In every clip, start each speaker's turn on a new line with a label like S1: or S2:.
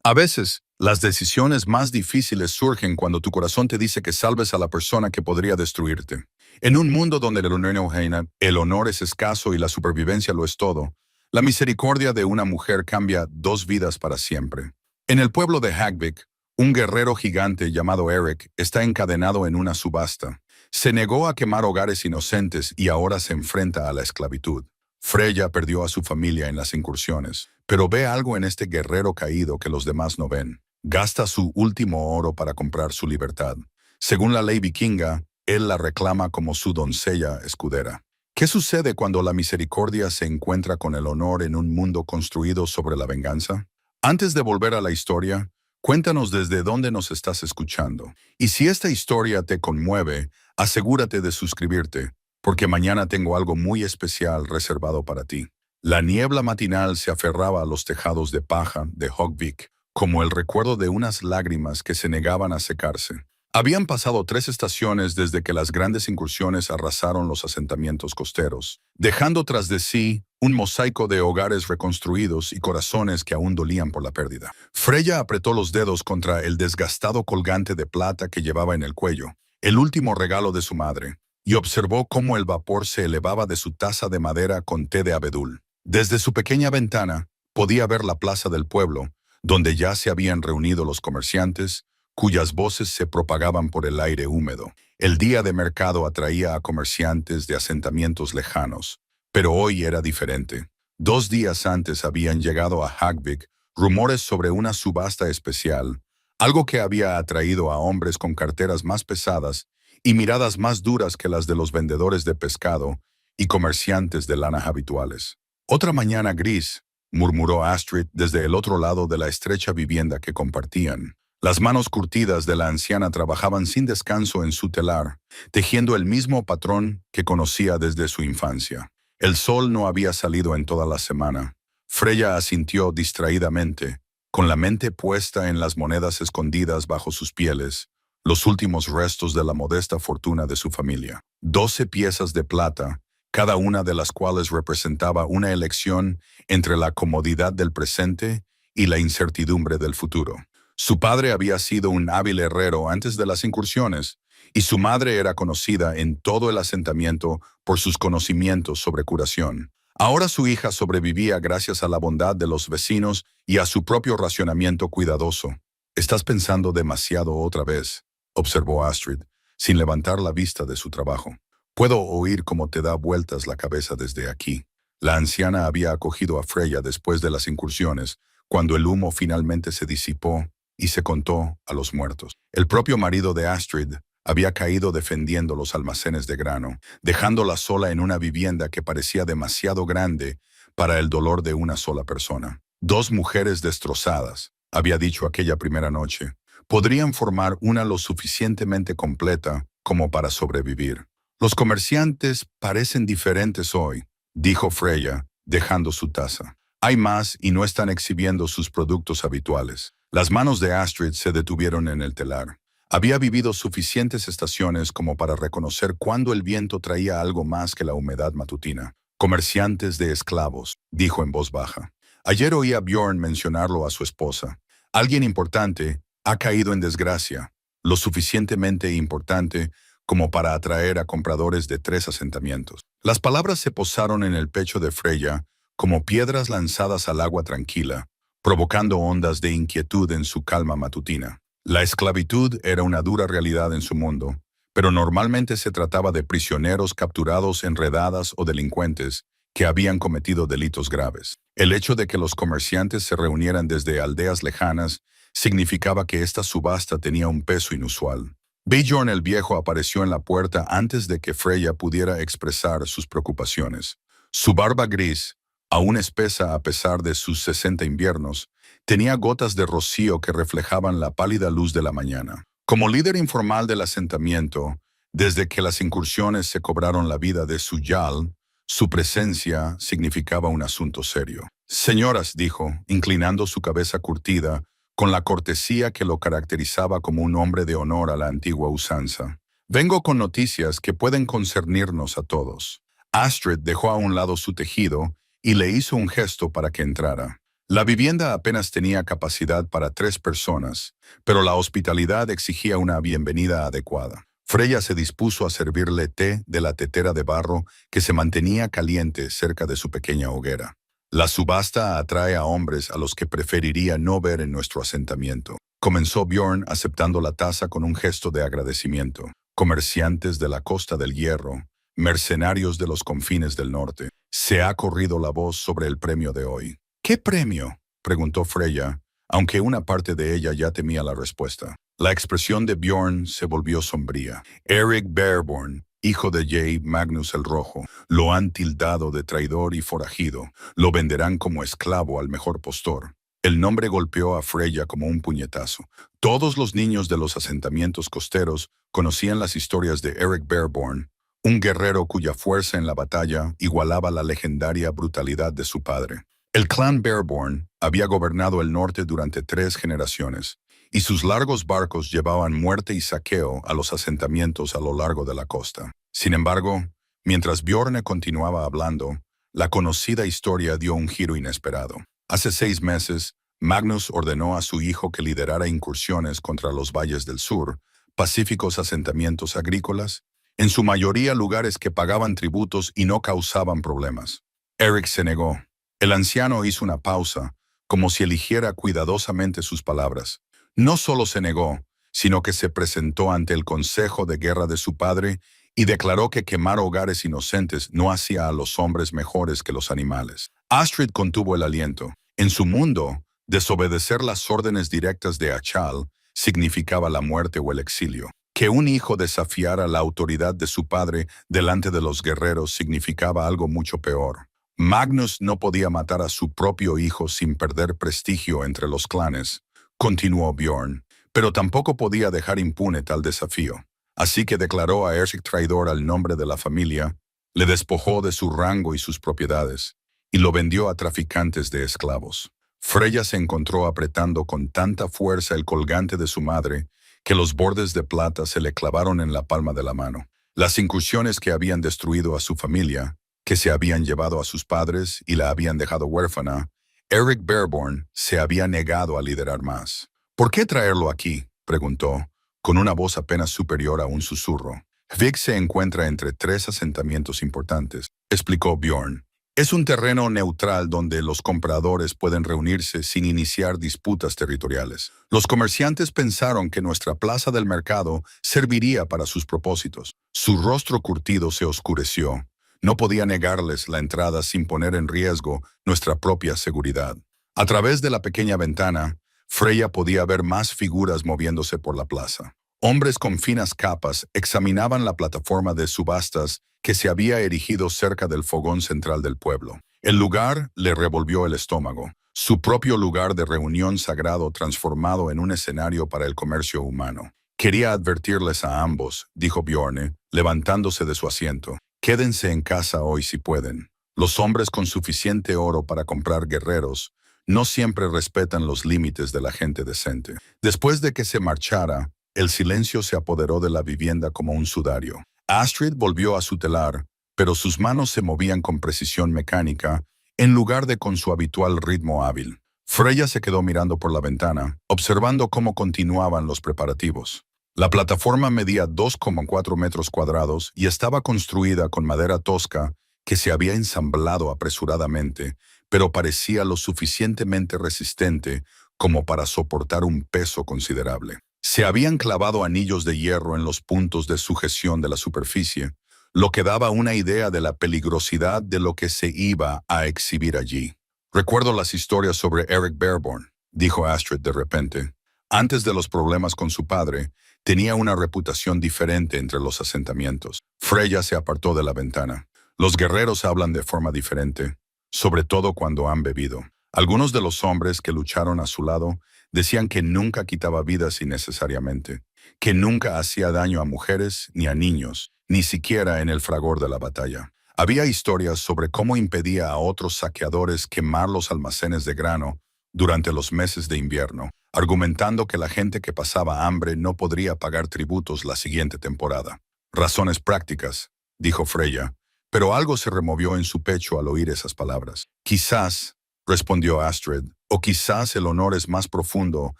S1: A veces, las decisiones más difíciles surgen cuando tu corazón te dice que salves a la persona que podría destruirte. En un mundo donde el honor es escaso y la supervivencia lo es todo, la misericordia de una mujer cambia dos vidas para siempre. En el pueblo de Hagvik, un guerrero gigante llamado Eric está encadenado en una subasta. Se negó a quemar hogares inocentes y ahora se enfrenta a la esclavitud. Freya perdió a su familia en las incursiones, pero ve algo en este guerrero caído que los demás no ven. Gasta su último oro para comprar su libertad. Según la ley vikinga, él la reclama como su doncella escudera. ¿Qué sucede cuando la misericordia se encuentra con el honor en un mundo construido sobre la venganza? Antes de volver a la historia, cuéntanos desde dónde nos estás escuchando. Y si esta historia te conmueve, asegúrate de suscribirte, porque mañana tengo algo muy especial reservado para ti. La niebla matinal se aferraba a los tejados de paja de Hogvik, como el recuerdo de unas lágrimas que se negaban a secarse. Habían pasado 3 estaciones desde que las grandes incursiones arrasaron los asentamientos costeros, dejando tras de sí un mosaico de hogares reconstruidos y corazones que aún dolían por la pérdida. Freya apretó los dedos contra el desgastado colgante de plata que llevaba en el cuello, el último regalo de su madre, y observó cómo el vapor se elevaba de su taza de madera con té de abedul. Desde su pequeña ventana podía ver la plaza del pueblo, donde ya se habían reunido los comerciantes, cuyas voces se propagaban por el aire húmedo. El día de mercado atraía a comerciantes de asentamientos lejanos, pero hoy era diferente. 2 días antes habían llegado a Hagvik rumores sobre una subasta especial, algo que había atraído a hombres con carteras más pesadas y miradas más duras que las de los vendedores de pescado y comerciantes de lana habituales. «Otra mañana gris», murmuró Astrid desde el otro lado de la estrecha vivienda que compartían. Las manos curtidas de la anciana trabajaban sin descanso en su telar, tejiendo el mismo patrón que conocía desde su infancia. El sol no había salido en toda la semana. Freya asintió distraídamente, con la mente puesta en las monedas escondidas bajo sus pieles, los últimos restos de la modesta fortuna de su familia. 12 piezas de plata, cada una de las cuales representaba una elección entre la comodidad del presente y la incertidumbre del futuro. Su padre había sido un hábil herrero antes de las incursiones, y su madre era conocida en todo el asentamiento por sus conocimientos sobre curación. Ahora su hija sobrevivía gracias a la bondad de los vecinos y a su propio racionamiento cuidadoso. «Estás pensando demasiado otra vez», observó Astrid, sin levantar la vista de su trabajo. «Puedo oír cómo te da vueltas la cabeza desde aquí». La anciana había acogido a Freya después de las incursiones, cuando el humo finalmente se disipó y se contó a los muertos. El propio marido de Astrid había caído defendiendo los almacenes de grano, dejándola sola en una vivienda que parecía demasiado grande para el dolor de una sola persona. 2 mujeres destrozadas, había dicho aquella primera noche, podrían formar una lo suficientemente completa como para sobrevivir. «Los comerciantes parecen diferentes hoy», dijo Freya, dejando su taza. «Hay más y no están exhibiendo sus productos habituales». Las manos de Astrid se detuvieron en el telar. Había vivido suficientes estaciones como para reconocer cuándo el viento traía algo más que la humedad matutina. «Comerciantes de esclavos», dijo en voz baja. Ayer oí a Bjorn mencionarlo a su esposa. «Alguien importante ha caído en desgracia, lo suficientemente importante como para atraer a compradores de 3 asentamientos». Las palabras se posaron en el pecho de Freya como piedras lanzadas al agua tranquila, provocando ondas de inquietud en su calma matutina. La esclavitud era una dura realidad en su mundo, pero normalmente se trataba de prisioneros capturados en redadas o delincuentes que habían cometido delitos graves. El hecho de que los comerciantes se reunieran desde aldeas lejanas significaba que esta subasta tenía un peso inusual. Bjorn el viejo apareció en la puerta antes de que Freya pudiera expresar sus preocupaciones. Su barba gris, aún espesa a pesar de sus 60 inviernos, tenía gotas de rocío que reflejaban la pálida luz de la mañana. Como líder informal del asentamiento, desde que las incursiones se cobraron la vida de su Jarl, su presencia significaba un asunto serio. «Señoras», dijo, inclinando su cabeza curtida, con la cortesía que lo caracterizaba como un hombre de honor a la antigua usanza. «Vengo con noticias que pueden concernirnos a todos». Astrid dejó a un lado su tejido y le hizo un gesto para que entrara. La vivienda apenas tenía capacidad para 3 personas, pero la hospitalidad exigía una bienvenida adecuada. Freya se dispuso a servirle té de la tetera de barro que se mantenía caliente cerca de su pequeña hoguera. La subasta atrae a hombres a los que preferiría no ver en nuestro asentamiento. Comenzó Bjorn aceptando la taza con un gesto de agradecimiento. Comerciantes de la Costa del Hierro, mercenarios de los confines del norte. Se ha corrido la voz sobre el premio de hoy. ¿Qué premio?, preguntó Freya, aunque una parte de ella ya temía la respuesta. La expresión de Bjorn se volvió sombría. Eric Bareborn, hijo de Jay Magnus el Rojo, lo han tildado de traidor y forajido. Lo venderán como esclavo al mejor postor. El nombre golpeó a Freya como un puñetazo. Todos los niños de los asentamientos costeros conocían las historias de Eric Bareborn, un guerrero cuya fuerza en la batalla igualaba la legendaria brutalidad de su padre. El clan Bareborn había gobernado el norte durante 3 generaciones, y sus largos barcos llevaban muerte y saqueo a los asentamientos a lo largo de la costa. Sin embargo, mientras Bjorn continuaba hablando, la conocida historia dio un giro inesperado. Hace 6 meses, Magnus ordenó a su hijo que liderara incursiones contra los valles del sur, pacíficos asentamientos agrícolas, en su mayoría lugares que pagaban tributos y no causaban problemas. Eric se negó. El anciano hizo una pausa, como si eligiera cuidadosamente sus palabras. No solo se negó, sino que se presentó ante el consejo de guerra de su padre y declaró que quemar hogares inocentes no hacía a los hombres mejores que los animales. Astrid contuvo el aliento. En su mundo, desobedecer las órdenes directas de Achal significaba la muerte o el exilio. Que un hijo desafiara la autoridad de su padre delante de los guerreros significaba algo mucho peor. Magnus no podía matar a su propio hijo sin perder prestigio entre los clanes, continuó Bjorn, pero tampoco podía dejar impune tal desafío. Así que declaró a Eric traidor al nombre de la familia, le despojó de su rango y sus propiedades, y lo vendió a traficantes de esclavos. Freya se encontró apretando con tanta fuerza el colgante de su madre que los bordes de plata se le clavaron en la palma de la mano. Las incursiones que habían destruido a su familia, que se habían llevado a sus padres y la habían dejado huérfana, Eric Bareborn se había negado a liderar más. ¿Por qué traerlo aquí?, preguntó, con una voz apenas superior a un susurro. Vik se encuentra entre 3 asentamientos importantes, explicó Bjorn. Es un terreno neutral donde los compradores pueden reunirse sin iniciar disputas territoriales. Los comerciantes pensaron que nuestra plaza del mercado serviría para sus propósitos. Su rostro curtido se oscureció. No podía negarles la entrada sin poner en riesgo nuestra propia seguridad. A través de la pequeña ventana, Freya podía ver más figuras moviéndose por la plaza. Hombres con finas capas examinaban la plataforma de subastas que se había erigido cerca del fogón central del pueblo. El lugar le revolvió el estómago, su propio lugar de reunión sagrado transformado en un escenario para el comercio humano. Quería advertirles a ambos, dijo Bjorn, levantándose de su asiento. Quédense en casa hoy si pueden. Los hombres con suficiente oro para comprar guerreros no siempre respetan los límites de la gente decente. Después de que se marchara, el silencio se apoderó de la vivienda como un sudario. Astrid volvió a su telar, pero sus manos se movían con precisión mecánica en lugar de con su habitual ritmo hábil. Freya se quedó mirando por la ventana, observando cómo continuaban los preparativos. La plataforma medía 2,4 metros cuadrados y estaba construida con madera tosca que se había ensamblado apresuradamente, pero parecía lo suficientemente resistente como para soportar un peso considerable. Se habían clavado anillos de hierro en los puntos de sujeción de la superficie, lo que daba una idea de la peligrosidad de lo que se iba a exhibir allí. Recuerdo las historias sobre Eric Bareborn, dijo Astrid de repente. Antes de los problemas con su padre, tenía una reputación diferente entre los asentamientos. Freya se apartó de la ventana. Los guerreros hablan de forma diferente, sobre todo cuando han bebido. Algunos de los hombres que lucharon a su lado decían que nunca quitaba vidas innecesariamente, que nunca hacía daño a mujeres ni a niños, ni siquiera en el fragor de la batalla. Había historias sobre cómo impedía a otros saqueadores quemar los almacenes de grano durante los meses de invierno, argumentando que la gente que pasaba hambre no podría pagar tributos la siguiente temporada. Razones prácticas, dijo Freya, pero algo se removió en su pecho al oír esas palabras. Quizás, respondió Astrid, O quizás el honor es más profundo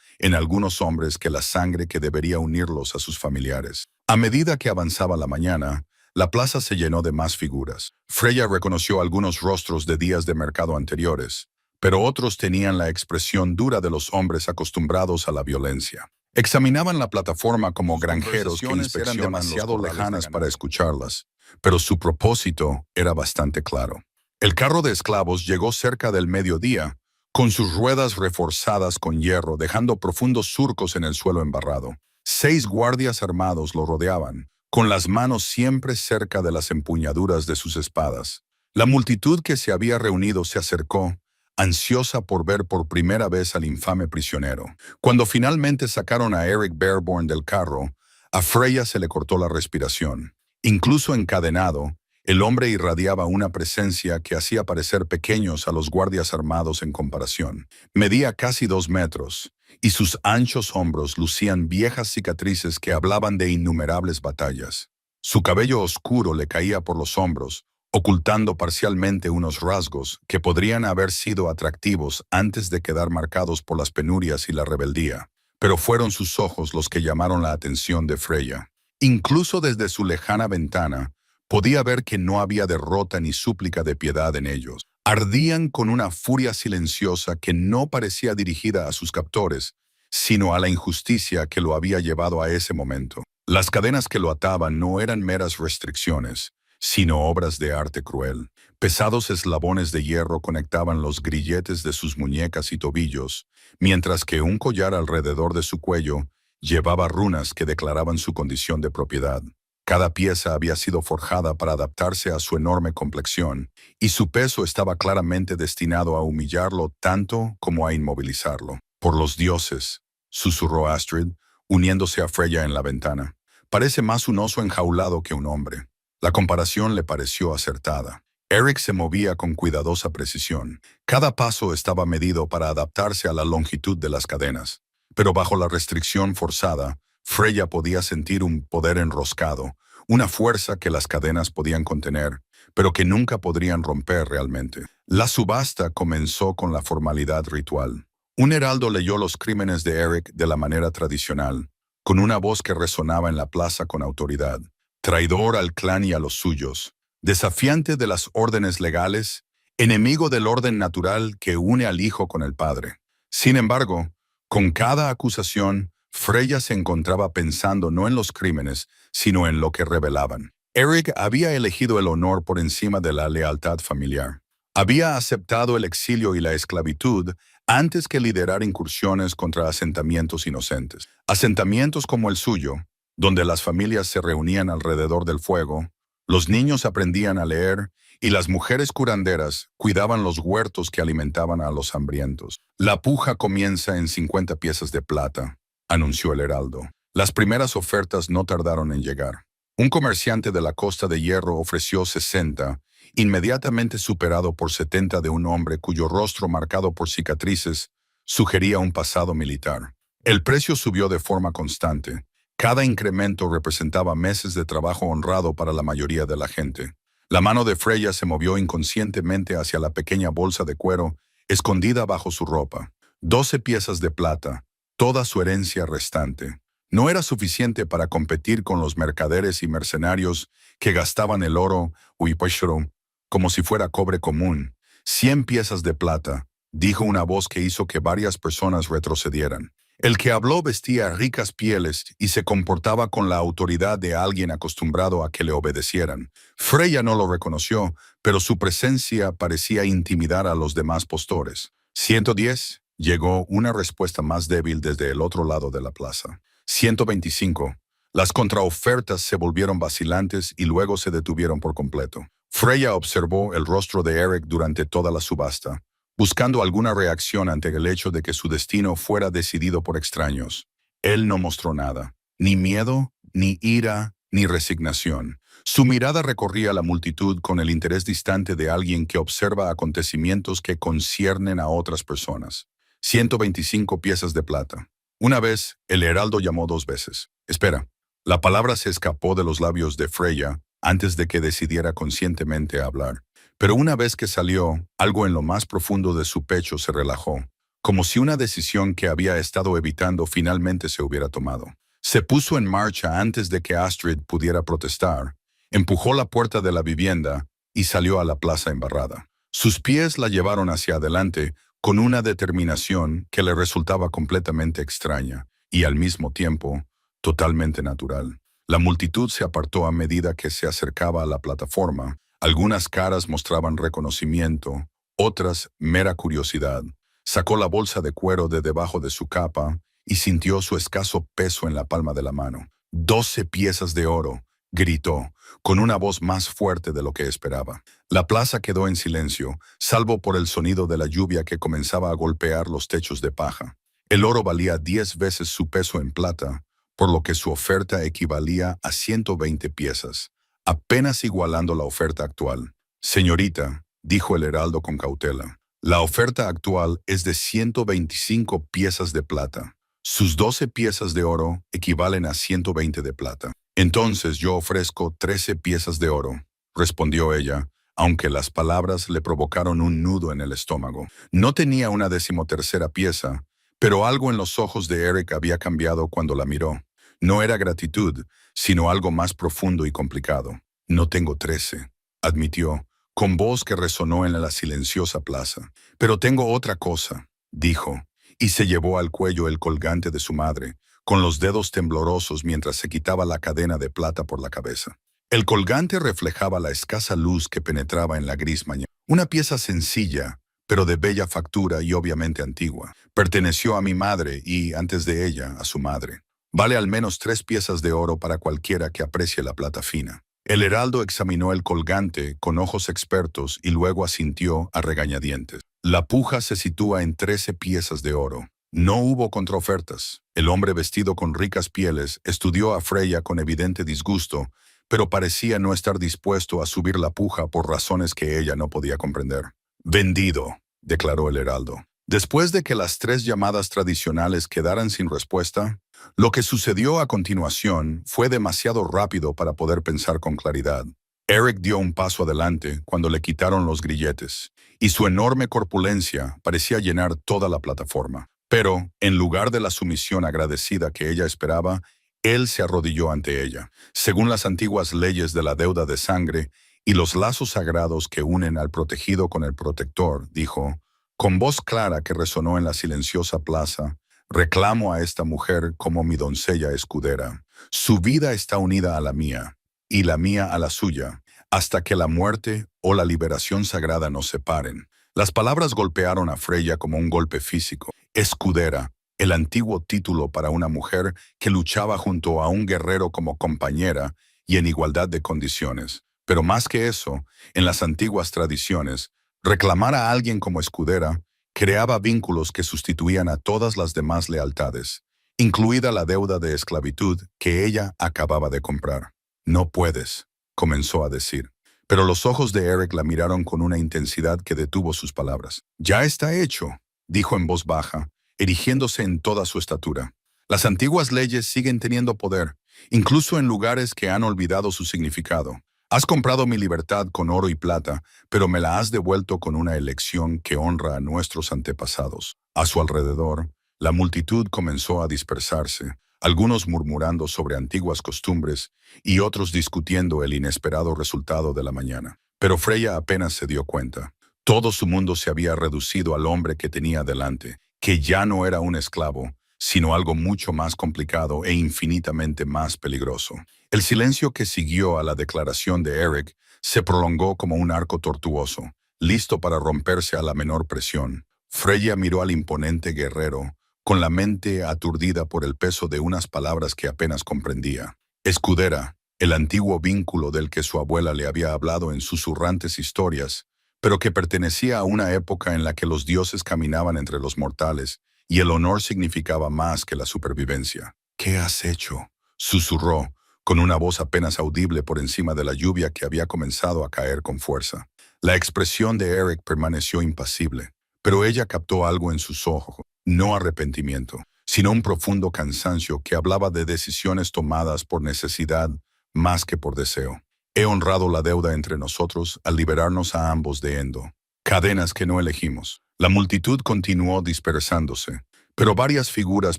S1: en algunos hombres que la sangre que debería unirlos a sus familiares. A medida que avanzaba la mañana, la plaza se llenó de más figuras. Freya reconoció algunos rostros de días de mercado anteriores, pero otros tenían la expresión dura de los hombres acostumbrados a la violencia. Examinaban la plataforma como granjeros que eran demasiado lejanas para escucharlas, pero su propósito era bastante claro. El carro de esclavos llegó cerca del mediodía, con sus ruedas reforzadas con hierro, dejando profundos surcos en el suelo embarrado. 6 guardias armados lo rodeaban, con las manos siempre cerca de las empuñaduras de sus espadas. La multitud que se había reunido se acercó, ansiosa por ver por primera vez al infame prisionero. Cuando finalmente sacaron a Eric Bareborn del carro, a Freya se le cortó la respiración. Incluso encadenado, el hombre irradiaba una presencia que hacía parecer pequeños a los guardias armados en comparación. Medía casi 2 metros, y sus anchos hombros lucían viejas cicatrices que hablaban de innumerables batallas. Su cabello oscuro le caía por los hombros, ocultando parcialmente unos rasgos que podrían haber sido atractivos antes de quedar marcados por las penurias y la rebeldía. Pero fueron sus ojos los que llamaron la atención de Freya. Incluso desde su lejana ventana, podía ver que no había derrota ni súplica de piedad en ellos. Ardían con una furia silenciosa que no parecía dirigida a sus captores, sino a la injusticia que lo había llevado a ese momento. Las cadenas que lo ataban no eran meras restricciones, sino obras de arte cruel. Pesados eslabones de hierro conectaban los grilletes de sus muñecas y tobillos, mientras que un collar alrededor de su cuello llevaba runas que declaraban su condición de propiedad. Cada pieza había sido forjada para adaptarse a su enorme complexión, y su peso estaba claramente destinado a humillarlo tanto como a inmovilizarlo. Por los dioses, susurró Astrid, uniéndose a Freya en la ventana. Parece más un oso enjaulado que un hombre. La comparación le pareció acertada. Eric se movía con cuidadosa precisión. Cada paso estaba medido para adaptarse a la longitud de las cadenas. Pero bajo la restricción forzada, Freya podía sentir un poder enroscado, una fuerza que las cadenas podían contener, pero que nunca podrían romper realmente. La subasta comenzó con la formalidad ritual. Un heraldo leyó los crímenes de Eric de la manera tradicional, con una voz que resonaba en la plaza con autoridad. Traidor al clan y a los suyos, desafiante de las órdenes legales, enemigo del orden natural que une al hijo con el padre. Sin embargo, con cada acusación, Freya se encontraba pensando no en los crímenes, sino en lo que revelaban. Eric había elegido el honor por encima de la lealtad familiar. Había aceptado el exilio y la esclavitud antes que liderar incursiones contra asentamientos inocentes. Asentamientos como el suyo, donde las familias se reunían alrededor del fuego, los niños aprendían a leer y las mujeres curanderas cuidaban los huertos que alimentaban a los hambrientos. La puja comienza en 50 piezas de plata, anunció el heraldo. Las primeras ofertas no tardaron en llegar. Un comerciante de la Costa de Hierro ofreció 60, inmediatamente superado por 70 de un hombre cuyo rostro marcado por cicatrices sugería un pasado militar. El precio subió de forma constante. Cada incremento representaba meses de trabajo honrado para la mayoría de la gente. La mano de Freya se movió inconscientemente hacia la pequeña bolsa de cuero escondida bajo su ropa. 12 piezas de plata, toda su herencia restante. No era suficiente para competir con los mercaderes y mercenarios que gastaban el oro huipachero como si fuera cobre común. 100 piezas de plata, dijo una voz que hizo que varias personas retrocedieran. El que habló vestía ricas pieles y se comportaba con la autoridad de alguien acostumbrado a que le obedecieran. Freya no lo reconoció, pero su presencia parecía intimidar a los demás postores. 110, llegó una respuesta más débil desde el otro lado de la plaza. 125. Las contraofertas se volvieron vacilantes y luego se detuvieron por completo. Freya observó el rostro de Eric durante toda la subasta, buscando alguna reacción ante el hecho de que su destino fuera decidido por extraños. Él no mostró nada, ni miedo, ni ira, ni resignación. Su mirada recorría la multitud con el interés distante de alguien que observa acontecimientos que conciernen a otras personas. 125 piezas de plata. Una vez, el heraldo llamó 2 veces. Espera. La palabra se escapó de los labios de Freya antes de que decidiera conscientemente hablar. Pero una vez que salió, algo en lo más profundo de su pecho se relajó, como si una decisión que había estado evitando finalmente se hubiera tomado. Se puso en marcha antes de que Astrid pudiera protestar, empujó la puerta de la vivienda y salió a la plaza embarrada. Sus pies la llevaron hacia adelante con una determinación que le resultaba completamente extraña y al mismo tiempo totalmente natural. La multitud se apartó a medida que se acercaba a la plataforma. Algunas caras mostraban reconocimiento, otras mera curiosidad. Sacó la bolsa de cuero de debajo de su capa y sintió su escaso peso en la palma de la mano. 12 piezas de oro, gritó, con una voz más fuerte de lo que esperaba. La plaza quedó en silencio, salvo por el sonido de la lluvia que comenzaba a golpear los techos de paja. El oro valía 10 veces su peso en plata, por lo que su oferta equivalía a 120 piezas, apenas igualando la oferta actual. Señorita, dijo el heraldo con cautela, la oferta actual es de 125 piezas de plata. Sus 12 piezas de oro equivalen a 120 de plata. Entonces yo ofrezco 13 piezas de oro, respondió ella, aunque las palabras le provocaron un nudo en el estómago. No tenía una 13ª pieza, pero algo en los ojos de Eric había cambiado cuando la miró. No era gratitud, sino algo más profundo y complicado. No tengo 13, admitió, con voz que resonó en la silenciosa plaza. Pero tengo otra cosa, dijo, y se llevó al cuello el colgante de su madre, con los dedos temblorosos mientras se quitaba la cadena de plata por la cabeza. El colgante reflejaba la escasa luz que penetraba en la gris mañana. Una pieza sencilla, pero de bella factura y obviamente antigua. Perteneció a mi madre y, antes de ella, a su madre. Vale al menos 3 piezas de oro para cualquiera que aprecie la plata fina. El heraldo examinó el colgante con ojos expertos y luego asintió a regañadientes. La puja se sitúa en 13 piezas de oro. No hubo contraofertas. El hombre vestido con ricas pieles estudió a Freya con evidente disgusto, pero parecía no estar dispuesto a subir la puja por razones que ella no podía comprender. Vendido, declaró el heraldo. Después de que las 3 llamadas tradicionales quedaran sin respuesta, lo que sucedió a continuación fue demasiado rápido para poder pensar con claridad. Eric dio un paso adelante cuando le quitaron los grilletes, y su enorme corpulencia parecía llenar toda la plataforma. Pero, en lugar de la sumisión agradecida que ella esperaba, él se arrodilló ante ella. Según las antiguas leyes de la deuda de sangre y los lazos sagrados que unen al protegido con el protector, dijo, con voz clara que resonó en la silenciosa plaza, reclamo a esta mujer como mi doncella escudera. Su vida está unida a la mía, y la mía a la suya, hasta que la muerte o la liberación sagrada nos separen. Las palabras golpearon a Freya como un golpe físico. Escudera, el antiguo título para una mujer que luchaba junto a un guerrero como compañera y en igualdad de condiciones. Pero más que eso, en las antiguas tradiciones, reclamar a alguien como escudera creaba vínculos que sustituían a todas las demás lealtades, incluida la deuda de esclavitud que ella acababa de comprar. No puedes, comenzó a decir. Pero los ojos de Eric la miraron con una intensidad que detuvo sus palabras. Ya está hecho, dijo en voz baja, erigiéndose en toda su estatura. Las antiguas leyes siguen teniendo poder, incluso en lugares que han olvidado su significado. Has comprado mi libertad con oro y plata, pero me la has devuelto con una elección que honra a nuestros antepasados. A su alrededor, la multitud comenzó a dispersarse, algunos murmurando sobre antiguas costumbres y otros discutiendo el inesperado resultado de la mañana. Pero Freya apenas se dio cuenta. Todo su mundo se había reducido al hombre que tenía delante, que ya no era un esclavo, sino algo mucho más complicado e infinitamente más peligroso. El silencio que siguió a la declaración de Eric se prolongó como un arco tortuoso, listo para romperse a la menor presión. Freya miró al imponente guerrero, con la mente aturdida por el peso de unas palabras que apenas comprendía. Escudera, el antiguo vínculo del que su abuela le había hablado en susurrantes historias, pero que pertenecía a una época en la que los dioses caminaban entre los mortales y el honor significaba más que la supervivencia. ¿Qué has hecho?, susurró, con una voz apenas audible por encima de la lluvia que había comenzado a caer con fuerza. La expresión de Eric permaneció impasible, pero ella captó algo en sus ojos, no arrepentimiento, sino un profundo cansancio que hablaba de decisiones tomadas por necesidad más que por deseo. He honrado la deuda entre nosotros al liberarnos a ambos de Endo, cadenas que no elegimos. La multitud continuó dispersándose, pero varias figuras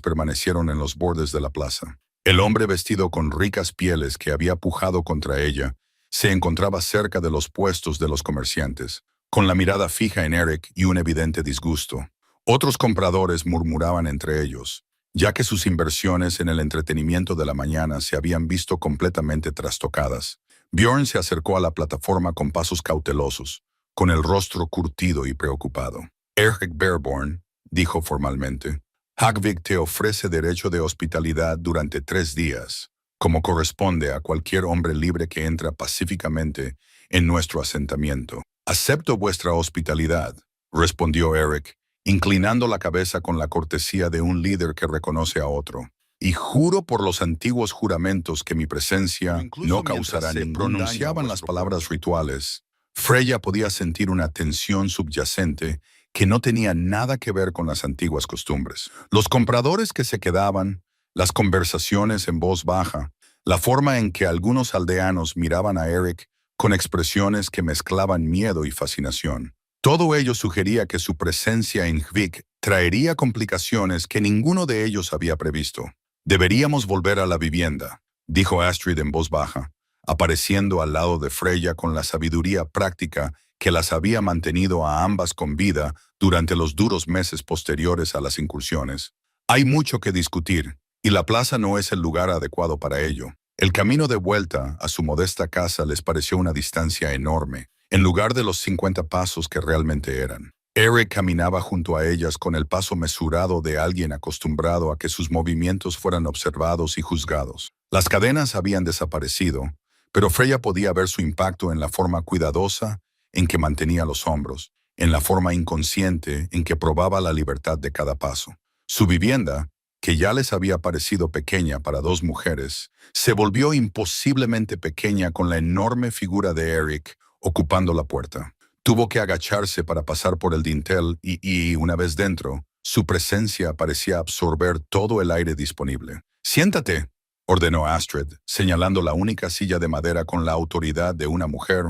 S1: permanecieron en los bordes de la plaza. El hombre vestido con ricas pieles que había pujado contra ella se encontraba cerca de los puestos de los comerciantes, con la mirada fija en Eric y un evidente disgusto. Otros compradores murmuraban entre ellos, ya que sus inversiones en el entretenimiento de la mañana se habían visto completamente trastocadas. Bjorn se acercó a la plataforma con pasos cautelosos, con el rostro curtido y preocupado. Eric Bearborn, dijo formalmente, Hagvik te ofrece derecho de hospitalidad durante 3 días, como corresponde a cualquier hombre libre que entra pacíficamente en nuestro asentamiento. Acepto vuestra hospitalidad, respondió Eric, inclinando la cabeza con la cortesía de un líder que reconoce a otro. Y juro por los antiguos juramentos que mi presencia no causará ningún daño. Pronunciaban las palabras rituales. Freya podía sentir una tensión subyacente que no tenía nada que ver con las antiguas costumbres. Los compradores que se quedaban, las conversaciones en voz baja, la forma en que algunos aldeanos miraban a Eric con expresiones que mezclaban miedo y fascinación. Todo ello sugería que su presencia en Hvik traería complicaciones que ninguno de ellos había previsto. «Deberíamos volver a la vivienda», dijo Astrid en voz baja, apareciendo al lado de Freya con la sabiduría práctica que las había mantenido a ambas con vida durante los duros meses posteriores a las incursiones. «Hay mucho que discutir, y la plaza no es el lugar adecuado para ello». El camino de vuelta a su modesta casa les pareció una distancia enorme, en lugar de los 50 pasos que realmente eran. Eric caminaba junto a ellas con el paso mesurado de alguien acostumbrado a que sus movimientos fueran observados y juzgados. Las cadenas habían desaparecido, pero Freya podía ver su impacto en la forma cuidadosa en que mantenía los hombros, en la forma inconsciente en que probaba la libertad de cada paso. Su vivienda, que ya les había parecido pequeña para 2 mujeres, se volvió imposiblemente pequeña con la enorme figura de Eric ocupando la puerta. Tuvo que agacharse para pasar por el dintel y una vez dentro, su presencia parecía absorber todo el aire disponible. «Siéntate», ordenó Astrid, señalando la única silla de madera con la autoridad de una mujer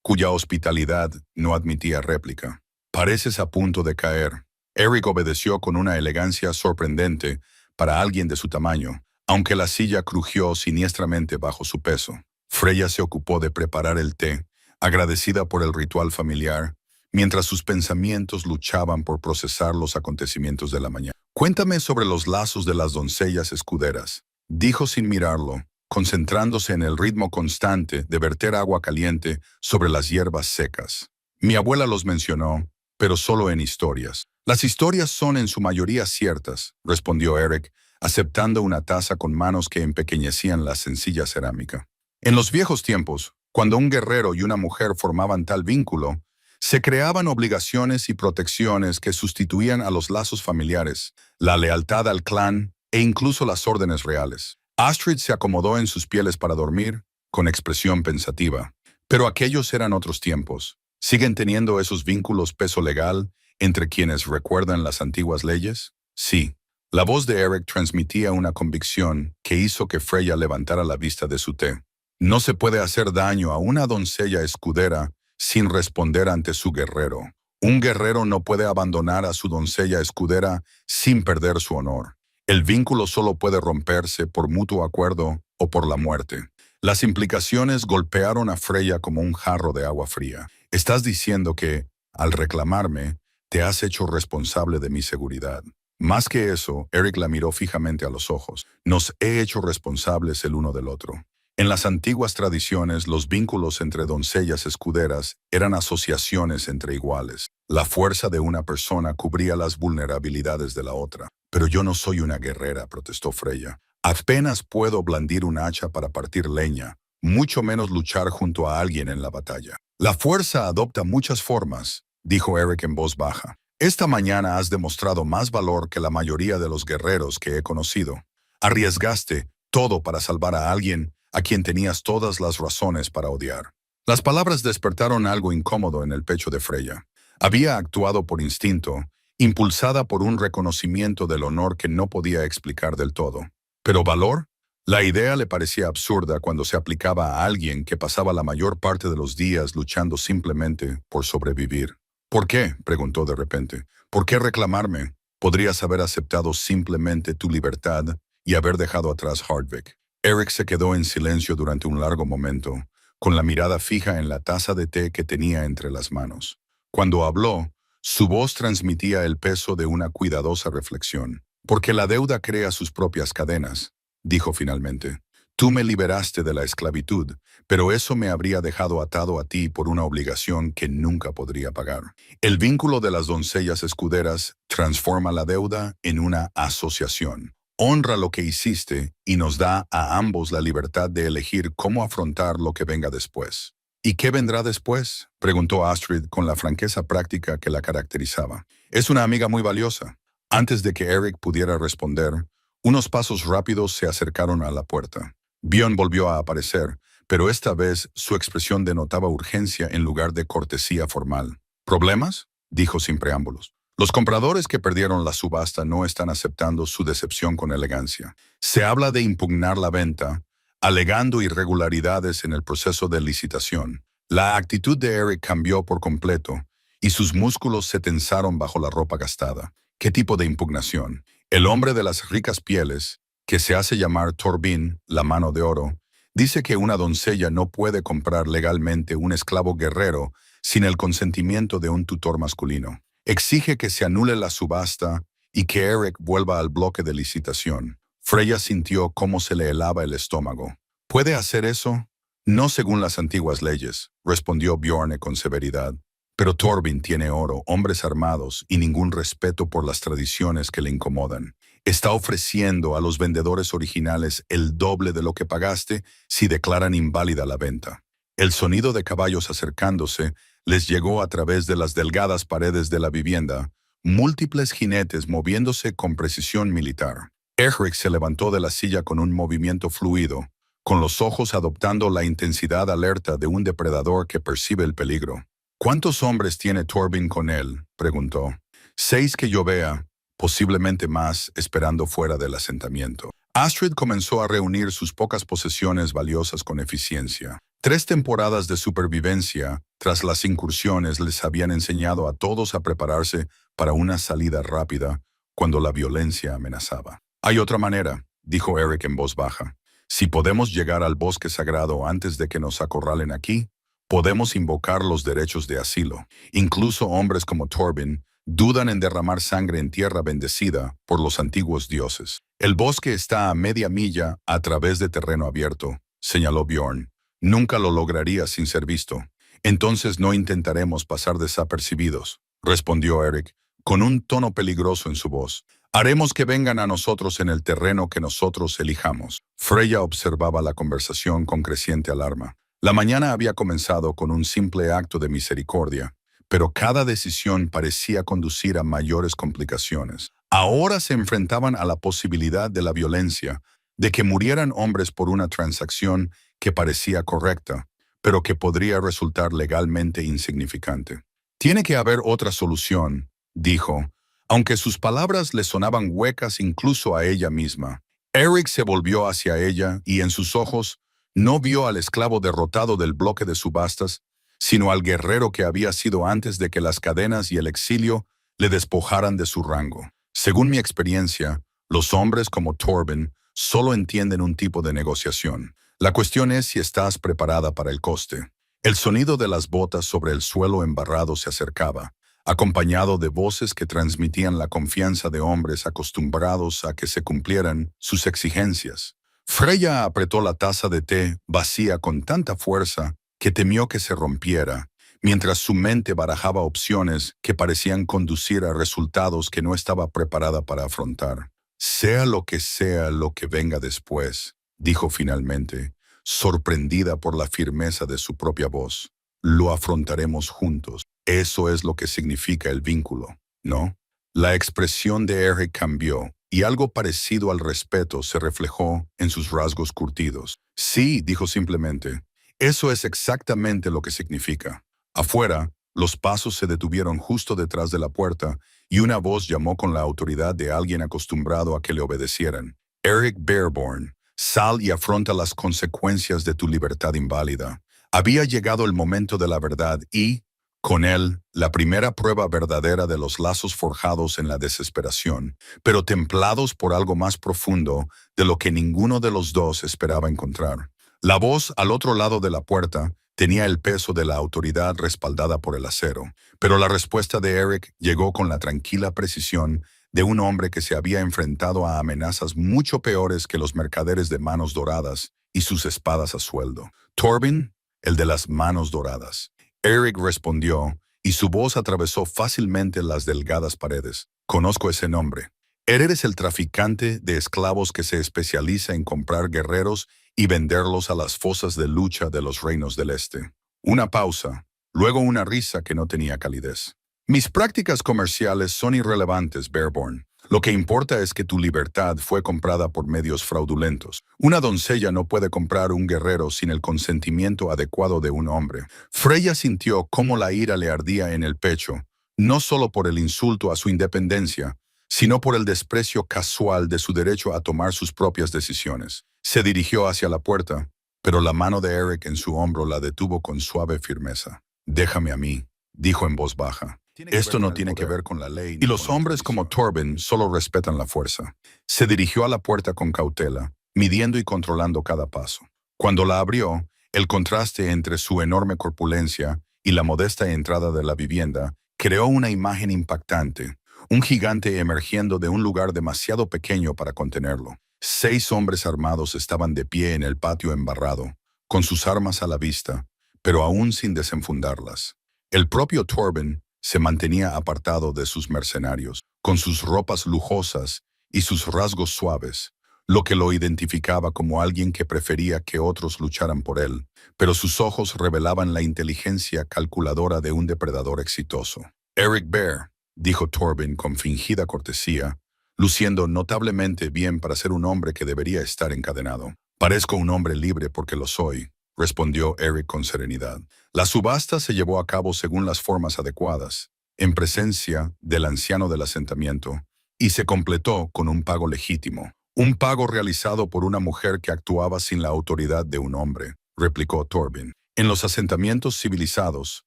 S1: cuya hospitalidad no admitía réplica. «Pareces a punto de caer». Eric obedeció con una elegancia sorprendente para alguien de su tamaño, aunque la silla crujió siniestramente bajo su peso. Freya se ocupó de preparar el té, agradecida por el ritual familiar, mientras sus pensamientos luchaban por procesar los acontecimientos de la mañana. «Cuéntame sobre los lazos de las doncellas escuderas», dijo sin mirarlo, concentrándose en el ritmo constante de verter agua caliente sobre las hierbas secas. «Mi abuela los mencionó, pero solo en historias». «Las historias son en su mayoría ciertas», respondió Eric, aceptando una taza con manos que empequeñecían la sencilla cerámica. «En los viejos tiempos, cuando un guerrero y una mujer formaban tal vínculo, se creaban obligaciones y protecciones que sustituían a los lazos familiares, la lealtad al clan e incluso las órdenes reales». Astrid se acomodó en sus pieles para dormir, con expresión pensativa. «Pero aquellos eran otros tiempos. ¿Siguen teniendo esos vínculos peso legal entre quienes recuerdan las antiguas leyes?» «Sí». La voz de Eric transmitía una convicción que hizo que Freya levantara la vista de su té. «No se puede hacer daño a una doncella escudera sin responder ante su guerrero. Un guerrero no puede abandonar a su doncella escudera sin perder su honor. El vínculo solo puede romperse por mutuo acuerdo o por la muerte». Las implicaciones golpearon a Freya como un jarro de agua fría. «Estás diciendo que, al reclamarme, te has hecho responsable de mi seguridad». Más que eso, Eric la miró fijamente a los ojos. «Nos he hecho responsables el uno del otro». En las antiguas tradiciones, los vínculos entre doncellas escuderas eran asociaciones entre iguales. La fuerza de una persona cubría las vulnerabilidades de la otra. «Pero yo no soy una guerrera», protestó Freya. «Apenas puedo blandir un hacha para partir leña, mucho menos luchar junto a alguien en la batalla». «La fuerza adopta muchas formas», dijo Eric en voz baja. «Esta mañana has demostrado más valor que la mayoría de los guerreros que he conocido. Arriesgaste todo para salvar a alguien a quien tenías todas las razones para odiar». Las palabras despertaron algo incómodo en el pecho de Freya. Había actuado por instinto, impulsada por un reconocimiento del honor que no podía explicar del todo. ¿Pero valor? La idea le parecía absurda cuando se aplicaba a alguien que pasaba la mayor parte de los días luchando simplemente por sobrevivir. ¿Por qué? Preguntó de repente. ¿Por qué reclamarme? Podrías haber aceptado simplemente tu libertad y haber dejado atrás Hardwick. Eric se quedó en silencio durante un largo momento, con la mirada fija en la taza de té que tenía entre las manos. Cuando habló, su voz transmitía el peso de una cuidadosa reflexión. Porque la deuda crea sus propias cadenas, dijo finalmente. Tú me liberaste de la esclavitud, pero eso me habría dejado atado a ti por una obligación que nunca podría pagar. El vínculo de las doncellas escuderas transforma la deuda en una asociación. Honra lo que hiciste y nos da a ambos la libertad de elegir cómo afrontar lo que venga después. ¿Y qué vendrá después?, preguntó Astrid con la franqueza práctica que la caracterizaba. Es una amiga muy valiosa. Antes de que Eric pudiera responder, unos pasos rápidos se acercaron a la puerta. Bjorn volvió a aparecer, pero esta vez su expresión denotaba urgencia en lugar de cortesía formal. ¿Problemas?, dijo sin preámbulos. Los compradores que perdieron la subasta no están aceptando su decepción con elegancia. Se habla de impugnar la venta, alegando irregularidades en el proceso de licitación. La actitud de Eric cambió por completo y sus músculos se tensaron bajo la ropa gastada. ¿Qué tipo de impugnación? El hombre de las ricas pieles, que se hace llamar Torbin, la mano de oro, dice que una doncella no puede comprar legalmente un esclavo guerrero sin el consentimiento de un tutor masculino. Exige que se anule la subasta y que Eric vuelva al bloque de licitación. Freya sintió cómo se le helaba el estómago. ¿Puede hacer eso? No según las antiguas leyes, respondió Bjorn con severidad. Pero Torbin tiene oro, hombres armados y ningún respeto por las tradiciones que le incomodan. Está ofreciendo a los vendedores originales el doble de lo que pagaste si declaran inválida la venta. El sonido de caballos acercándose les llegó a través de las delgadas paredes de la vivienda, múltiples jinetes moviéndose con precisión militar. Eric se levantó de la silla con un movimiento fluido, con los ojos adoptando la intensidad alerta de un depredador que percibe el peligro. ¿Cuántos hombres tiene Torbin con él?, preguntó. 6 que yo vea, posiblemente más, esperando fuera del asentamiento. Astrid comenzó a reunir sus pocas posesiones valiosas con eficiencia. 3 temporadas de supervivencia tras las incursiones les habían enseñado a todos a prepararse para una salida rápida cuando la violencia amenazaba. Hay otra manera, dijo Eric en voz baja. Si podemos llegar al bosque sagrado antes de que nos acorralen aquí, podemos invocar los derechos de asilo. Incluso hombres como Torbin dudan en derramar sangre en tierra bendecida por los antiguos dioses. El bosque está a media milla a través de terreno abierto, señaló Bjorn. Nunca lo lograría sin ser visto. Entonces no intentaremos pasar desapercibidos, respondió Eric, con un tono peligroso en su voz. Haremos que vengan a nosotros en el terreno que nosotros elijamos. Freya observaba la conversación con creciente alarma. La mañana había comenzado con un simple acto de misericordia, pero cada decisión parecía conducir a mayores complicaciones. Ahora se enfrentaban a la posibilidad de la violencia, de que murieran hombres por una transacción que parecía correcta, pero que podría resultar legalmente insignificante. Tiene que haber otra solución, dijo, aunque sus palabras le sonaban huecas incluso a ella misma. Eric se volvió hacia ella y en sus ojos no vio al esclavo derrotado del bloque de subastas, sino al guerrero que había sido antes de que las cadenas y el exilio le despojaran de su rango. Según mi experiencia, los hombres como Torbin solo entienden un tipo de negociación. La cuestión es si estás preparada para el coste. El sonido de las botas sobre el suelo embarrado se acercaba, acompañado de voces que transmitían la confianza de hombres acostumbrados a que se cumplieran sus exigencias. Freya apretó la taza de té vacía con tanta fuerza que temió que se rompiera, mientras su mente barajaba opciones que parecían conducir a resultados que no estaba preparada para afrontar. Sea lo que venga después, dijo finalmente, sorprendida por la firmeza de su propia voz. Lo afrontaremos juntos. Eso es lo que significa el vínculo, ¿no? La expresión de Eric cambió, y algo parecido al respeto se reflejó en sus rasgos curtidos. Sí, dijo simplemente, eso es exactamente lo que significa. Afuera, los pasos se detuvieron justo detrás de la puerta y una voz llamó con la autoridad de alguien acostumbrado a que le obedecieran. Eric Bareborn, sal y afronta las consecuencias de tu libertad inválida. Había llegado el momento de la verdad y, Con él, la primera prueba verdadera de los lazos forjados en la desesperación, pero templados por algo más profundo de lo que ninguno de los dos esperaba encontrar. La voz al otro lado de la puerta tenía el peso de la autoridad respaldada por el acero, pero la respuesta de Eric llegó con la tranquila precisión de un hombre que se había enfrentado a amenazas mucho peores que los mercaderes de manos doradas y sus espadas a sueldo. Torben, el de las manos doradas. Eric respondió, y su voz atravesó fácilmente las delgadas paredes. Conozco ese nombre. Eres el traficante de esclavos que se especializa en comprar guerreros y venderlos a las fosas de lucha de los reinos del Este. Una pausa, luego una risa que no tenía calidez. Mis prácticas comerciales son irrelevantes, Bearborn. Lo que importa es que tu libertad fue comprada por medios fraudulentos. Una doncella no puede comprar un guerrero sin el consentimiento adecuado de un hombre. Freya sintió cómo la ira le ardía en el pecho, no solo por el insulto a su independencia, sino por el desprecio casual de su derecho a tomar sus propias decisiones. Se dirigió hacia la puerta, pero la mano de Eric en su hombro la detuvo con suave firmeza. «Déjame a mí», dijo en voz baja. Esto no tiene que ver con la ley. Y los hombres como Torben solo respetan la fuerza. Se dirigió a la puerta con cautela, midiendo y controlando cada paso. Cuando la abrió, el contraste entre su enorme corpulencia y la modesta entrada de la vivienda creó una imagen impactante, un gigante emergiendo de un lugar demasiado pequeño para contenerlo. 6 hombres armados estaban de pie en el patio embarrado, con sus armas a la vista, pero aún sin desenfundarlas. El propio Torben se mantenía apartado de sus mercenarios, con sus ropas lujosas y sus rasgos suaves, lo que lo identificaba como alguien que prefería que otros lucharan por él, pero sus ojos revelaban la inteligencia calculadora de un depredador exitoso. «Eric Bear», dijo Torben con fingida cortesía, luciendo notablemente bien para ser un hombre que debería estar encadenado. «Parezco un hombre libre porque lo soy», respondió Eric con serenidad. La subasta se llevó a cabo según las formas adecuadas, en presencia del anciano del asentamiento, y se completó con un pago legítimo. «Un pago realizado por una mujer que actuaba sin la autoridad de un hombre», replicó Torben. «En los asentamientos civilizados,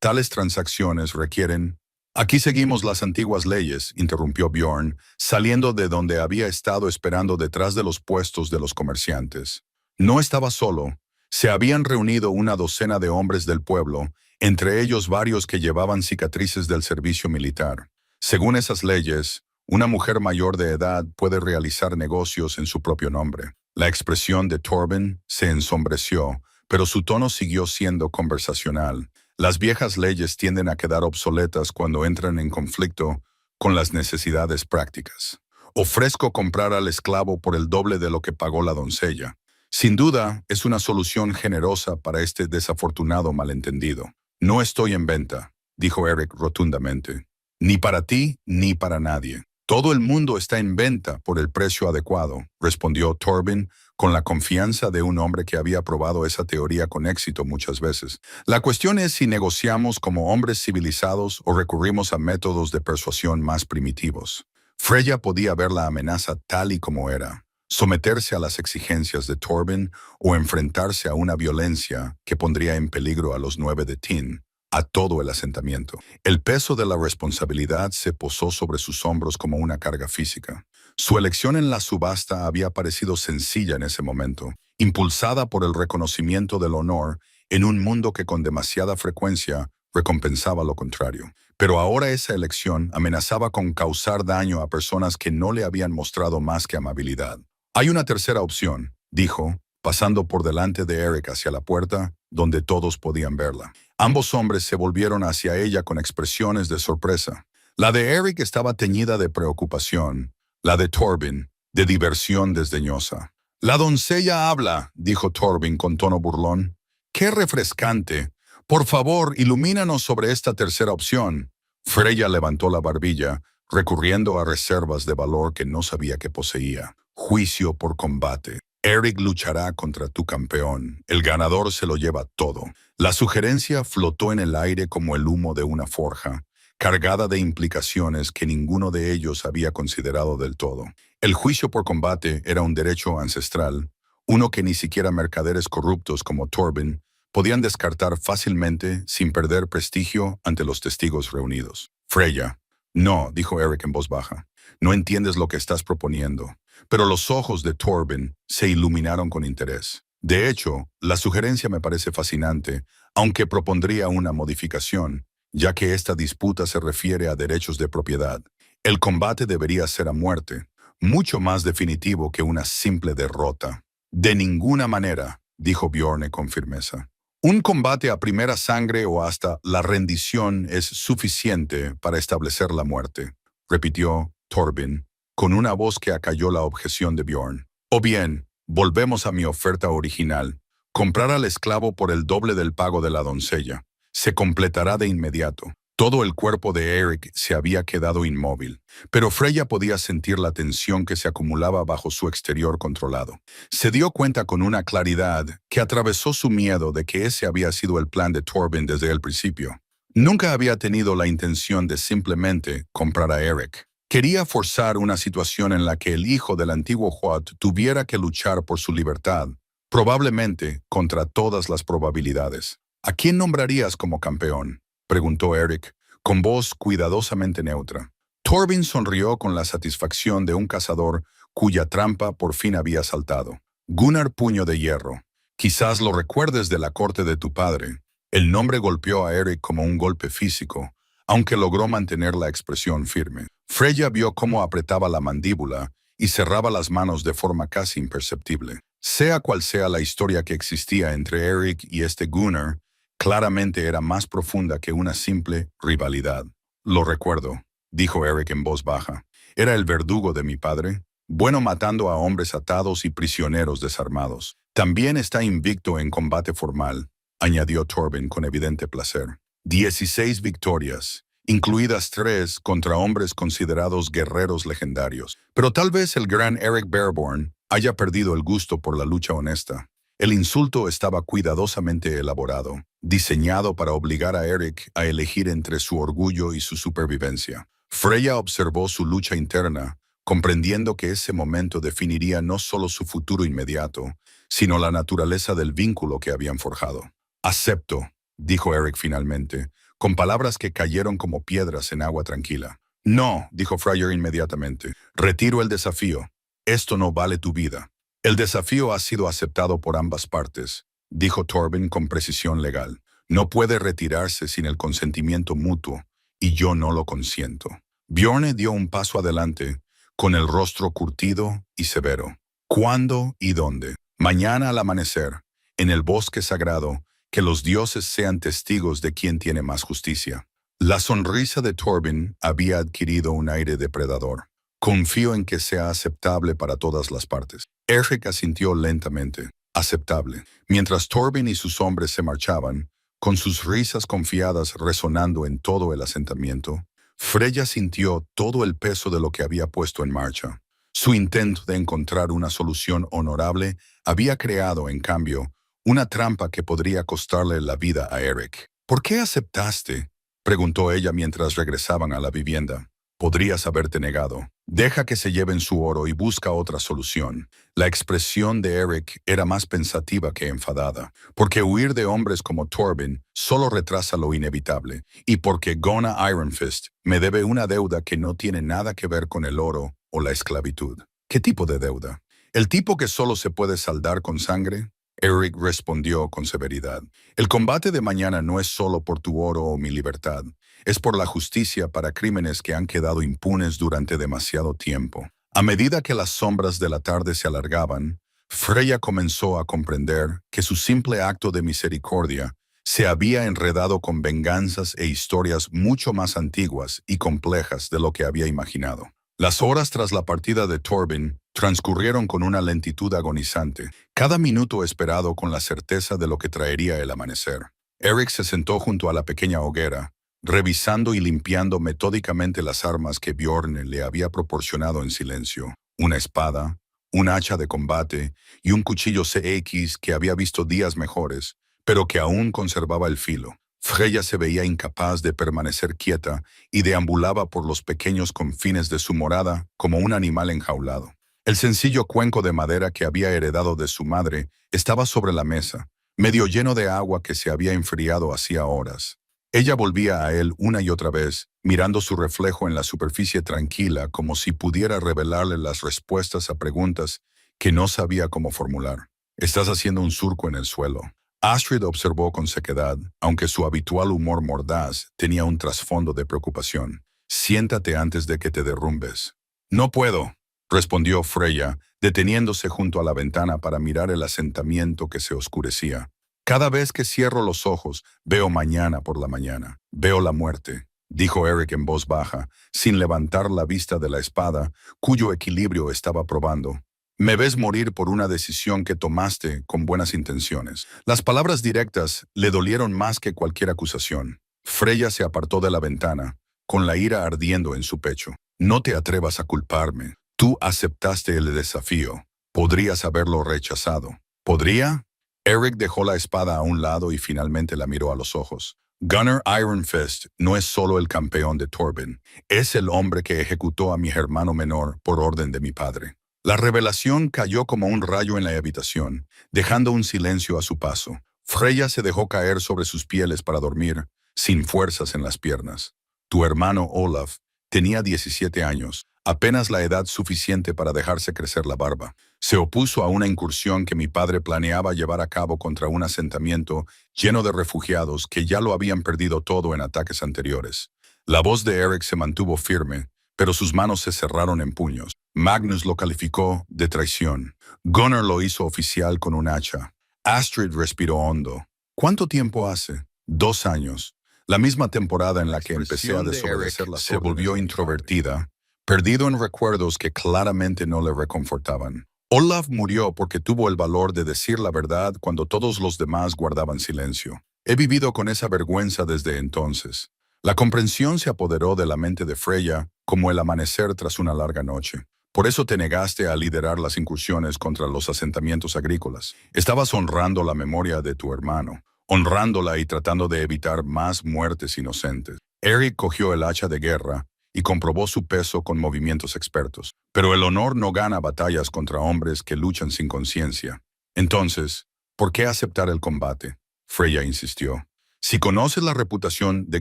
S1: tales transacciones requieren...» «Aquí seguimos las antiguas leyes», interrumpió Bjorn, saliendo de donde había estado esperando detrás de los puestos de los comerciantes. No estaba solo. Se habían reunido una docena de hombres del pueblo, entre ellos varios que llevaban cicatrices del servicio militar. Según esas leyes, una mujer mayor de edad puede realizar negocios en su propio nombre. La expresión de Torben se ensombreció, pero su tono siguió siendo conversacional. Las viejas leyes tienden a quedar obsoletas cuando entran en conflicto con las necesidades prácticas. Ofrezco comprar al esclavo por el doble de lo que pagó la doncella. Sin duda, es una solución generosa para este desafortunado malentendido. «No estoy en venta», dijo Eric rotundamente. «Ni para ti, ni para nadie. Todo el mundo está en venta por el precio adecuado», respondió Torben con la confianza de un hombre que había probado esa teoría con éxito muchas veces. «La cuestión es si negociamos como hombres civilizados o recurrimos a métodos de persuasión más primitivos». Freya podía ver la amenaza tal y como era. Someterse a las exigencias de Torben o enfrentarse a una violencia que pondría en peligro a los 9 de Tin, a todo el asentamiento. El peso de la responsabilidad se posó sobre sus hombros como una carga física. Su elección en la subasta había parecido sencilla en ese momento, impulsada por el reconocimiento del honor en un mundo que con demasiada frecuencia recompensaba lo contrario. Pero ahora esa elección amenazaba con causar daño a personas que no le habían mostrado más que amabilidad. «Hay una tercera opción», dijo, pasando por delante de Eric hacia la puerta, donde todos podían verla. Ambos hombres se volvieron hacia ella con expresiones de sorpresa. La de Eric estaba teñida de preocupación, la de Torben, de diversión desdeñosa. «La doncella habla», dijo Torben con tono burlón. «¡Qué refrescante! Por favor, ilumínanos sobre esta tercera opción». Freya levantó la barbilla, recurriendo a reservas de valor que no sabía que poseía. «Juicio por combate. Eric luchará contra tu campeón. El ganador se lo lleva todo». La sugerencia flotó en el aire como el humo de una forja, cargada de implicaciones que ninguno de ellos había considerado del todo. El juicio por combate era un derecho ancestral, uno que ni siquiera mercaderes corruptos como Torben podían descartar fácilmente sin perder prestigio ante los testigos reunidos. Freya. No, dijo Eric en voz baja. No entiendes lo que estás proponiendo. Pero los ojos de Torben se iluminaron con interés. De hecho, la sugerencia me parece fascinante, aunque propondría una modificación, ya que esta disputa se refiere a derechos de propiedad. El combate debería ser a muerte, mucho más definitivo que una simple derrota. De ninguna manera, dijo Bjorn con firmeza. Un combate a primera sangre o hasta la rendición es suficiente para establecer la muerte, repitió Torben, con una voz que acalló la objeción de Bjorn. O bien, volvemos a mi oferta original, comprar al esclavo por el doble del pago de la doncella. Se completará de inmediato. Todo el cuerpo de Eric se había quedado inmóvil, pero Freya podía sentir la tensión que se acumulaba bajo su exterior controlado. Se dio cuenta con una claridad que atravesó su miedo de que ese había sido el plan de Torben desde el principio. Nunca había tenido la intención de simplemente comprar a Eric. Quería forzar una situación en la que el hijo del antiguo Huat tuviera que luchar por su libertad, probablemente contra todas las probabilidades. ¿A quién nombrarías como campeón?, preguntó Eric, con voz cuidadosamente neutra. Torben sonrió con la satisfacción de un cazador cuya trampa por fin había saltado. Gunnar Puño de Hierro. Quizás lo recuerdes de la corte de tu padre. El nombre golpeó a Eric como un golpe físico, aunque logró mantener la expresión firme. Freya vio cómo apretaba la mandíbula y cerraba las manos de forma casi imperceptible. Sea cual sea la historia que existía entre Eric y este Gunnar, claramente era más profunda que una simple rivalidad. Lo recuerdo, dijo Eric en voz baja. Era el verdugo de mi padre, bueno matando a hombres atados y prisioneros desarmados. También está invicto en combate formal, añadió Torben con evidente placer. 16 victorias, incluidas 3 contra hombres considerados guerreros legendarios. Pero tal vez el gran Eric Bareborn haya perdido el gusto por la lucha honesta. El insulto estaba cuidadosamente elaborado, diseñado para obligar a Eric a elegir entre su orgullo y su supervivencia. Freya observó su lucha interna, comprendiendo que ese momento definiría no solo su futuro inmediato, sino la naturaleza del vínculo que habían forjado. «Acepto», dijo Eric finalmente, con palabras que cayeron como piedras en agua tranquila. «No», dijo Freyr inmediatamente, «retiro el desafío. Esto no vale tu vida». «El desafío ha sido aceptado por ambas partes», dijo Torben con precisión legal. «No puede retirarse sin el consentimiento mutuo, y yo no lo consiento». Bjorn dio un paso adelante, con el rostro curtido y severo. «¿Cuándo y dónde?» «Mañana al amanecer, en el bosque sagrado, que los dioses sean testigos de quién tiene más justicia». La sonrisa de Torben había adquirido un aire depredador. «Confío en que sea aceptable para todas las partes». Eric asintió lentamente. Aceptable. Mientras Torben y sus hombres se marchaban, con sus risas confiadas resonando en todo el asentamiento, Freya sintió todo el peso de lo que había puesto en marcha. Su intento de encontrar una solución honorable había creado, en cambio, una trampa que podría costarle la vida a Eric. «¿Por qué aceptaste?», preguntó ella mientras regresaban a la vivienda. «Podrías haberte negado. Deja que se lleven su oro y busca otra solución». La expresión de Eric era más pensativa que enfadada, porque huir de hombres como Torben solo retrasa lo inevitable, y porque Gona Ironfist me debe una deuda que no tiene nada que ver con el oro o la esclavitud. ¿Qué tipo de deuda? ¿El tipo que solo se puede saldar con sangre? Eric respondió con severidad. «El combate de mañana no es solo por tu oro o mi libertad. Es por la justicia para crímenes que han quedado impunes durante demasiado tiempo». A medida que las sombras de la tarde se alargaban, Freya comenzó a comprender que su simple acto de misericordia se había enredado con venganzas e historias mucho más antiguas y complejas de lo que había imaginado. Las horas tras la partida de Torben transcurrieron con una lentitud agonizante, cada minuto esperado con la certeza de lo que traería el amanecer. Eric se sentó junto a la pequeña hoguera, revisando y limpiando metódicamente las armas que Bjorn le había proporcionado en silencio. Una espada, un hacha de combate y un cuchillo CX que había visto días mejores, pero que aún conservaba el filo. Freya se veía incapaz de permanecer quieta y deambulaba por los pequeños confines de su morada como un animal enjaulado. El sencillo cuenco de madera que había heredado de su madre estaba sobre la mesa, medio lleno de agua que se había enfriado hacía horas. Ella volvía a él una y otra vez, mirando su reflejo en la superficie tranquila como si pudiera revelarle las respuestas a preguntas que no sabía cómo formular. «Estás haciendo un surco en el suelo». Astrid observó con sequedad, aunque su habitual humor mordaz tenía un trasfondo de preocupación. «Siéntate antes de que te derrumbes». «No puedo», respondió Freya, deteniéndose junto a la ventana para mirar el asentamiento que se oscurecía. «Cada vez que cierro los ojos, veo mañana por la mañana. Veo la muerte», dijo Eric en voz baja, sin levantar la vista de la espada, cuyo equilibrio estaba probando. «Me ves morir por una decisión que tomaste con buenas intenciones». Las palabras directas le dolieron más que cualquier acusación. Freya se apartó de la ventana, con la ira ardiendo en su pecho. «No te atrevas a culparme. Tú aceptaste el desafío. Podrías haberlo rechazado». ¿Podría? Eric dejó la espada a un lado y finalmente la miró a los ojos. «Gunnar Ironfist no es solo el campeón de Torben, es el hombre que ejecutó a mi hermano menor por orden de mi padre». La revelación cayó como un rayo en la habitación, dejando un silencio a su paso. Freya se dejó caer sobre sus pieles para dormir, sin fuerzas en las piernas. «Tu hermano Olaf tenía 17 años, apenas la edad suficiente para dejarse crecer la barba. Se opuso a una incursión que mi padre planeaba llevar a cabo contra un asentamiento lleno de refugiados que ya lo habían perdido todo en ataques anteriores». La voz de Eric se mantuvo firme, pero sus manos se cerraron en puños. Magnus lo calificó de traición. Gunnar lo hizo oficial con un hacha. Astrid respiró hondo. «¿Cuánto tiempo hace?» «2 años. La misma temporada en la que empecé a desobedecer las órdenes. Se volvió introvertida, perdido en recuerdos que claramente no le reconfortaban. Olaf murió porque tuvo el valor de decir la verdad cuando todos los demás guardaban silencio. He vivido con esa vergüenza desde entonces». La comprensión se apoderó de la mente de Freya como el amanecer tras una larga noche. «Por eso te negaste a liderar las incursiones contra los asentamientos agrícolas. Estabas honrando la memoria de tu hermano, honrándola y tratando de evitar más muertes inocentes». Eric cogió el hacha de guerra y comprobó su peso con movimientos expertos. «Pero el honor no gana batallas contra hombres que luchan sin conciencia. Entonces, ¿por qué aceptar el combate?», Freya insistió. «Si conoces la reputación de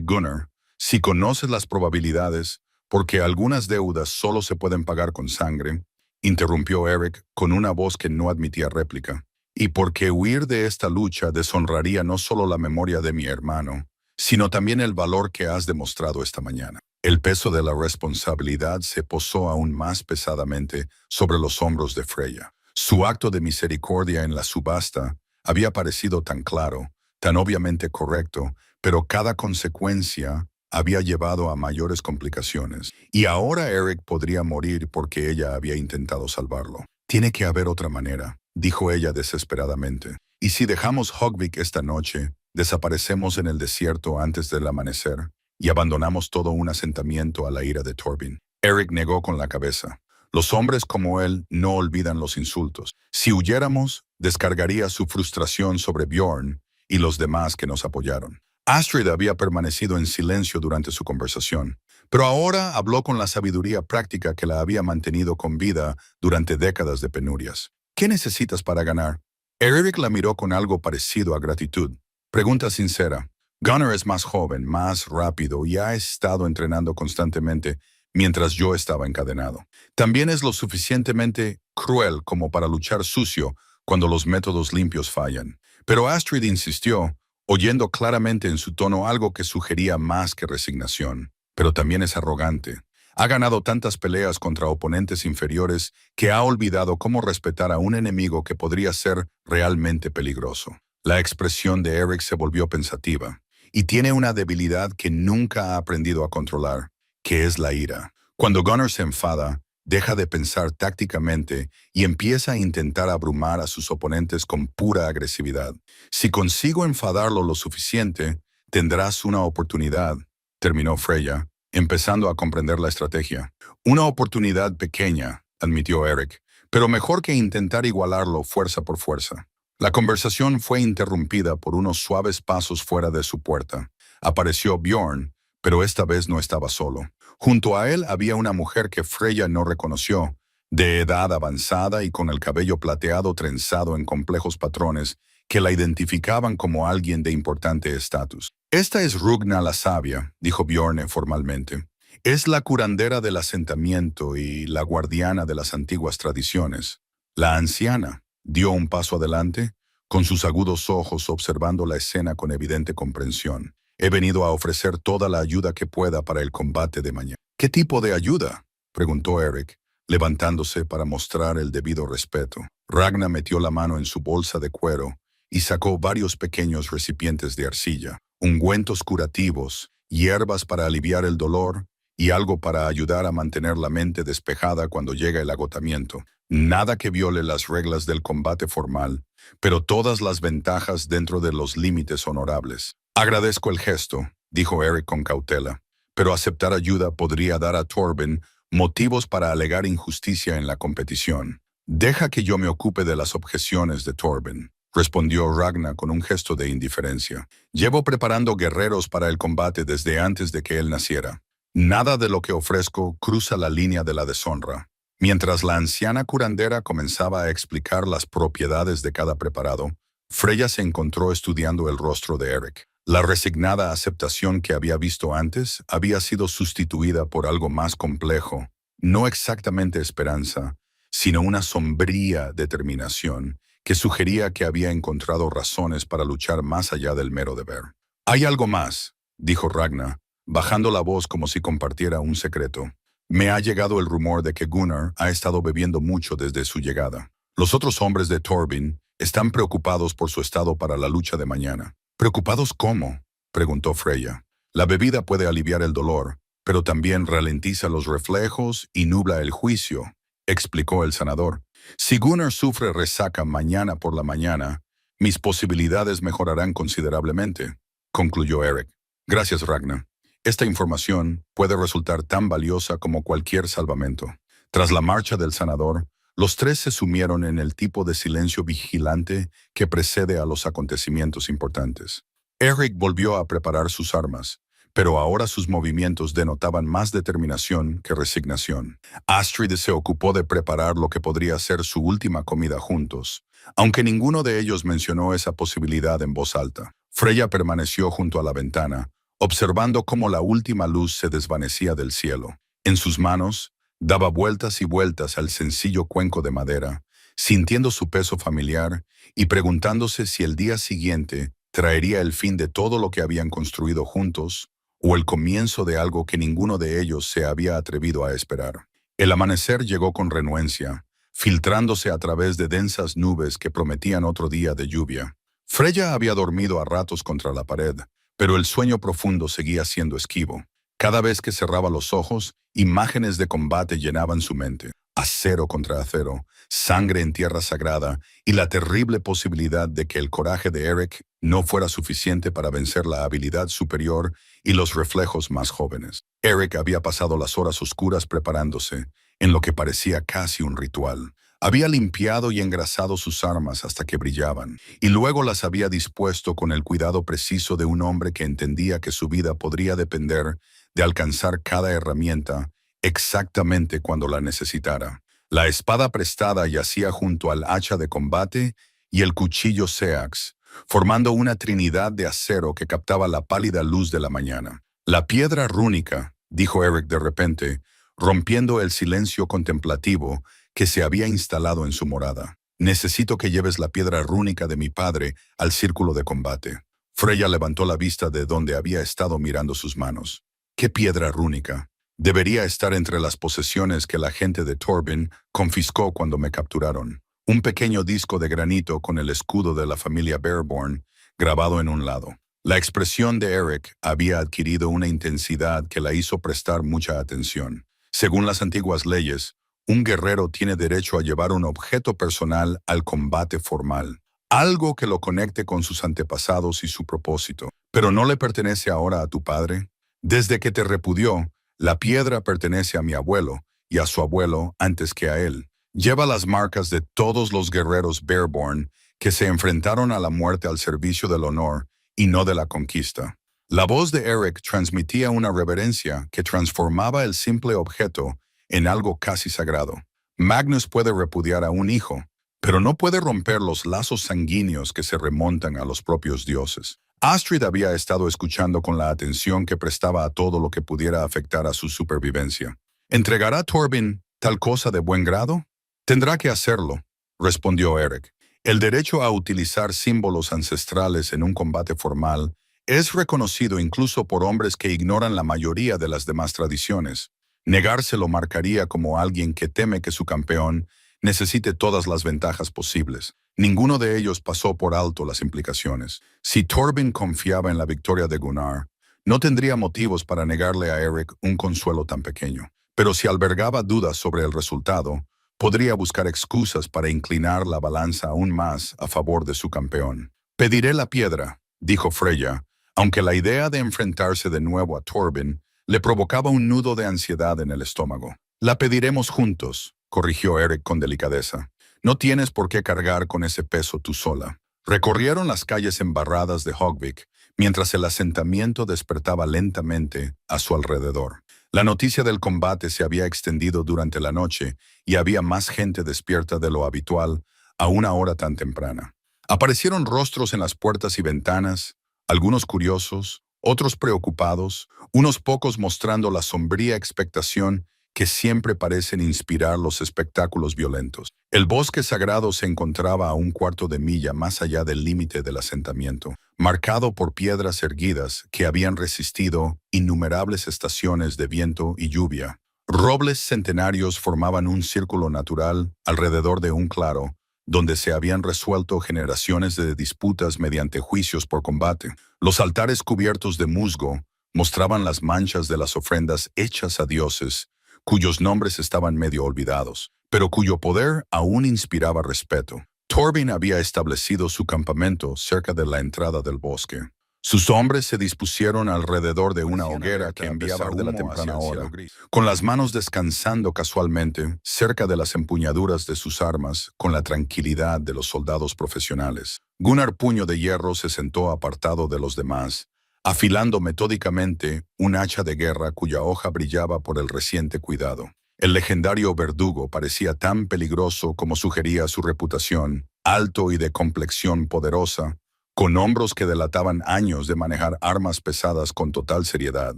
S1: Gunnar, si conoces las probabilidades, porque algunas deudas solo se pueden pagar con sangre», interrumpió Eric con una voz que no admitía réplica, «y porque huir de esta lucha deshonraría no solo la memoria de mi hermano, sino también el valor que has demostrado esta mañana». El peso de la responsabilidad se posó aún más pesadamente sobre los hombros de Freya. Su acto de misericordia en la subasta había parecido tan claro, tan obviamente correcto, pero cada consecuencia había llevado a mayores complicaciones. Y ahora Eric podría morir porque ella había intentado salvarlo. «Tiene que haber otra manera», dijo ella desesperadamente. «Y si dejamos Hogvik esta noche, desaparecemos en el desierto antes del amanecer y abandonamos todo un asentamiento a la ira de Torben». Eric negó con la cabeza. «Los hombres como él no olvidan los insultos. Si huyéramos, descargaría su frustración sobre Bjorn y los demás que nos apoyaron». Astrid había permanecido en silencio durante su conversación, pero ahora habló con la sabiduría práctica que la había mantenido con vida durante décadas de penurias. «¿Qué necesitas para ganar?». Eric la miró con algo parecido a gratitud. «Pregunta sincera. Gunnar es más joven, más rápido y ha estado entrenando constantemente mientras yo estaba encadenado. También es lo suficientemente cruel como para luchar sucio cuando los métodos limpios fallan». Pero Astrid insistió, oyendo claramente en su tono algo que sugería más que resignación. «Pero también es arrogante. Ha ganado tantas peleas contra oponentes inferiores que ha olvidado cómo respetar a un enemigo que podría ser realmente peligroso». La expresión de Eric se volvió pensativa. «Y tiene una debilidad que nunca ha aprendido a controlar, que es la ira. Cuando Gunnar se enfada, deja de pensar tácticamente y empieza a intentar abrumar a sus oponentes con pura agresividad. Si consigo enfadarlo lo suficiente, tendrás una oportunidad», terminó Freya, empezando a comprender la estrategia. «Una oportunidad pequeña», admitió Eric, «pero mejor que intentar igualarlo fuerza por fuerza». La conversación fue interrumpida por unos suaves pasos fuera de su puerta. Apareció Bjorn, pero esta vez no estaba solo. Junto a él había una mujer que Freya no reconoció, de edad avanzada y con el cabello plateado trenzado en complejos patrones que la identificaban como alguien de importante estatus. Esta es Rugna la sabia, dijo Bjorne formalmente. Es la curandera del asentamiento y la guardiana de las antiguas tradiciones. La anciana dio un paso adelante, con sus agudos ojos observando la escena con evidente comprensión. He venido a ofrecer toda la ayuda que pueda para el combate de mañana. ¿Qué tipo de ayuda?, preguntó Eric, levantándose para mostrar el debido respeto. Ragna metió la mano en su bolsa de cuero y sacó varios pequeños recipientes de arcilla, ungüentos curativos, hierbas para aliviar el dolor y algo para ayudar a mantener la mente despejada cuando llega el agotamiento. Nada que viole las reglas del combate formal, pero todas las ventajas dentro de los límites honorables. Agradezco el gesto, dijo Eric con cautela, pero aceptar ayuda podría dar a Torben motivos para alegar injusticia en la competición. Deja que yo me ocupe de las objeciones de Torben, respondió Ragna con un gesto de indiferencia. Llevo preparando guerreros para el combate desde antes de que él naciera. Nada de lo que ofrezco cruza la línea de la deshonra. Mientras la anciana curandera comenzaba a explicar las propiedades de cada preparado, Freya se encontró estudiando el rostro de Eric. La resignada aceptación que había visto antes había sido sustituida por algo más complejo, no exactamente esperanza, sino una sombría determinación que sugería que había encontrado razones para luchar más allá del mero deber. «Hay algo más», dijo Ragna, bajando la voz como si compartiera un secreto. «Me ha llegado el rumor de que Gunnar ha estado bebiendo mucho desde su llegada. Los otros hombres de Torben están preocupados por su estado para la lucha de mañana». «¿Preocupados cómo?», preguntó Freya. «La bebida puede aliviar el dolor, pero también ralentiza los reflejos y nubla el juicio», explicó el sanador. «Si Gunnar sufre resaca mañana por la mañana, mis posibilidades mejorarán considerablemente», concluyó Eric. «Gracias, Ragna. Esta información puede resultar tan valiosa como cualquier salvamento». Tras la marcha del sanador, los tres se sumieron en el tipo de silencio vigilante que precede a los acontecimientos importantes. Eric volvió a preparar sus armas, pero ahora sus movimientos denotaban más determinación que resignación. Astrid se ocupó de preparar lo que podría ser su última comida juntos, aunque ninguno de ellos mencionó esa posibilidad en voz alta. Freya permaneció junto a la ventana, observando cómo la última luz se desvanecía del cielo. En sus manos, daba vueltas y vueltas al sencillo cuenco de madera, sintiendo su peso familiar y preguntándose si el día siguiente traería el fin de todo lo que habían construido juntos o el comienzo de algo que ninguno de ellos se había atrevido a esperar. El amanecer llegó con renuencia, filtrándose a través de densas nubes que prometían otro día de lluvia. Freya había dormido a ratos contra la pared, pero el sueño profundo seguía siendo esquivo. Cada vez que cerraba los ojos, imágenes de combate llenaban su mente. Acero contra acero, sangre en tierra sagrada y la terrible posibilidad de que el coraje de Eric no fuera suficiente para vencer la habilidad superior y los reflejos más jóvenes. Eric había pasado las horas oscuras preparándose, en lo que parecía casi un ritual. Había limpiado y engrasado sus armas hasta que brillaban, y luego las había dispuesto con el cuidado preciso de un hombre que entendía que su vida podría depender de alcanzar cada herramienta exactamente cuando la necesitara. La espada prestada yacía junto al hacha de combate y el cuchillo Seax, formando una trinidad de acero que captaba la pálida luz de la mañana. «La piedra rúnica», dijo Eric de repente, rompiendo el silencio contemplativo que se había instalado en su morada. «Necesito que lleves la piedra rúnica de mi padre al círculo de combate». Freya levantó la vista de donde había estado mirando sus manos. «¿Qué piedra rúnica?» «Debería estar entre las posesiones que la gente de Torben confiscó cuando me capturaron. Un pequeño disco de granito con el escudo de la familia Bearborn grabado en un lado». La expresión de Eric había adquirido una intensidad que la hizo prestar mucha atención. Según las antiguas leyes, un guerrero tiene derecho a llevar un objeto personal al combate formal, algo que lo conecte con sus antepasados y su propósito. «¿Pero no le pertenece ahora a tu padre? Desde que te repudió, la piedra pertenece a mi abuelo y a su abuelo antes que a él. Lleva las marcas de todos los guerreros Bearborn que se enfrentaron a la muerte al servicio del honor y no de la conquista». La voz de Eric transmitía una reverencia que transformaba el simple objeto en algo casi sagrado. «Magnus puede repudiar a un hijo», pero no puede romper los lazos sanguíneos que se remontan a los propios dioses. Astrid había estado escuchando con la atención que prestaba a todo lo que pudiera afectar a su supervivencia. ¿Entregará Torben tal cosa de buen grado? Tendrá que hacerlo, respondió Eric. El derecho a utilizar símbolos ancestrales en un combate formal es reconocido incluso por hombres que ignoran la mayoría de las demás tradiciones. Negárselo marcaría como alguien que teme que su campeón necesite todas las ventajas posibles. Ninguno de ellos pasó por alto las implicaciones. Si Torben confiaba en la victoria de Gunnar, no tendría motivos para negarle a Eric un consuelo tan pequeño. Pero si albergaba dudas sobre el resultado, podría buscar excusas para inclinar la balanza aún más a favor de su campeón. «Pediré la piedra», dijo Freya, aunque la idea de enfrentarse de nuevo a Torben le provocaba un nudo de ansiedad en el estómago. «La pediremos juntos», corrigió Eric con delicadeza. «No tienes por qué cargar con ese peso tú sola». Recorrieron las calles embarradas de Hogvik, mientras el asentamiento despertaba lentamente a su alrededor. La noticia del combate se había extendido durante la noche y había más gente despierta de lo habitual a una hora tan temprana. Aparecieron rostros en las puertas y ventanas, algunos curiosos, otros preocupados, unos pocos mostrando la sombría expectación que siempre parecen inspirar los espectáculos violentos. El bosque sagrado se encontraba a un cuarto de milla más allá del límite del asentamiento, marcado por piedras erguidas que habían resistido innumerables estaciones de viento y lluvia. Robles centenarios formaban un círculo natural alrededor de un claro, donde se habían resuelto generaciones de disputas mediante juicios por combate. Los altares cubiertos de musgo mostraban las manchas de las ofrendas hechas a dioses, cuyos nombres estaban medio olvidados, pero cuyo poder aún inspiraba respeto. Torben había establecido su campamento cerca de la entrada del bosque. Sus hombres se dispusieron alrededor de una hoguera que enviaba humo de la temprana hora, con las manos descansando casualmente cerca de las empuñaduras de sus armas con la tranquilidad de los soldados profesionales. Gunnar Puño de Hierro se sentó apartado de los demás, afilando metódicamente un hacha de guerra cuya hoja brillaba por el reciente cuidado. El legendario verdugo parecía tan peligroso como sugería su reputación, alto y de complexión poderosa, con hombros que delataban años de manejar armas pesadas con total seriedad.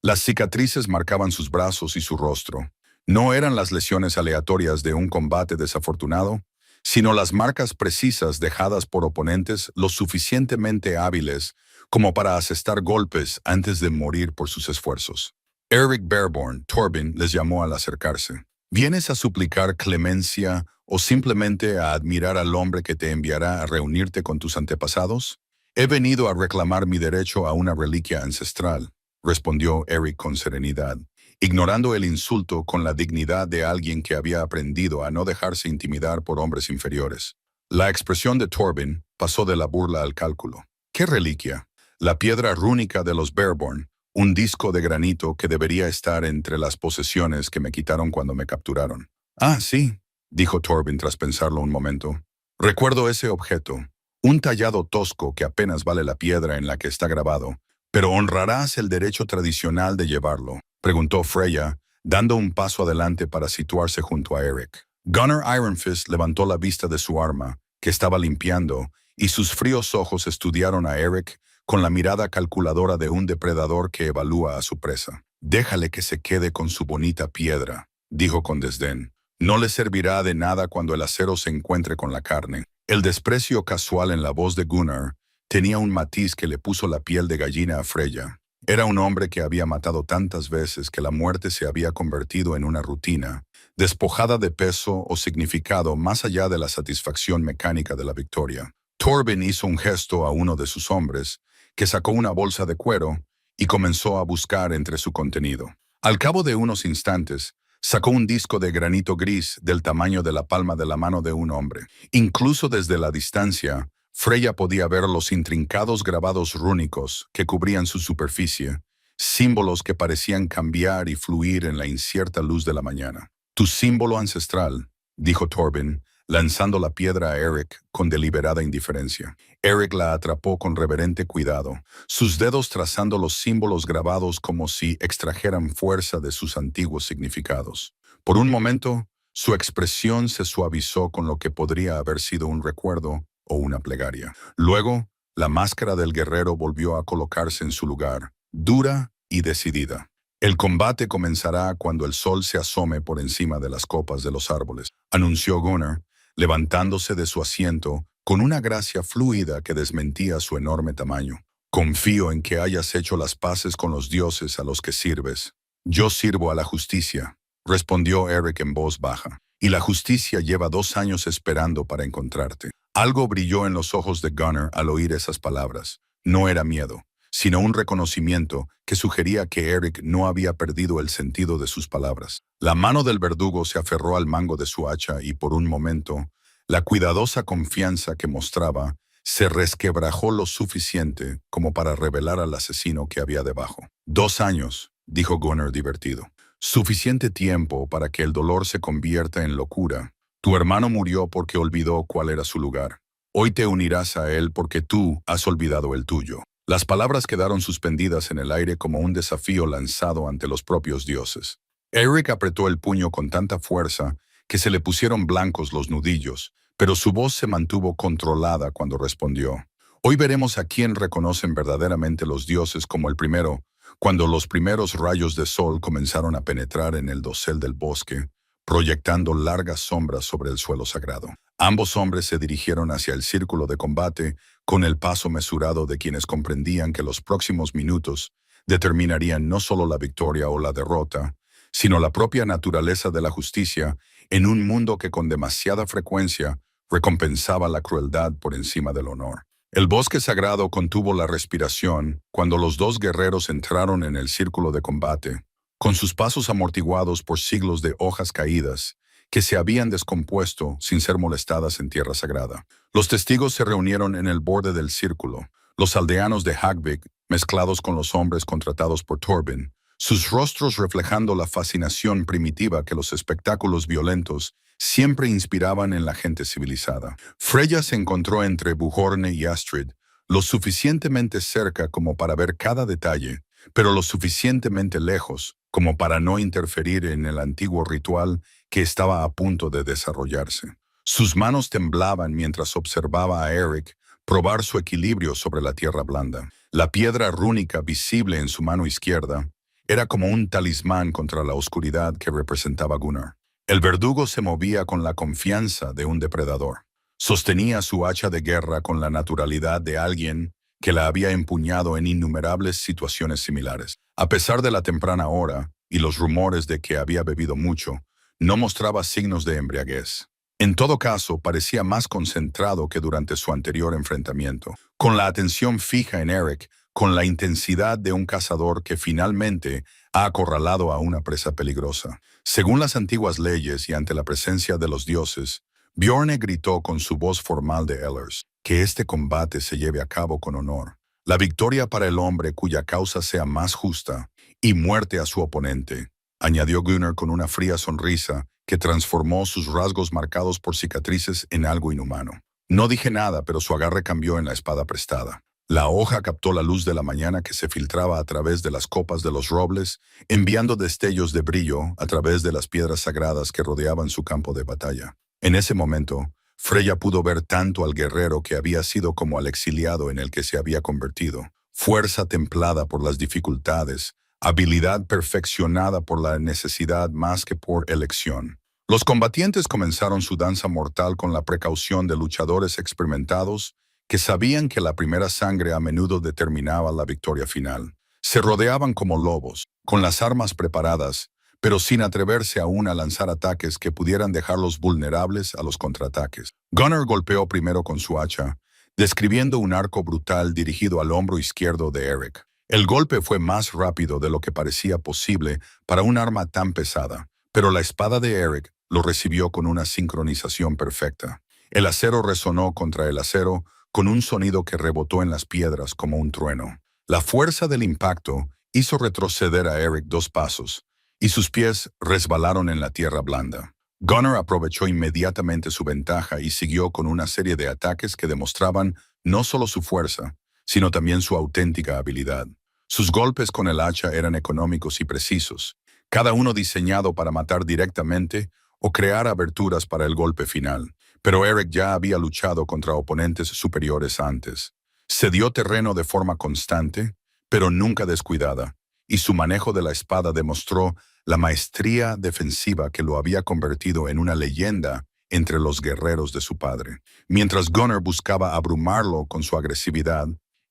S1: Las cicatrices marcaban sus brazos y su rostro. No eran las lesiones aleatorias de un combate desafortunado, sino las marcas precisas dejadas por oponentes lo suficientemente hábiles como para asestar golpes antes de morir por sus esfuerzos. Eric Bareborn, Torben, les llamó al acercarse. ¿Vienes a suplicar clemencia o simplemente a admirar al hombre que te enviará a reunirte con tus antepasados? He venido a reclamar mi derecho a una reliquia ancestral, respondió Eric con serenidad, ignorando el insulto con la dignidad de alguien que había aprendido a no dejarse intimidar por hombres inferiores. La expresión de Torben pasó de la burla al cálculo. ¿Qué reliquia? La piedra rúnica de los Bareborn, un disco de granito que debería estar entre las posesiones que me quitaron cuando me capturaron. Ah, sí, dijo Torben tras pensarlo un momento. Recuerdo ese objeto, un tallado tosco que apenas vale la piedra en la que está grabado. ¿Pero honrarás el derecho tradicional de llevarlo?, preguntó Freya, dando un paso adelante para situarse junto a Eric. Gunnar Ironfist levantó la vista de su arma, que estaba limpiando, y sus fríos ojos estudiaron a Eric con la mirada calculadora de un depredador que evalúa a su presa. «Déjale que se quede con su bonita piedra», dijo con desdén. «No le servirá de nada cuando el acero se encuentre con la carne». El desprecio casual en la voz de Gunnar tenía un matiz que le puso la piel de gallina a Freya. Era un hombre que había matado tantas veces que la muerte se había convertido en una rutina, despojada de peso o significado más allá de la satisfacción mecánica de la victoria. Torben hizo un gesto a uno de sus hombres, que sacó una bolsa de cuero y comenzó a buscar entre su contenido. Al cabo de unos instantes, sacó un disco de granito gris del tamaño de la palma de la mano de un hombre. Incluso desde la distancia, Freya podía ver los intrincados grabados rúnicos que cubrían su superficie, símbolos que parecían cambiar y fluir en la incierta luz de la mañana. «Tu símbolo ancestral», dijo Torben, lanzando la piedra a Eric con deliberada indiferencia. Eric la atrapó con reverente cuidado, sus dedos trazando los símbolos grabados como si extrajeran fuerza de sus antiguos significados. Por un momento, Su expresión se suavizó con lo que podría haber sido un recuerdo o una plegaria. Luego, la máscara del guerrero volvió a colocarse en su lugar, dura y decidida. El combate comenzará cuando el sol se asome por encima de las copas de los árboles, anunció Gunnar, levantándose de su asiento con una gracia fluida que desmentía su enorme tamaño. Confío en que hayas hecho las paces con los dioses a los que sirves. Yo sirvo a la justicia, respondió Eric en voz baja, y la justicia lleva 2 años esperando para encontrarte. Algo brilló en los ojos de Gunnar al oír esas palabras. No era miedo, sino un reconocimiento que sugería que Eric no había perdido el sentido de sus palabras. La mano del verdugo se aferró al mango de su hacha y por un momento, la cuidadosa confianza que mostraba se resquebrajó lo suficiente como para revelar al asesino que había debajo. 2 años, dijo Gunnar divertido. Suficiente tiempo para que el dolor se convierta en locura. Tu hermano murió porque olvidó cuál era su lugar. Hoy te unirás a él porque tú has olvidado el tuyo. Las palabras quedaron suspendidas en el aire como un desafío lanzado ante los propios dioses. Eric apretó el puño con tanta fuerza que se le pusieron blancos los nudillos, pero su voz se mantuvo controlada cuando respondió. Hoy veremos a quién reconocen verdaderamente los dioses como el primero, cuando los primeros rayos de sol comenzaron a penetrar en el dosel del bosque, proyectando largas sombras sobre el suelo sagrado. Ambos hombres se dirigieron hacia el círculo de combate con el paso mesurado de quienes comprendían que los próximos minutos determinarían no solo la victoria o la derrota, sino la propia naturaleza de la justicia en un mundo que con demasiada frecuencia recompensaba la crueldad por encima del honor. El bosque sagrado contuvo la respiración cuando los 2 guerreros entraron en el círculo de combate, con sus pasos amortiguados por siglos de hojas caídas, que se habían descompuesto sin ser molestadas en tierra sagrada. Los testigos se reunieron en el borde del círculo, los aldeanos de Hagvik mezclados con los hombres contratados por Torben, sus rostros reflejando la fascinación primitiva que los espectáculos violentos siempre inspiraban en la gente civilizada. Freya se encontró entre Bjorn y Astrid, lo suficientemente cerca como para ver cada detalle, pero lo suficientemente lejos como para no interferir en el antiguo ritual que estaba a punto de desarrollarse. Sus manos temblaban mientras observaba a Eric probar su equilibrio sobre la tierra blanda. La piedra rúnica visible en su mano izquierda era como un talismán contra la oscuridad que representaba Gunnar. El verdugo se movía con la confianza de un depredador. Sostenía su hacha de guerra con la naturalidad de alguien que la había empuñado en innumerables situaciones similares. A pesar de la temprana hora y los rumores de que había bebido mucho, no mostraba signos de embriaguez. En todo caso, parecía más concentrado que durante su anterior enfrentamiento, con la atención fija en Eric, con la intensidad de un cazador que finalmente ha acorralado a una presa peligrosa. Según las antiguas leyes y ante la presencia de los dioses, Bjorn gritó con su voz formal de Ellers, que este combate se lleve a cabo con honor. La victoria para el hombre cuya causa sea más justa, y muerte a su oponente, añadió Gunnar con una fría sonrisa que transformó sus rasgos marcados por cicatrices en algo inhumano. No dije nada, pero su agarre cambió en la espada prestada. La hoja captó la luz de la mañana que se filtraba a través de las copas de los robles, enviando destellos de brillo a través de las piedras sagradas que rodeaban su campo de batalla. En ese momento, Freya pudo ver tanto al guerrero que había sido como al exiliado en el que se había convertido. Fuerza templada por las dificultades, habilidad perfeccionada por la necesidad más que por elección. Los combatientes comenzaron su danza mortal con la precaución de luchadores experimentados que sabían que la primera sangre a menudo determinaba la victoria final. Se rodeaban como lobos, con las armas preparadas, pero sin atreverse aún a lanzar ataques que pudieran dejarlos vulnerables a los contraataques. Gunnar golpeó primero con su hacha, describiendo un arco brutal dirigido al hombro izquierdo de Eric. El golpe fue más rápido de lo que parecía posible para un arma tan pesada, pero la espada de Eric lo recibió con una sincronización perfecta. El acero resonó contra el acero con un sonido que rebotó en las piedras como un trueno. La fuerza del impacto hizo retroceder a Eric 2 pasos, y sus pies resbalaron en la tierra blanda. Gunnar aprovechó inmediatamente su ventaja y siguió con una serie de ataques que demostraban no solo su fuerza, sino también su auténtica habilidad. Sus golpes con el hacha eran económicos y precisos, cada uno diseñado para matar directamente o crear aberturas para el golpe final. Pero Eric ya había luchado contra oponentes superiores antes. Se dio terreno de forma constante, pero nunca descuidada, y su manejo de la espada demostró la maestría defensiva que lo había convertido en una leyenda entre los guerreros de su padre. Mientras Gunnar buscaba abrumarlo con su agresividad,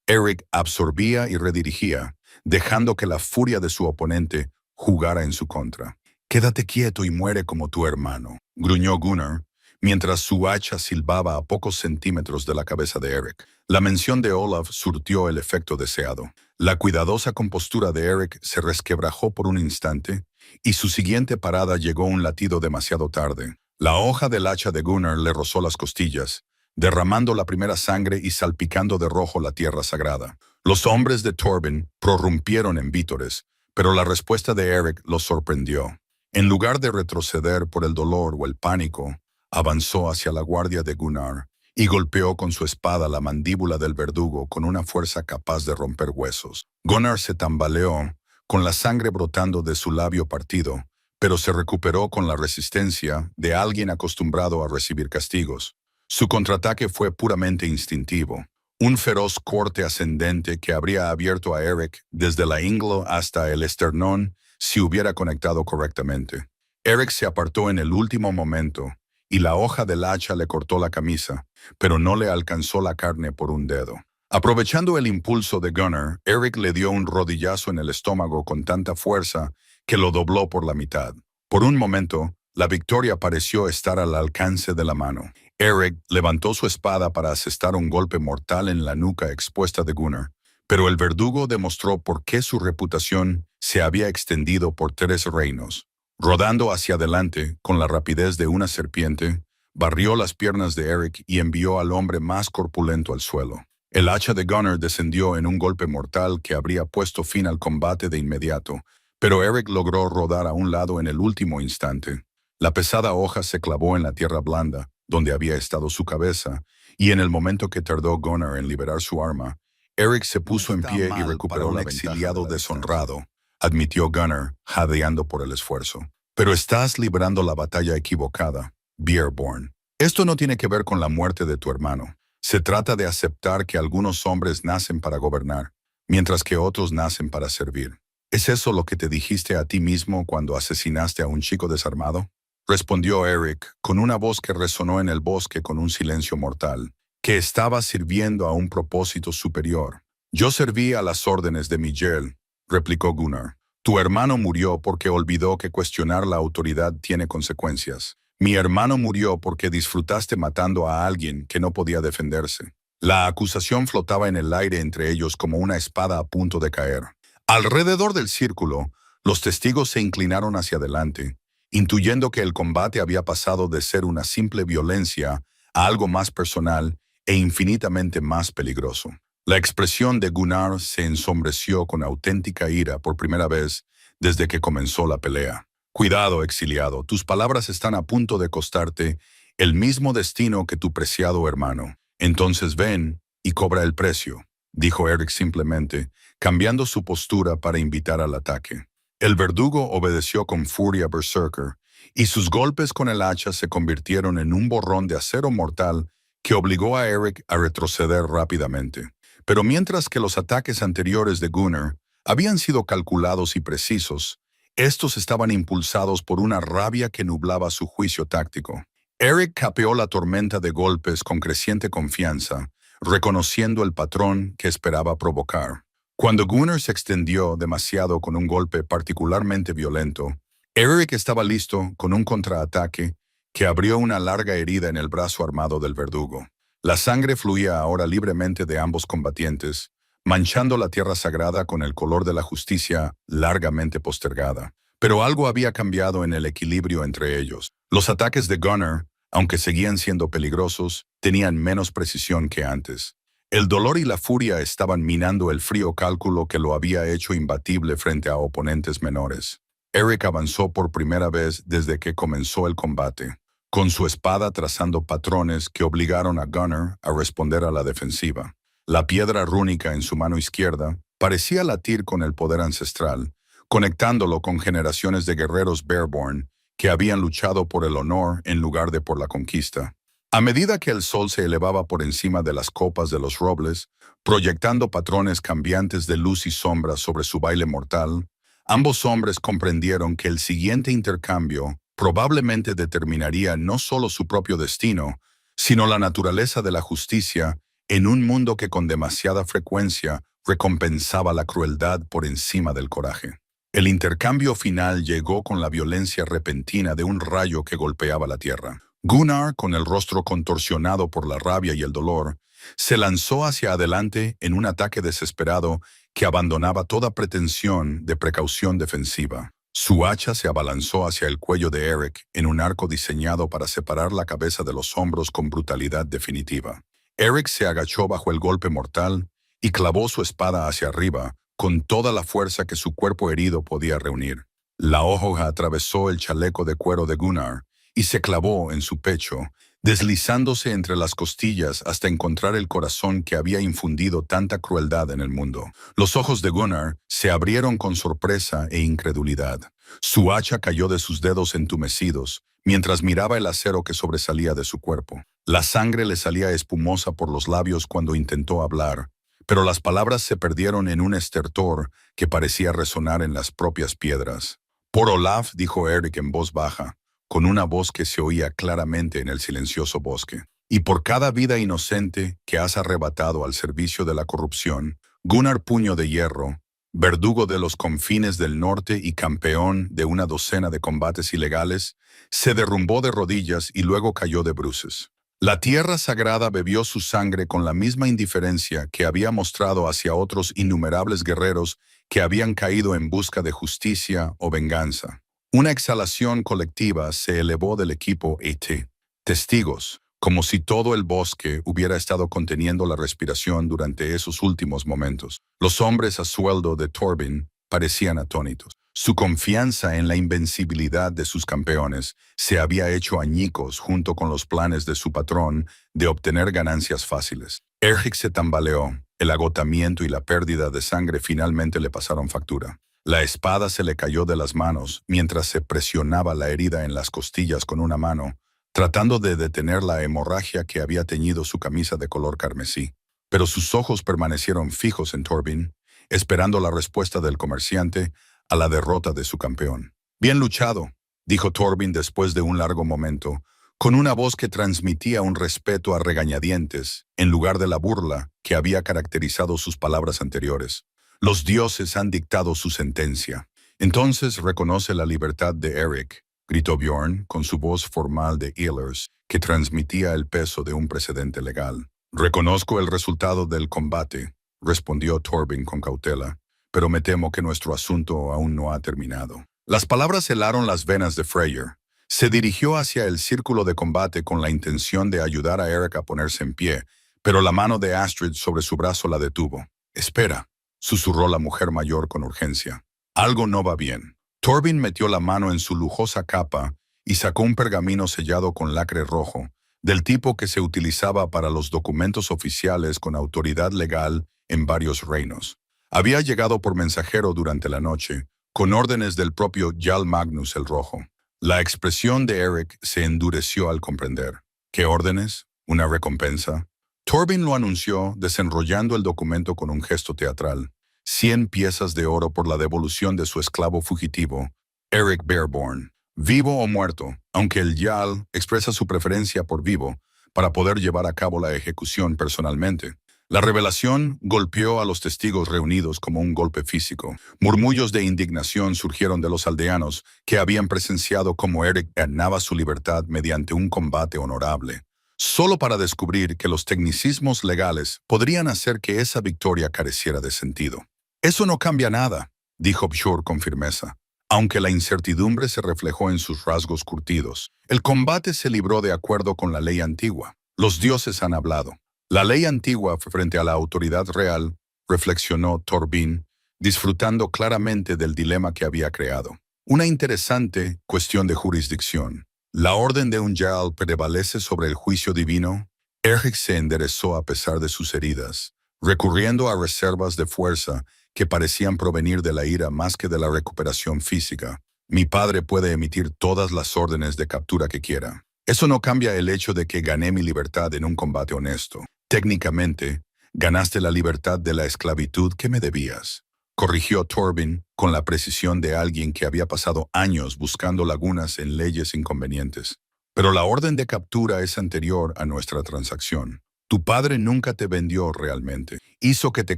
S1: Eric absorbía y redirigía, dejando que la furia de su oponente jugara en su contra. «Quédate quieto y muere como tu hermano», gruñó Gunnar, mientras su hacha silbaba a pocos centímetros de la cabeza de Eric. La mención de Olaf surtió el efecto deseado. La cuidadosa compostura de Eric se resquebrajó por un instante, y su siguiente parada llegó un latido demasiado tarde. La hoja del hacha de Gunnar le rozó las costillas, derramando la primera sangre y salpicando de rojo la tierra sagrada. Los hombres de Torben prorrumpieron en vítores, pero la respuesta de Eric los sorprendió. En lugar de retroceder por el dolor o el pánico, avanzó hacia la guardia de Gunnar y golpeó con su espada la mandíbula del verdugo con una fuerza capaz de romper huesos. Gunnar se tambaleó, con la sangre brotando de su labio partido, pero se recuperó con la resistencia de alguien acostumbrado a recibir castigos. Su contraataque fue puramente instintivo, un feroz corte ascendente que habría abierto a Eric desde la ingle hasta el esternón si hubiera conectado correctamente. Eric se apartó en el último momento, y la hoja del hacha le cortó la camisa, pero no le alcanzó la carne por un dedo. Aprovechando el impulso de Gunnar, Eric le dio un rodillazo en el estómago con tanta fuerza que lo dobló por la mitad. Por un momento, la victoria pareció estar al alcance de la mano. Eric levantó su espada para asestar un golpe mortal en la nuca expuesta de Gunnar, pero el verdugo demostró por qué su reputación se había extendido por 3 reinos. Rodando hacia adelante con la rapidez de una serpiente, barrió las piernas de Eric y envió al hombre más corpulento al suelo. El hacha de Gunnar descendió en un golpe mortal que habría puesto fin al combate de inmediato, pero Eric logró rodar a un lado en el último instante. La pesada hoja se clavó en la tierra blanda, donde había estado su cabeza, y en el momento que tardó Gunnar en liberar su arma, Eric se puso en pie y recuperó la ventaja. «Exiliado deshonrado», admitió Gunnar, jadeando por el esfuerzo. «Pero estás librando la batalla equivocada, Beerborn. Esto no tiene que ver con la muerte de tu hermano. Se trata de aceptar que algunos hombres nacen para gobernar, mientras que otros nacen para servir. ¿Es eso lo que te dijiste a ti mismo cuando asesinaste a un chico desarmado?», respondió Eric, con una voz que resonó en el bosque con un silencio mortal, que estaba sirviendo a un propósito superior. «Yo serví a las órdenes de Miguel», replicó Gunnar. «Tu hermano murió porque olvidó que cuestionar la autoridad tiene consecuencias. Mi hermano murió porque disfrutaste matando a alguien que no podía defenderse». La acusación flotaba en el aire entre ellos como una espada a punto de caer. Alrededor del círculo, los testigos se inclinaron hacia adelante, intuyendo que el combate había pasado de ser una simple violencia a algo más personal e infinitamente más peligroso. La expresión de Gunnar se ensombreció con auténtica ira por primera vez desde que comenzó la pelea. «Cuidado, exiliado, tus palabras están a punto de costarte el mismo destino que tu preciado hermano. Entonces ven y cobra el precio», dijo Eric simplemente, cambiando su postura para invitar al ataque. El verdugo obedeció con furia berserker, y sus golpes con el hacha se convirtieron en un borrón de acero mortal que obligó a Eric a retroceder rápidamente. Pero mientras que los ataques anteriores de Gunnar habían sido calculados y precisos, estos estaban impulsados por una rabia que nublaba su juicio táctico. Eric capeó la tormenta de golpes con creciente confianza, reconociendo el patrón que esperaba provocar. Cuando Gunnar se extendió demasiado con un golpe particularmente violento, Eric estaba listo con un contraataque que abrió una larga herida en el brazo armado del verdugo. La sangre fluía ahora libremente de ambos combatientes, manchando la tierra sagrada con el color de la justicia largamente postergada. Pero algo había cambiado en el equilibrio entre ellos. Los ataques de Gunnar, aunque seguían siendo peligrosos, tenían menos precisión que antes. El dolor y la furia estaban minando el frío cálculo que lo había hecho imbatible frente a oponentes menores. Eric avanzó por primera vez desde que comenzó el combate, con su espada trazando patrones que obligaron a Gunnar a responder a la defensiva. La piedra rúnica en su mano izquierda parecía latir con el poder ancestral, conectándolo con generaciones de guerreros Beerborn que habían luchado por el honor en lugar de por la conquista. A medida que el sol se elevaba por encima de las copas de los robles, proyectando patrones cambiantes de luz y sombra sobre su baile mortal, ambos hombres comprendieron que el siguiente intercambio probablemente determinaría no solo su propio destino, sino la naturaleza de la justicia en un mundo que con demasiada frecuencia recompensaba la crueldad por encima del coraje. El intercambio final llegó con la violencia repentina de un rayo que golpeaba la tierra. Gunnar, con el rostro contorsionado por la rabia y el dolor, se lanzó hacia adelante en un ataque desesperado que abandonaba toda pretensión de precaución defensiva. Su hacha se abalanzó hacia el cuello de Eric en un arco diseñado para separar la cabeza de los hombros con brutalidad definitiva. Eric se agachó bajo el golpe mortal y clavó su espada hacia arriba con toda la fuerza que su cuerpo herido podía reunir. La hoja atravesó el chaleco de cuero de Gunnar y se clavó en su pecho, deslizándose entre las costillas hasta encontrar el corazón que había infundido tanta crueldad en el mundo. Los ojos de Gunnar se abrieron con sorpresa e incredulidad. Su hacha cayó de sus dedos entumecidos, mientras miraba el acero que sobresalía de su cuerpo. La sangre le salía espumosa por los labios cuando intentó hablar, pero las palabras se perdieron en un estertor que parecía resonar en las propias piedras. «Por Olaf», dijo Eric en voz baja, con una voz que se oía claramente en el silencioso bosque. «Y por cada vida inocente que has arrebatado al servicio de la corrupción, Gunnar Puño de Hierro, verdugo de los confines del norte y campeón de una docena de combates ilegales, se derrumbó de rodillas y luego cayó de bruces. La tierra sagrada bebió su sangre con la misma indiferencia que había mostrado hacia otros innumerables guerreros que habían caído en busca de justicia o venganza. Una exhalación colectiva se elevó del equipo ET. Testigos, como si todo el bosque hubiera estado conteniendo la respiración durante esos últimos momentos. Los hombres a sueldo de Torvin parecían atónitos. Su confianza en la invencibilidad de sus campeones se había hecho añicos junto con los planes de su patrón de obtener ganancias fáciles. Eric se tambaleó. El agotamiento y la pérdida de sangre finalmente le pasaron factura. La espada se le cayó de las manos mientras se presionaba la herida en las costillas con una mano, tratando de detener la hemorragia que había teñido su camisa de color carmesí. Pero sus ojos permanecieron fijos en Torvin, esperando la respuesta del comerciante a la derrota de su campeón. «Bien luchado», dijo Torvin después de un largo momento, con una voz que transmitía un respeto a regañadientes, en lugar de la burla que había caracterizado sus palabras anteriores. «Los dioses han dictado su sentencia. Entonces reconoce la libertad de Eric», gritó Bjorn con su voz formal de Ehlers, que transmitía el peso de un precedente legal. «Reconozco el resultado del combate», respondió Torvin con cautela, «pero me temo que nuestro asunto aún no ha terminado». Las palabras helaron las venas de Freyr. Se dirigió hacia el círculo de combate con la intención de ayudar a Eric a ponerse en pie, pero la mano de Astrid sobre su brazo la detuvo. «Espera», susurró la mujer mayor con urgencia. «Algo no va bien». Torvin metió la mano en su lujosa capa y sacó un pergamino sellado con lacre rojo, del tipo que se utilizaba para los documentos oficiales con autoridad legal en varios reinos. Había llegado por mensajero durante la noche, con órdenes del propio Jarl Magnus el Rojo. La expresión de Eric se endureció al comprender. ¿Qué órdenes? ¿Una recompensa? Torvin lo anunció, desenrollando el documento con un gesto teatral. 100 piezas de oro por la devolución de su esclavo fugitivo, Eric Bearborn. Vivo o muerto, aunque el Jarl expresa su preferencia por vivo, para poder llevar a cabo la ejecución personalmente. La revelación golpeó a los testigos reunidos como un golpe físico. Murmullos de indignación surgieron de los aldeanos que habían presenciado cómo Eric ganaba su libertad mediante un combate honorable, solo para descubrir que los tecnicismos legales podrían hacer que esa victoria careciera de sentido. «Eso no cambia nada», dijo Bjorn con firmeza, aunque la incertidumbre se reflejó en sus rasgos curtidos. «El combate se libró de acuerdo con la ley antigua. Los dioses han hablado». La ley antigua frente a la autoridad real, reflexionó Torvin, disfrutando claramente del dilema que había creado. Una interesante cuestión de jurisdicción. ¿La orden de un Jarl prevalece sobre el juicio divino? Eric se enderezó a pesar de sus heridas, recurriendo a reservas de fuerza que parecían provenir de la ira más que de la recuperación física. Mi padre puede emitir todas las órdenes de captura que quiera. Eso no cambia el hecho de que gané mi libertad en un combate honesto. Técnicamente, ganaste la libertad de la esclavitud que me debías. Corrigió Torben con la precisión de alguien que había pasado años buscando lagunas en leyes inconvenientes. Pero la orden de captura es anterior a nuestra transacción. Tu padre nunca te vendió realmente. Hizo que te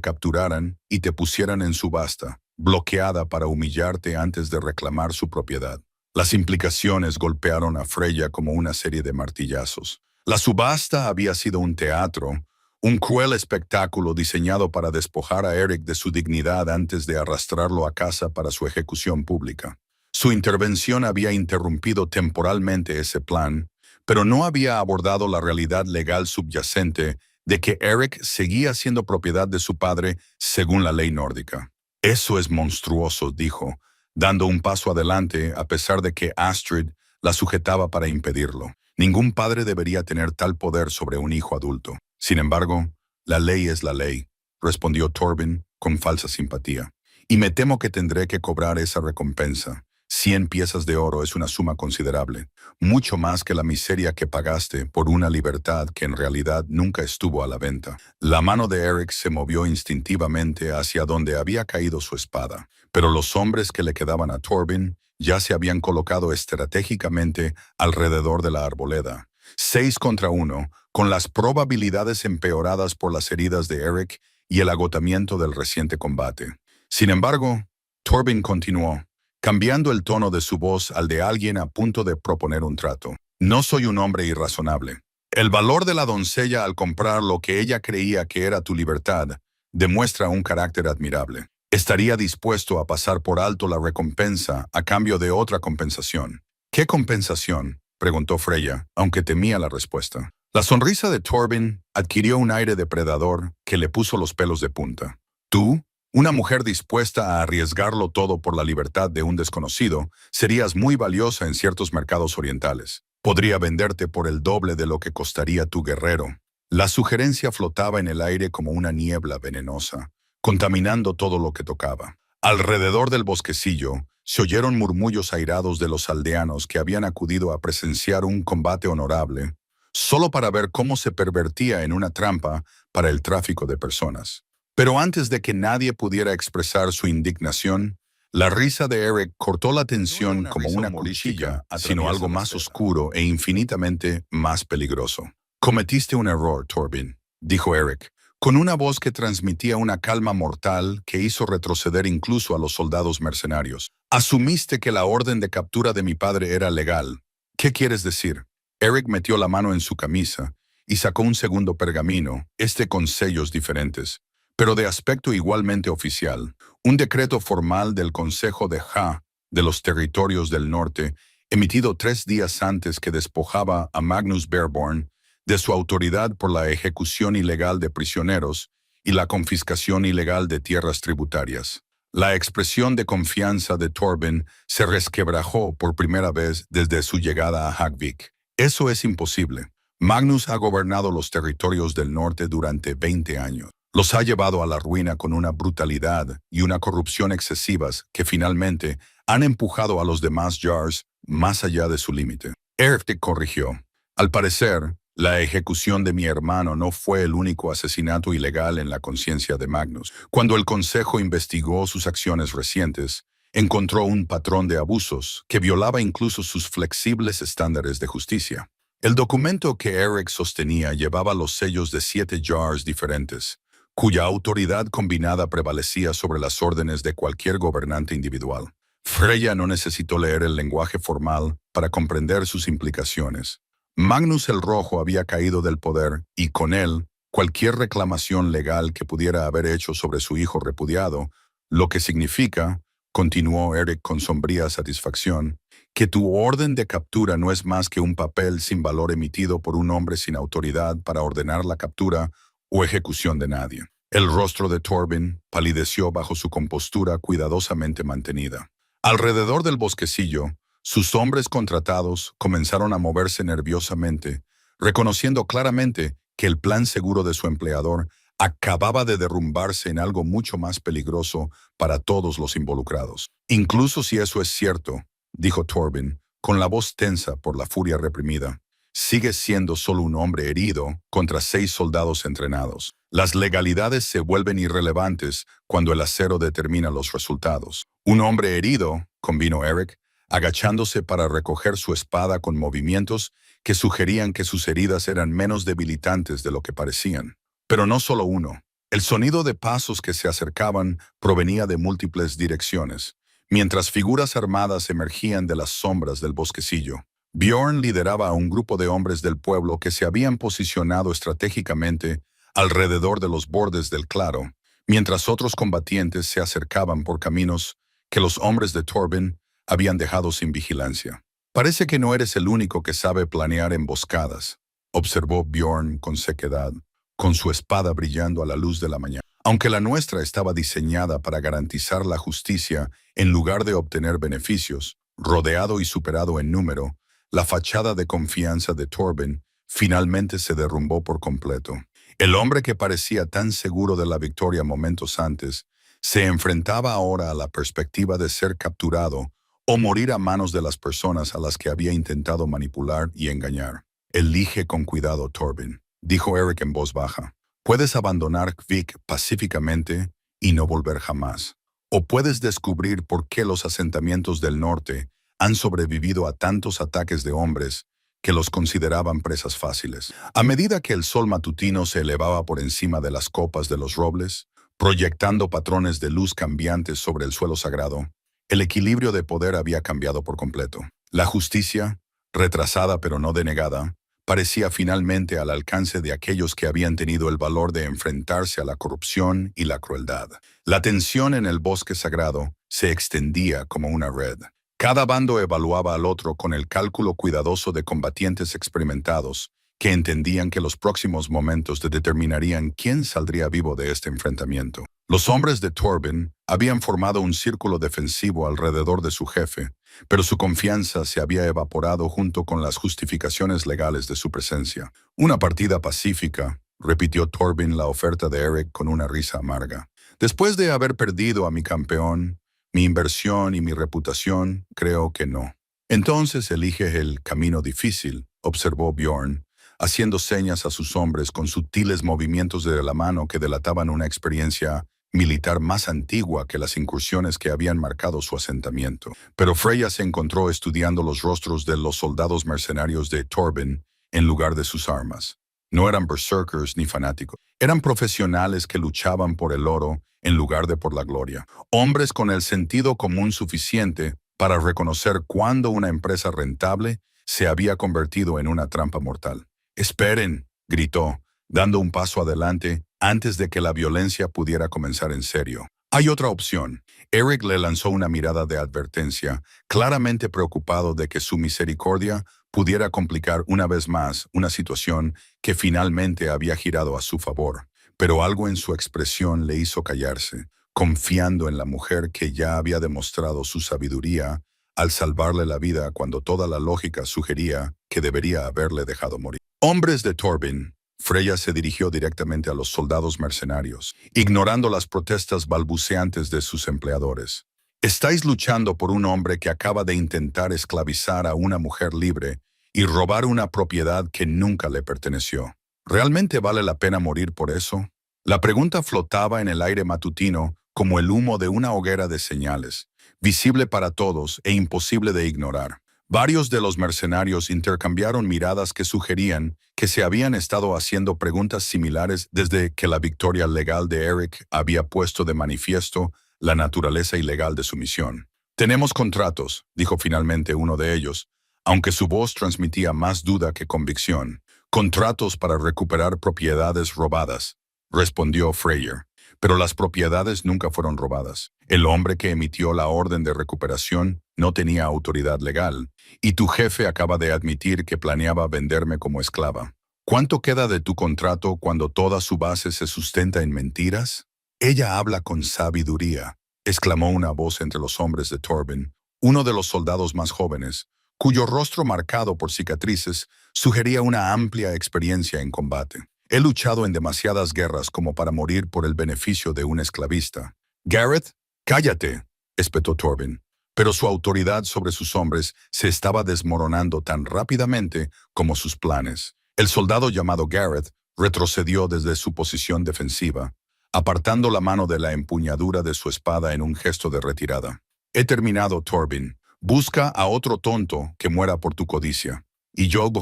S1: capturaran y te pusieran en subasta, bloqueada para humillarte antes de reclamar su propiedad. Las implicaciones golpearon a Freya como una serie de martillazos. La subasta había sido un teatro, un cruel espectáculo diseñado para despojar a Eric de su dignidad antes de arrastrarlo a casa para su ejecución pública. Su intervención había interrumpido temporalmente ese plan, pero no había abordado la realidad legal subyacente de que Eric seguía siendo propiedad de su padre según la ley nórdica. Eso es monstruoso, dijo, dando un paso adelante a pesar de que Astrid la sujetaba para impedirlo. Ningún padre debería tener tal poder sobre un hijo adulto. Sin embargo, la ley es la ley, respondió Torben con falsa simpatía. Y me temo que tendré que cobrar esa recompensa. 100 piezas de oro es una suma considerable, mucho más que la miseria que pagaste por una libertad que en realidad nunca estuvo a la venta. La mano de Eric se movió instintivamente hacia donde había caído su espada, pero los hombres que le quedaban a Torben ya se habían colocado estratégicamente alrededor de la arboleda. 6 contra 1, con las probabilidades empeoradas por las heridas de Eric y el agotamiento del reciente combate. Sin embargo, Torben continuó, cambiando el tono de su voz al de alguien a punto de proponer un trato. No soy un hombre irrazonable. El valor de la doncella al comprar lo que ella creía que era tu libertad demuestra un carácter admirable. Estaría dispuesto a pasar por alto la recompensa a cambio de otra compensación. ¿Qué compensación?, preguntó Freya, aunque temía la respuesta. La sonrisa de Torben adquirió un aire depredador que le puso los pelos de punta. ¿Tú? Una mujer dispuesta a arriesgarlo todo por la libertad de un desconocido, serías muy valiosa en ciertos mercados orientales. Podría venderte por el doble de lo que costaría tu guerrero. La sugerencia flotaba en el aire como una niebla venenosa, contaminando todo lo que tocaba. Alrededor del bosquecillo, se oyeron murmullos airados de los aldeanos que habían acudido a presenciar un combate honorable, solo para ver cómo se pervertía en una trampa para el tráfico de personas. Pero antes de que nadie pudiera expresar su indignación, la risa de Eric cortó la tensión como una cuchilla, sino algo más oscuro e infinitamente más peligroso. Cometiste un error, Torben, dijo Eric, con una voz que transmitía una calma mortal que hizo retroceder incluso a los soldados mercenarios. Asumiste que la orden de captura de mi padre era legal. ¿Qué quieres decir? Eric metió la mano en su camisa y sacó un segundo pergamino, con sellos diferentes, pero de aspecto igualmente oficial, un decreto formal del Consejo de Ja de los Territorios del Norte, emitido 3 días antes, que despojaba a Magnus Bareborn de su autoridad por la ejecución ilegal de prisioneros y la confiscación ilegal de tierras tributarias. La expresión de confianza de Torben se resquebrajó por primera vez desde su llegada a Hagvik. Eso es imposible. Magnus ha gobernado los territorios del norte durante 20 años. Los ha llevado a la ruina con una brutalidad y una corrupción excesivas que finalmente han empujado a los demás Jarls más allá de su límite. Erftik corrigió. Al parecer, la ejecución de mi hermano no fue el único asesinato ilegal en la conciencia de Magnus. Cuando el Consejo investigó sus acciones recientes, encontró un patrón de abusos que violaba incluso sus flexibles estándares de justicia. El documento que Eric sostenía llevaba los sellos de 7 Jarls diferentes, cuya autoridad combinada prevalecía sobre las órdenes de cualquier gobernante individual. Freya no necesitó leer el lenguaje formal para comprender sus implicaciones. Magnus el Rojo había caído del poder y con él cualquier reclamación legal que pudiera haber hecho sobre su hijo repudiado, lo que significa, continuó Eric con sombría satisfacción, que tu orden de captura no es más que un papel sin valor emitido por un hombre sin autoridad para ordenar la captura o ejecución de nadie. El rostro de Torben palideció bajo su compostura cuidadosamente mantenida. Alrededor del bosquecillo, sus hombres contratados comenzaron a moverse nerviosamente, reconociendo claramente que el plan seguro de su empleador acababa de derrumbarse en algo mucho más peligroso para todos los involucrados. Incluso si eso es cierto, dijo Torben, con la voz tensa por la furia reprimida. Sigues siendo solo un hombre herido contra 6 soldados entrenados. Las legalidades se vuelven irrelevantes cuando el acero determina los resultados. Un hombre herido, convino Eric, agachándose para recoger su espada con movimientos que sugerían que sus heridas eran menos debilitantes de lo que parecían. Pero no solo uno. El sonido de pasos que se acercaban provenía de múltiples direcciones, mientras figuras armadas emergían de las sombras del bosquecillo. Bjorn lideraba a un grupo de hombres del pueblo que se habían posicionado estratégicamente alrededor de los bordes del claro, mientras otros combatientes se acercaban por caminos que los hombres de Torben habían dejado sin vigilancia. Parece que no eres el único que sabe planear emboscadas, observó Bjorn con sequedad, con su espada brillando a la luz de la mañana. Aunque la nuestra estaba diseñada para garantizar la justicia en lugar de obtener beneficios, rodeado y superado en número, la fachada de confianza de Torben finalmente se derrumbó por completo. El hombre que parecía tan seguro de la victoria momentos antes, se enfrentaba ahora a la perspectiva de ser capturado o morir a manos de las personas a las que había intentado manipular y engañar. Elige con cuidado, Torben, dijo Eric en voz baja. Puedes abandonar Kvik pacíficamente y no volver jamás. O puedes descubrir por qué los asentamientos del norte han sobrevivido a tantos ataques de hombres que los consideraban presas fáciles. A medida que el sol matutino se elevaba por encima de las copas de los robles, proyectando patrones de luz cambiantes sobre el suelo sagrado, el equilibrio de poder había cambiado por completo. La justicia, retrasada pero no denegada, parecía finalmente al alcance de aquellos que habían tenido el valor de enfrentarse a la corrupción y la crueldad. La tensión en el bosque sagrado se extendía como una red. Cada bando evaluaba al otro con el cálculo cuidadoso de combatientes experimentados que entendían que los próximos momentos determinarían quién saldría vivo de este enfrentamiento. Los hombres de Torben habían formado un círculo defensivo alrededor de su jefe, pero su confianza se había evaporado junto con las justificaciones legales de su presencia. Una partida pacífica, repitió Torben la oferta de Eric con una risa amarga. Después de haber perdido a mi campeón, mi inversión y mi reputación, creo que no. Entonces elige el camino difícil, observó Bjorn, haciendo señas a sus hombres con sutiles movimientos de la mano que delataban una experiencia militar más antigua que las incursiones que habían marcado su asentamiento. Pero Freya se encontró estudiando los rostros de los soldados mercenarios de Torben en lugar de sus armas. No eran berserkers ni fanáticos. Eran profesionales que luchaban por el oro en lugar de por la gloria. Hombres con el sentido común suficiente para reconocer cuándo una empresa rentable se había convertido en una trampa mortal. «Esperen», gritó, dando un paso adelante antes de que la violencia pudiera comenzar en serio. «Hay otra opción». Eric le lanzó una mirada de advertencia, claramente preocupado de que su misericordia pudiera complicar una vez más una situación que finalmente había girado a su favor. Pero algo en su expresión le hizo callarse, confiando en la mujer que ya había demostrado su sabiduría al salvarle la vida cuando toda la lógica sugería que debería haberle dejado morir. «Hombres de Torben», Freya se dirigió directamente a los soldados mercenarios, ignorando las protestas balbuceantes de sus empleadores. «Estáis luchando por un hombre que acaba de intentar esclavizar a una mujer libre y robar una propiedad que nunca le perteneció. ¿Realmente vale la pena morir por eso?» La pregunta flotaba en el aire matutino como el humo de una hoguera de señales, visible para todos e imposible de ignorar. Varios de los mercenarios intercambiaron miradas que sugerían que se habían estado haciendo preguntas similares desde que la victoria legal de Eric había puesto de manifiesto la naturaleza ilegal de su misión. «Tenemos contratos», dijo finalmente uno de ellos, aunque su voz transmitía más duda que convicción. «Contratos para recuperar propiedades robadas», respondió Freyr. Pero las propiedades nunca fueron robadas. El hombre que emitió la orden de recuperación no tenía autoridad legal, y tu jefe acaba de admitir que planeaba venderme como esclava. ¿Cuánto queda de tu contrato cuando toda su base se sustenta en mentiras? «Ella habla con sabiduría», exclamó una voz entre los hombres de Torben, uno de los soldados más jóvenes, cuyo rostro marcado por cicatrices sugería una amplia experiencia en combate. «He luchado en demasiadas guerras como para morir por el beneficio de un esclavista». «Gareth, cállate», espetó Torben. pero su autoridad sobre sus hombres se estaba desmoronando tan rápidamente como sus planes. El soldado llamado Gareth retrocedió desde su posición defensiva, apartando la mano de la empuñadura de su espada en un gesto de retirada. He terminado, Torben. Busca a otro tonto que muera por tu codicia. Y yo,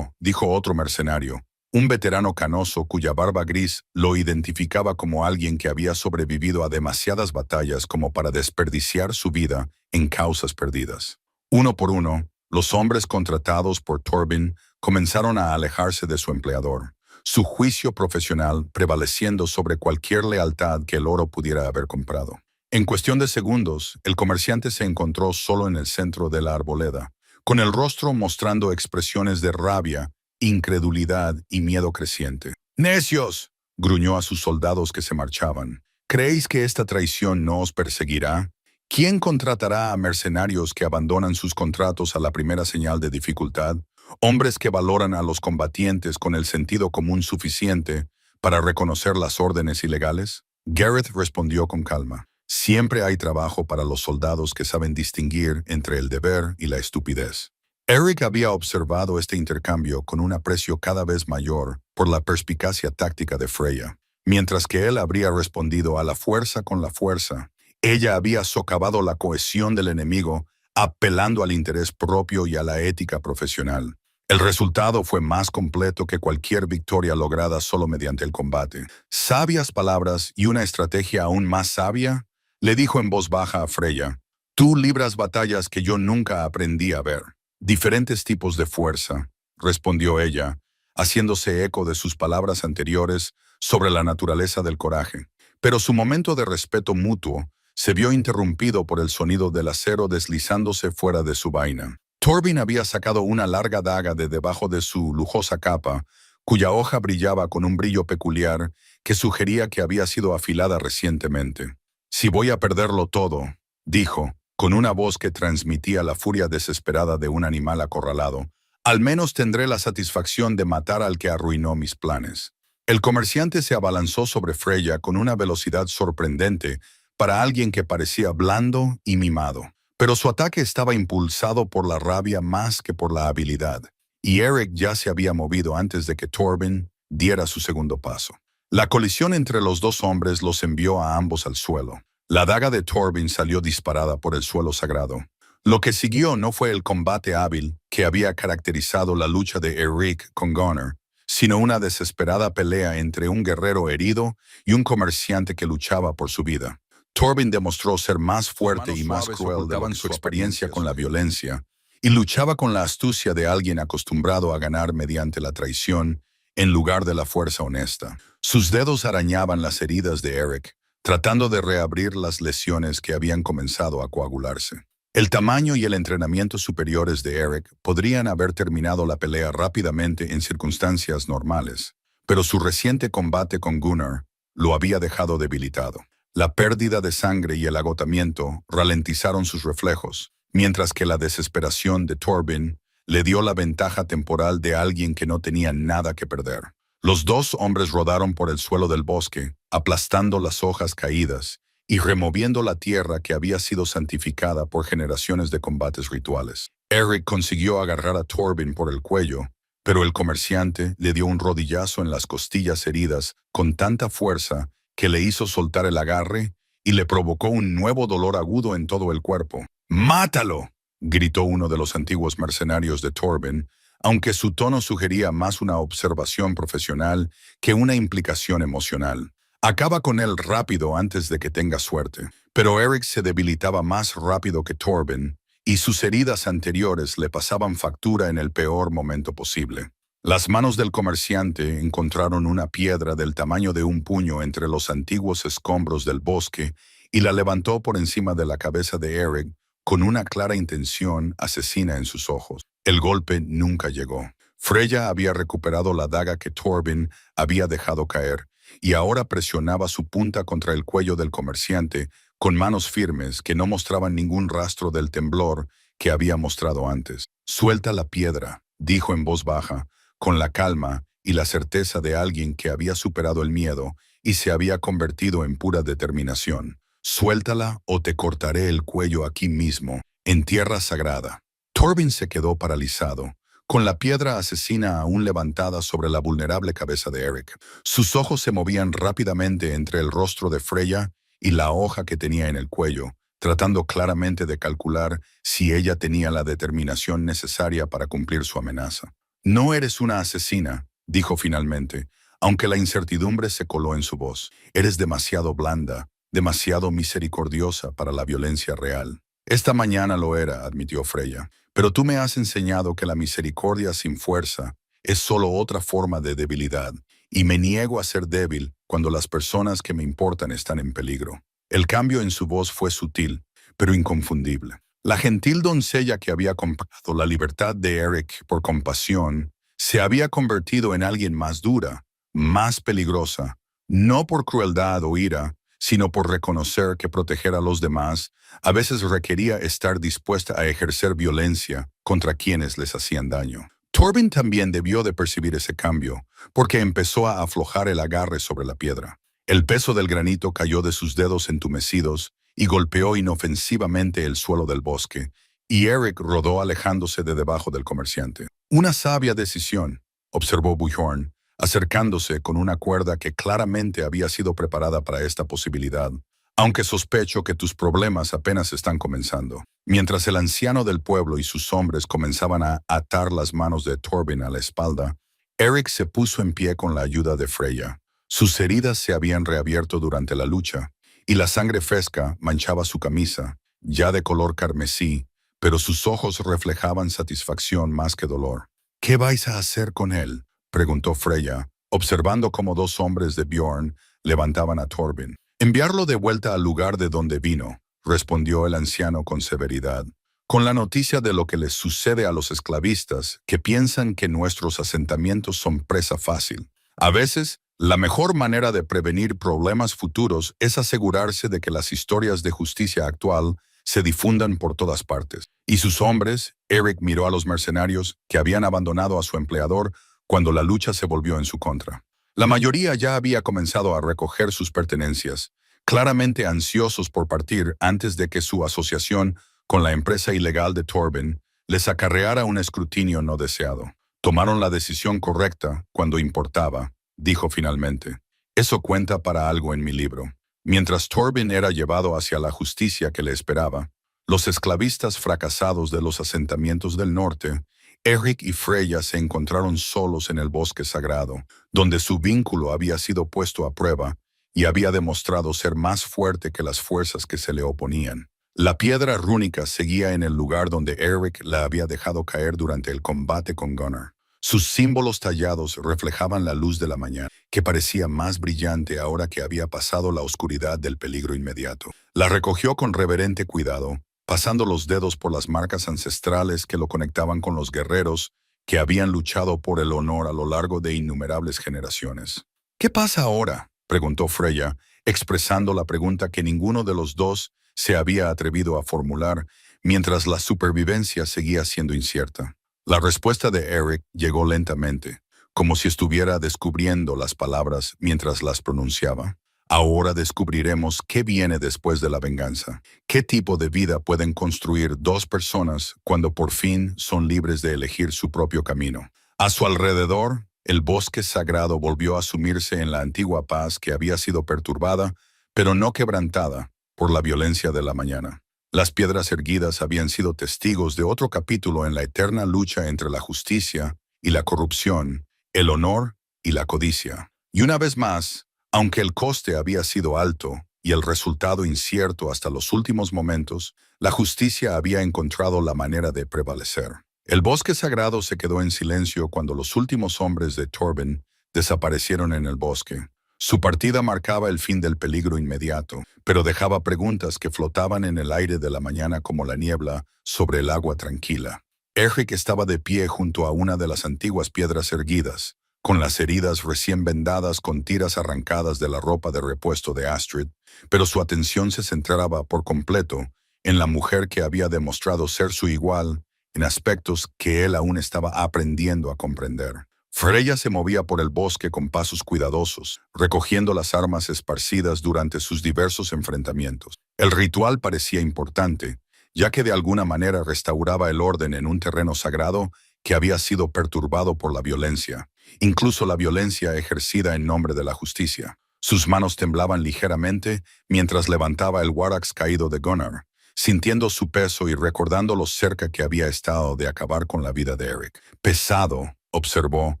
S1: dijo otro mercenario, un veterano canoso cuya barba gris lo identificaba como alguien que había sobrevivido a demasiadas batallas como para desperdiciar su vida en causas perdidas. Uno por uno, los hombres contratados por Torben comenzaron a alejarse de su empleador, su juicio profesional prevaleciendo sobre cualquier lealtad que el oro pudiera haber comprado. En cuestión de segundos, el comerciante se encontró solo en el centro de la arboleda, con el rostro mostrando expresiones de rabia, incredulidad y miedo creciente. ¡Necios!, gruñó a sus soldados que se marchaban. ¿Creéis que esta traición no os perseguirá? ¿Quién contratará a mercenarios que abandonan sus contratos a la primera señal de dificultad? Hombres que valoran a los combatientes con el sentido común suficiente para reconocer las órdenes ilegales. Gareth respondió con calma. Siempre hay trabajo para los soldados que saben distinguir entre el deber y la estupidez. Eric había observado este intercambio con un aprecio cada vez mayor por la perspicacia táctica de Freya. Mientras que él habría respondido a la fuerza con la fuerza, ella había socavado la cohesión del enemigo, apelando al interés propio y a la ética profesional. El resultado fue más completo que cualquier victoria lograda solo mediante el combate. Sabias palabras y una estrategia aún más sabia, le dijo en voz baja a Freya. Tú libras batallas que yo nunca aprendí a ver. Diferentes tipos de fuerza, respondió ella, haciéndose eco de sus palabras anteriores sobre la naturaleza del coraje. Pero su momento de respeto mutuo se vio interrumpido por el sonido del acero deslizándose fuera de su vaina. Torben había sacado una larga daga de debajo de su lujosa capa, cuya hoja brillaba con un brillo peculiar que sugería que había sido afilada recientemente. «Si voy a perderlo todo», dijo, con una voz que transmitía la furia desesperada de un animal acorralado, «al menos tendré la satisfacción de matar al que arruinó mis planes». El comerciante se abalanzó sobre Freya con una velocidad sorprendente para alguien que parecía blando y mimado. Pero su ataque estaba impulsado por la rabia más que por la habilidad, y Eric ya se había movido antes de que Torben diera su segundo paso. La colisión entre los dos hombres los envió a ambos al suelo. La daga de Torben salió disparada por el suelo sagrado. Lo que siguió no fue el combate hábil que había caracterizado la lucha de Eric con Gunnar, sino una desesperada pelea entre un guerrero herido y un comerciante que luchaba por su vida. Torben demostró ser más fuerte y más cruel de lo que su experiencia con la violencia, y luchaba con la astucia de alguien acostumbrado a ganar mediante la traición en lugar de la fuerza honesta. Sus dedos arañaban las heridas de Eric, tratando de reabrir las lesiones que habían comenzado a coagularse. El tamaño y el entrenamiento superiores de Eric podrían haber terminado la pelea rápidamente en circunstancias normales, pero su reciente combate con Gunnar lo había dejado debilitado. La pérdida de sangre y el agotamiento ralentizaron sus reflejos, mientras que la desesperación de Torben le dio la ventaja temporal de alguien que no tenía nada que perder. Los dos hombres rodaron por el suelo del bosque, aplastando las hojas caídas y removiendo la tierra que había sido santificada por generaciones de combates rituales. Eric consiguió agarrar a Torben por el cuello, pero el comerciante le dio un rodillazo en las costillas heridas con tanta fuerza que le hizo soltar el agarre y le provocó un nuevo dolor agudo en todo el cuerpo. «¡Mátalo!», gritó uno de los antiguos mercenarios de Torben, aunque su tono sugería más una observación profesional que una implicación emocional. «Acaba con él rápido antes de que tenga suerte». Pero Eric se debilitaba más rápido que Torben, y sus heridas anteriores le pasaban factura en el peor momento posible. Las manos del comerciante encontraron una piedra del tamaño de un puño entre los antiguos escombros del bosque y la levantó por encima de la cabeza de Eric con una clara intención asesina en sus ojos. El golpe nunca llegó. Freya había recuperado la daga que Torben había dejado caer y ahora presionaba su punta contra el cuello del comerciante con manos firmes que no mostraban ningún rastro del temblor que había mostrado antes. «Suelta la piedra», dijo en voz baja, con la calma y la certeza de alguien que había superado el miedo y se había convertido en pura determinación. «Suéltala o te cortaré el cuello aquí mismo». en tierra sagrada. Torben se quedó paralizado, con la piedra asesina aún levantada sobre la vulnerable cabeza de Eric. Sus ojos se movían rápidamente entre el rostro de Freya y la hoja que tenía en el cuello, tratando claramente de calcular si ella tenía la determinación necesaria para cumplir su amenaza. «No eres una asesina», dijo finalmente, aunque la incertidumbre se coló en su voz. «Eres demasiado blanda, demasiado misericordiosa para la violencia real». «Esta mañana lo era», admitió Freya, «pero tú me has enseñado que la misericordia sin fuerza es solo otra forma de debilidad, y me niego a ser débil cuando las personas que me importan están en peligro». El cambio en su voz fue sutil, pero inconfundible. La gentil doncella que había comprado la libertad de Eric por compasión se había convertido en alguien más dura, más peligrosa, no por crueldad o ira, sino por reconocer que proteger a los demás a veces requería estar dispuesta a ejercer violencia contra quienes les hacían daño. Torben también debió de percibir ese cambio, porque empezó a aflojar el agarre sobre la piedra. El peso del granito cayó de sus dedos entumecidos y golpeó inofensivamente el suelo del bosque, y Eric rodó alejándose de debajo del comerciante. «Una sabia decisión», observó Bjorn, acercándose con una cuerda que claramente había sido preparada para esta posibilidad, «aunque sospecho que tus problemas apenas están comenzando». Mientras el anciano del pueblo y sus hombres comenzaban a atar las manos de Torben a la espalda, Eric se puso en pie con la ayuda de Freya. Sus heridas se habían reabierto durante la lucha, y la sangre fresca manchaba su camisa, ya de color carmesí, pero sus ojos reflejaban satisfacción más que dolor. «¿Qué vais a hacer con él?», preguntó Freya, observando cómo dos hombres de Bjorn levantaban a Torben. «Enviarlo de vuelta al lugar de donde vino», respondió el anciano con severidad, «con la noticia de lo que les sucede a los esclavistas que piensan que nuestros asentamientos son presa fácil. A veces, la mejor manera de prevenir problemas futuros es asegurarse de que las historias de justicia actual se difundan por todas partes». Y sus hombres, Eric miró a los mercenarios que habían abandonado a su empleador cuando la lucha se volvió en su contra. La mayoría ya había comenzado a recoger sus pertenencias, claramente ansiosos por partir antes de que su asociación con la empresa ilegal de Torben les acarreara un escrutinio no deseado. «Tomaron la decisión correcta cuando importaba», dijo finalmente. «Eso cuenta para algo en mi libro». Mientras Torben era llevado hacia la justicia que le esperaba, los esclavistas fracasados de los asentamientos del norte, Eric y Freya se encontraron solos en el bosque sagrado, donde su vínculo había sido puesto a prueba y había demostrado ser más fuerte que las fuerzas que se le oponían. La piedra rúnica seguía en el lugar donde Eric la había dejado caer durante el combate con Gunnar. Sus símbolos tallados reflejaban la luz de la mañana, que parecía más brillante ahora que había pasado la oscuridad del peligro inmediato. La recogió con reverente cuidado, pasando los dedos por las marcas ancestrales que lo conectaban con los guerreros que habían luchado por el honor a lo largo de innumerables generaciones. «¿Qué pasa ahora?», preguntó Freya, expresando la pregunta que ninguno de los dos se había atrevido a formular, mientras la supervivencia seguía siendo incierta. La respuesta de Eric llegó lentamente, como si estuviera descubriendo las palabras mientras las pronunciaba. «Ahora descubriremos qué viene después de la venganza. ¿Qué tipo de vida pueden construir dos personas cuando por fin son libres de elegir su propio camino?» A su alrededor, el bosque sagrado volvió a sumirse en la antigua paz que había sido perturbada, pero no quebrantada, por la violencia de la mañana. Las piedras erguidas habían sido testigos de otro capítulo en la eterna lucha entre la justicia y la corrupción, el honor y la codicia. Y una vez más, aunque el coste había sido alto y el resultado incierto hasta los últimos momentos, la justicia había encontrado la manera de prevalecer. El bosque sagrado se quedó en silencio cuando los últimos hombres de Torben desaparecieron en el bosque. Su partida marcaba el fin del peligro inmediato, pero dejaba preguntas que flotaban en el aire de la mañana como la niebla sobre el agua tranquila. Eric estaba de pie junto a una de las antiguas piedras erguidas, con las heridas recién vendadas con tiras arrancadas de la ropa de repuesto de Astrid, pero su atención se centraba por completo en la mujer que había demostrado ser su igual en aspectos que él aún estaba aprendiendo a comprender. Freya se movía por el bosque con pasos cuidadosos, recogiendo las armas esparcidas durante sus diversos enfrentamientos. El ritual parecía importante, ya que de alguna manera restauraba el orden en un terreno sagrado que había sido perturbado por la violencia, incluso la violencia ejercida en nombre de la justicia. Sus manos temblaban ligeramente mientras levantaba el Warax caído de Gunnar, sintiendo su peso y recordando lo cerca que había estado de acabar con la vida de Eric. Pesado, observó,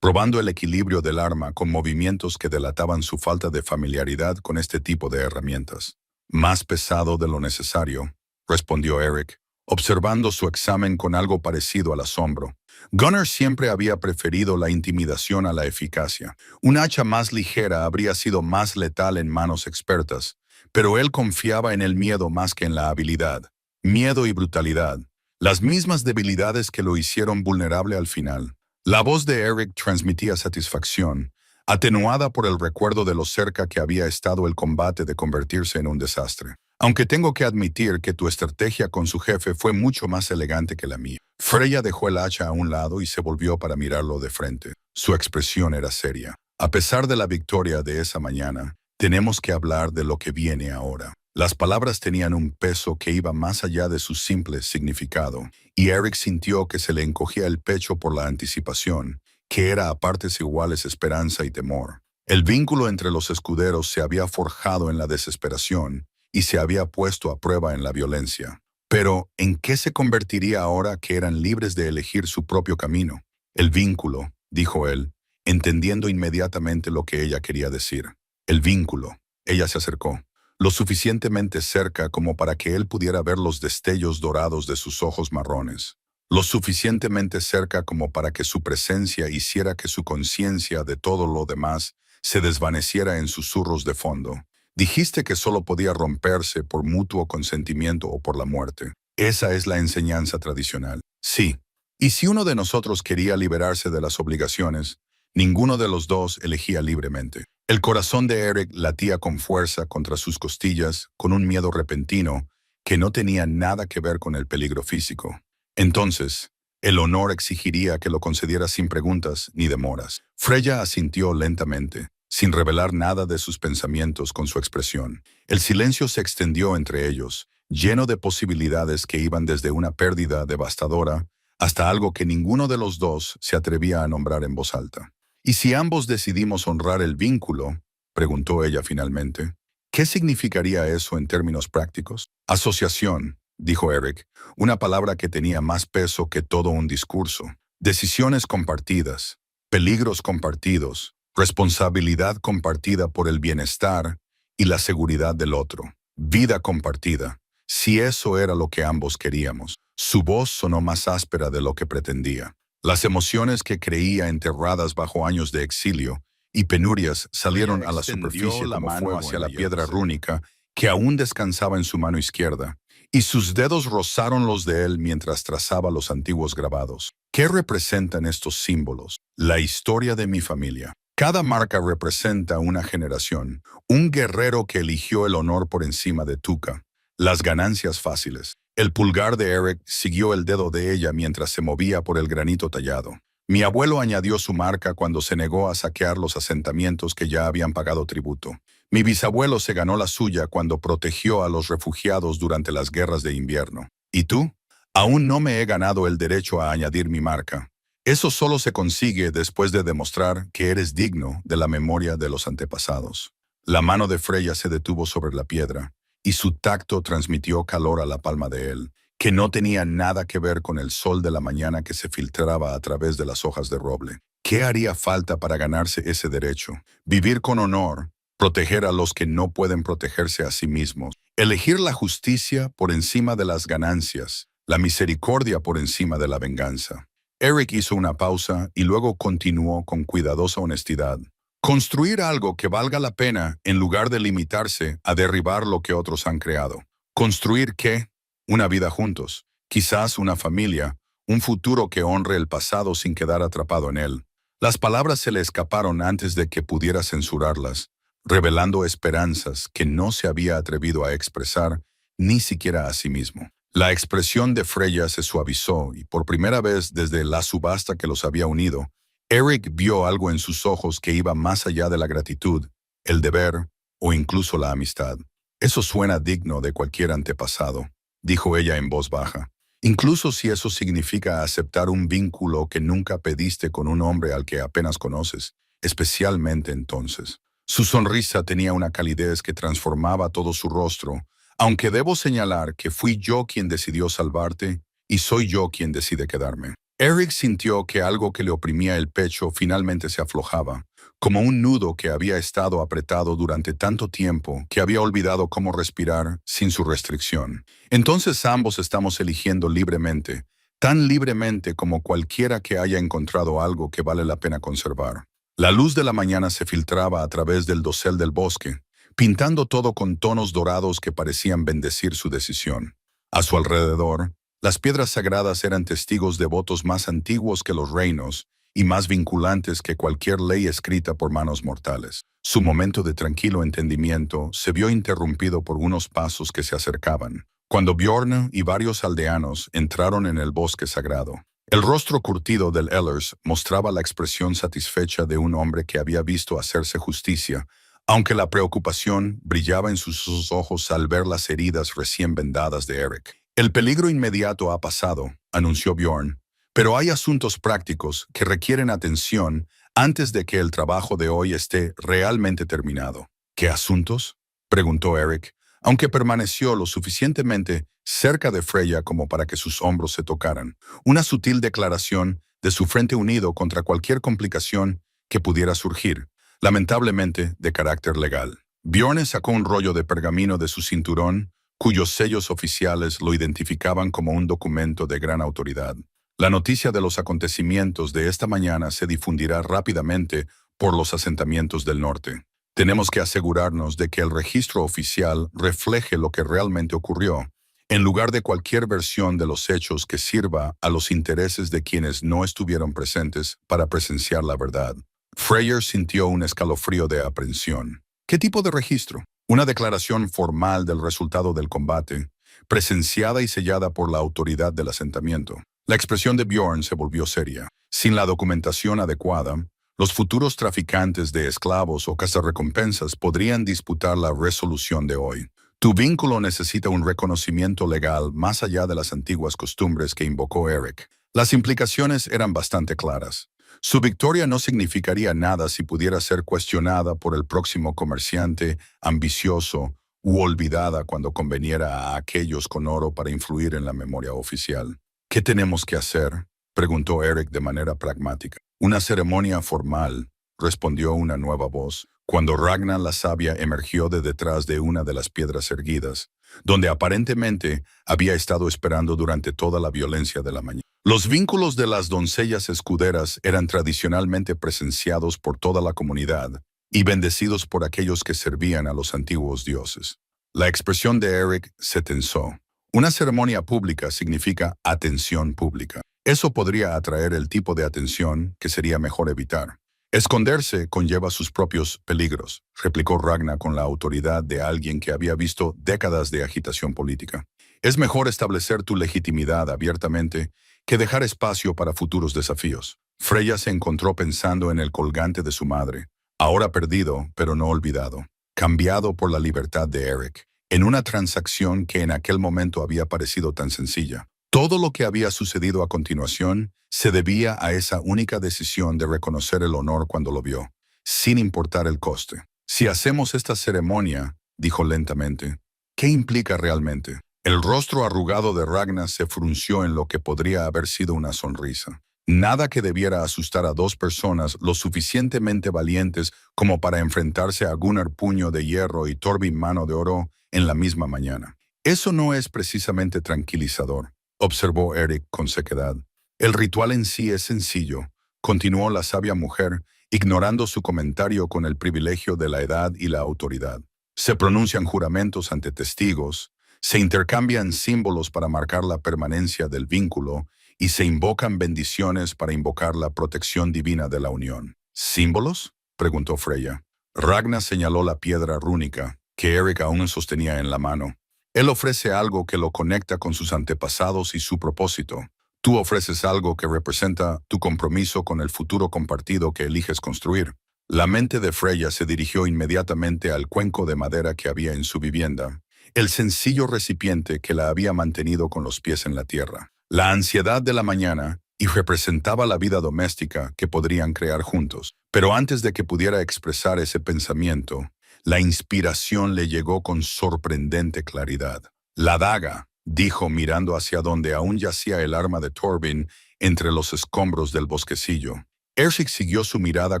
S1: probando el equilibrio del arma con movimientos que delataban su falta de familiaridad con este tipo de herramientas. Más pesado de lo necesario, respondió Eric, observando su examen con algo parecido al asombro. Gunnar siempre había preferido la intimidación a la eficacia. Un hacha más ligera habría sido más letal en manos expertas, pero él confiaba en el miedo más que en la habilidad. Miedo y brutalidad, las mismas debilidades que lo hicieron vulnerable al final. La voz de Eric transmitía satisfacción, atenuada por el recuerdo de lo cerca que había estado el combate de convertirse en un desastre. Aunque tengo que admitir que tu estrategia con su jefe fue mucho más elegante que la mía. Freya dejó el hacha a un lado y se volvió para mirarlo de frente. Su expresión era seria. A pesar de la victoria de esa mañana, tenemos que hablar de lo que viene ahora. Las palabras tenían un peso que iba más allá de su simple significado, y Eric sintió que se le encogía el pecho por la anticipación, que era a partes iguales esperanza y temor. El vínculo entre los escuderos se había forjado en la desesperación y se había puesto a prueba en la violencia. Pero, ¿en qué se convertiría ahora que eran libres de elegir su propio camino? El vínculo, dijo él, entendiendo inmediatamente lo que ella quería decir. El vínculo. Ella se acercó, lo suficientemente cerca como para que él pudiera ver los destellos dorados de sus ojos marrones. Lo suficientemente cerca como para que su presencia hiciera que su conciencia de todo lo demás se desvaneciera en susurros de fondo. Dijiste que solo podía romperse por mutuo consentimiento o por la muerte. Esa es la enseñanza tradicional. Sí. Y si uno de nosotros quería liberarse de las obligaciones, ninguno de los dos elegía libremente. El corazón de Eric latía con fuerza contra sus costillas, con un miedo repentino que no tenía nada que ver con el peligro físico. Entonces, el honor exigiría que lo concediera sin preguntas ni demoras. Freya asintió lentamente, sin revelar nada de sus pensamientos con su expresión. El silencio se extendió entre ellos, lleno de posibilidades que iban desde una pérdida devastadora hasta algo que ninguno de los dos se atrevía a nombrar en voz alta. ¿Y si ambos decidimos honrar el vínculo?, preguntó ella finalmente. ¿Qué significaría eso en términos prácticos? Asociación, dijo Eric, una palabra que tenía más peso que todo un discurso. Decisiones compartidas, peligros compartidos, responsabilidad compartida por el bienestar y la seguridad del otro. Vida compartida. Si eso era lo que ambos queríamos. Su voz sonó más áspera de lo que pretendía. Las emociones que creía enterradas bajo años de exilio y penurias salieron a la superficie como fuego hacia la piedra rúnica que aún descansaba en su mano izquierda, y sus dedos rozaron los de él mientras trazaba los antiguos grabados. ¿Qué representan estos símbolos? La historia de mi familia. Cada marca representa una generación, un guerrero que eligió el honor por encima de Tuca, las ganancias fáciles. El pulgar de Eric siguió el dedo de ella mientras se movía por el granito tallado. Mi abuelo añadió su marca cuando se negó a saquear los asentamientos que ya habían pagado tributo. Mi bisabuelo se ganó la suya cuando protegió a los refugiados durante las guerras de invierno. ¿Y tú? Aún no me he ganado el derecho a añadir mi marca. Eso solo se consigue después de demostrar que eres digno de la memoria de los antepasados. La mano de Freya se detuvo sobre la piedra, y su tacto transmitió calor a la palma de él, que no tenía nada que ver con el sol de la mañana que se filtraba a través de las hojas de roble. ¿Qué haría falta para ganarse ese derecho? Vivir con honor, proteger a los que no pueden protegerse a sí mismos, elegir la justicia por encima de las ganancias, la misericordia por encima de la venganza. Eric hizo una pausa y luego continuó con cuidadosa honestidad. Construir algo que valga la pena en lugar de limitarse a derribar lo que otros han creado. ¿Construir qué? Una vida juntos, quizás una familia, un futuro que honre el pasado sin quedar atrapado en él. Las palabras se le escaparon antes de que pudiera censurarlas, revelando esperanzas que no se había atrevido a expresar ni siquiera a sí mismo. La expresión de Freya se suavizó y por primera vez desde la subasta que los había unido, Eric vio algo en sus ojos que iba más allá de la gratitud, el deber o incluso la amistad. Eso suena digno de cualquier antepasado. dijo ella en voz baja. Incluso si eso significa aceptar un vínculo que nunca pediste con un hombre al que apenas conoces, especialmente entonces. Su sonrisa tenía una calidez que transformaba todo su rostro, aunque debo señalar que fui yo quien decidió salvarte y soy yo quien decide quedarme. Eric sintió que algo que le oprimía el pecho finalmente se aflojaba, como un nudo que había estado apretado durante tanto tiempo que había olvidado cómo respirar sin su restricción. Entonces ambos estamos eligiendo libremente, tan libremente como cualquiera que haya encontrado algo que vale la pena conservar. La luz de la mañana se filtraba a través del dosel del bosque, pintando todo con tonos dorados que parecían bendecir su decisión. A su alrededor, las piedras sagradas eran testigos devotos más antiguos que los reinos y más vinculantes que cualquier ley escrita por manos mortales. Su momento de tranquilo entendimiento se vio interrumpido por unos pasos que se acercaban, cuando Bjorn y varios aldeanos entraron en el bosque sagrado. El rostro curtido del Ellers mostraba la expresión satisfecha de un hombre que había visto hacerse justicia, aunque la preocupación brillaba en sus ojos al ver las heridas recién vendadas de Eric. El peligro inmediato ha pasado, anunció Bjorn, pero hay asuntos prácticos que requieren atención antes de que el trabajo de hoy esté realmente terminado. ¿Qué asuntos?, preguntó Eric, aunque permaneció lo suficientemente cerca de Freya como para que sus hombros se tocaran. Una sutil declaración de su frente unido contra cualquier complicación que pudiera surgir, lamentablemente de carácter legal. Bjorn sacó un rollo de pergamino de su cinturón, cuyos sellos oficiales lo identificaban como un documento de gran autoridad. La noticia de los acontecimientos de esta mañana se difundirá rápidamente por los asentamientos del norte. Tenemos que asegurarnos de que el registro oficial refleje lo que realmente ocurrió, en lugar de cualquier versión de los hechos que sirva a los intereses de quienes no estuvieron presentes para presenciar la verdad. Freyr sintió un escalofrío de aprensión. ¿Qué tipo de registro? Una declaración formal del resultado del combate, presenciada y sellada por la autoridad del asentamiento. La expresión de Bjorn se volvió seria. Sin la documentación adecuada, los futuros traficantes de esclavos o cazarrecompensas podrían disputar la resolución de hoy. Tu vínculo necesita un reconocimiento legal más allá de las antiguas costumbres que invocó Eric. Las implicaciones eran bastante claras. Su victoria no significaría nada si pudiera ser cuestionada por el próximo comerciante ambicioso u olvidada cuando conveniera a aquellos con oro para influir en la memoria oficial. ¿Qué tenemos que hacer?, preguntó Eric de manera pragmática. Una ceremonia formal, respondió una nueva voz, cuando Ragnar la sabia emergió de detrás de una de las piedras erguidas, donde aparentemente había estado esperando durante toda la violencia de la mañana. Los vínculos de las doncellas escuderas eran tradicionalmente presenciados por toda la comunidad y bendecidos por aquellos que servían a los antiguos dioses. La expresión de Eric se tensó. Una ceremonia pública significa atención pública. Eso podría atraer el tipo de atención que sería mejor evitar. Esconderse conlleva sus propios peligros, replicó Ragnar con la autoridad de alguien que había visto décadas de agitación política. Es mejor establecer tu legitimidad abiertamente que dejar espacio para futuros desafíos. Freya se encontró pensando en el colgante de su madre, ahora perdido, pero no olvidado, cambiado por la libertad de Eric, en una transacción que en aquel momento había parecido tan sencilla. Todo lo que había sucedido a continuación se debía a esa única decisión de reconocer el honor cuando lo vio, sin importar el coste. Si hacemos esta ceremonia, dijo lentamente, ¿qué implica realmente? El rostro arrugado de Ragnar se frunció en lo que podría haber sido una sonrisa. Nada que debiera asustar a dos personas lo suficientemente valientes como para enfrentarse a Gunnar Puño de Hierro y Torvin Mano de Oro en la misma mañana. Eso no es precisamente tranquilizador, observó Eric con sequedad. El ritual en sí es sencillo, continuó la sabia mujer, ignorando su comentario con el privilegio de la edad y la autoridad. Se pronuncian juramentos ante testigos, se intercambian símbolos para marcar la permanencia del vínculo y se invocan bendiciones para invocar la protección divina de la unión. ¿Símbolos?, preguntó Freya. Ragnar señaló la piedra rúnica, que Eric aún sostenía en la mano. Él ofrece algo que lo conecta con sus antepasados y su propósito. Tú ofreces algo que representa tu compromiso con el futuro compartido que eliges construir. La mente de Freya se dirigió inmediatamente al cuenco de madera que había en su vivienda, el sencillo recipiente que la había mantenido con los pies en la tierra. La ansiedad de la mañana y representaba la vida doméstica que podrían crear juntos. Pero antes de que pudiera expresar ese pensamiento, la inspiración le llegó con sorprendente claridad. La daga, dijo mirando hacia donde aún yacía el arma de Torvin entre los escombros del bosquecillo. Eric siguió su mirada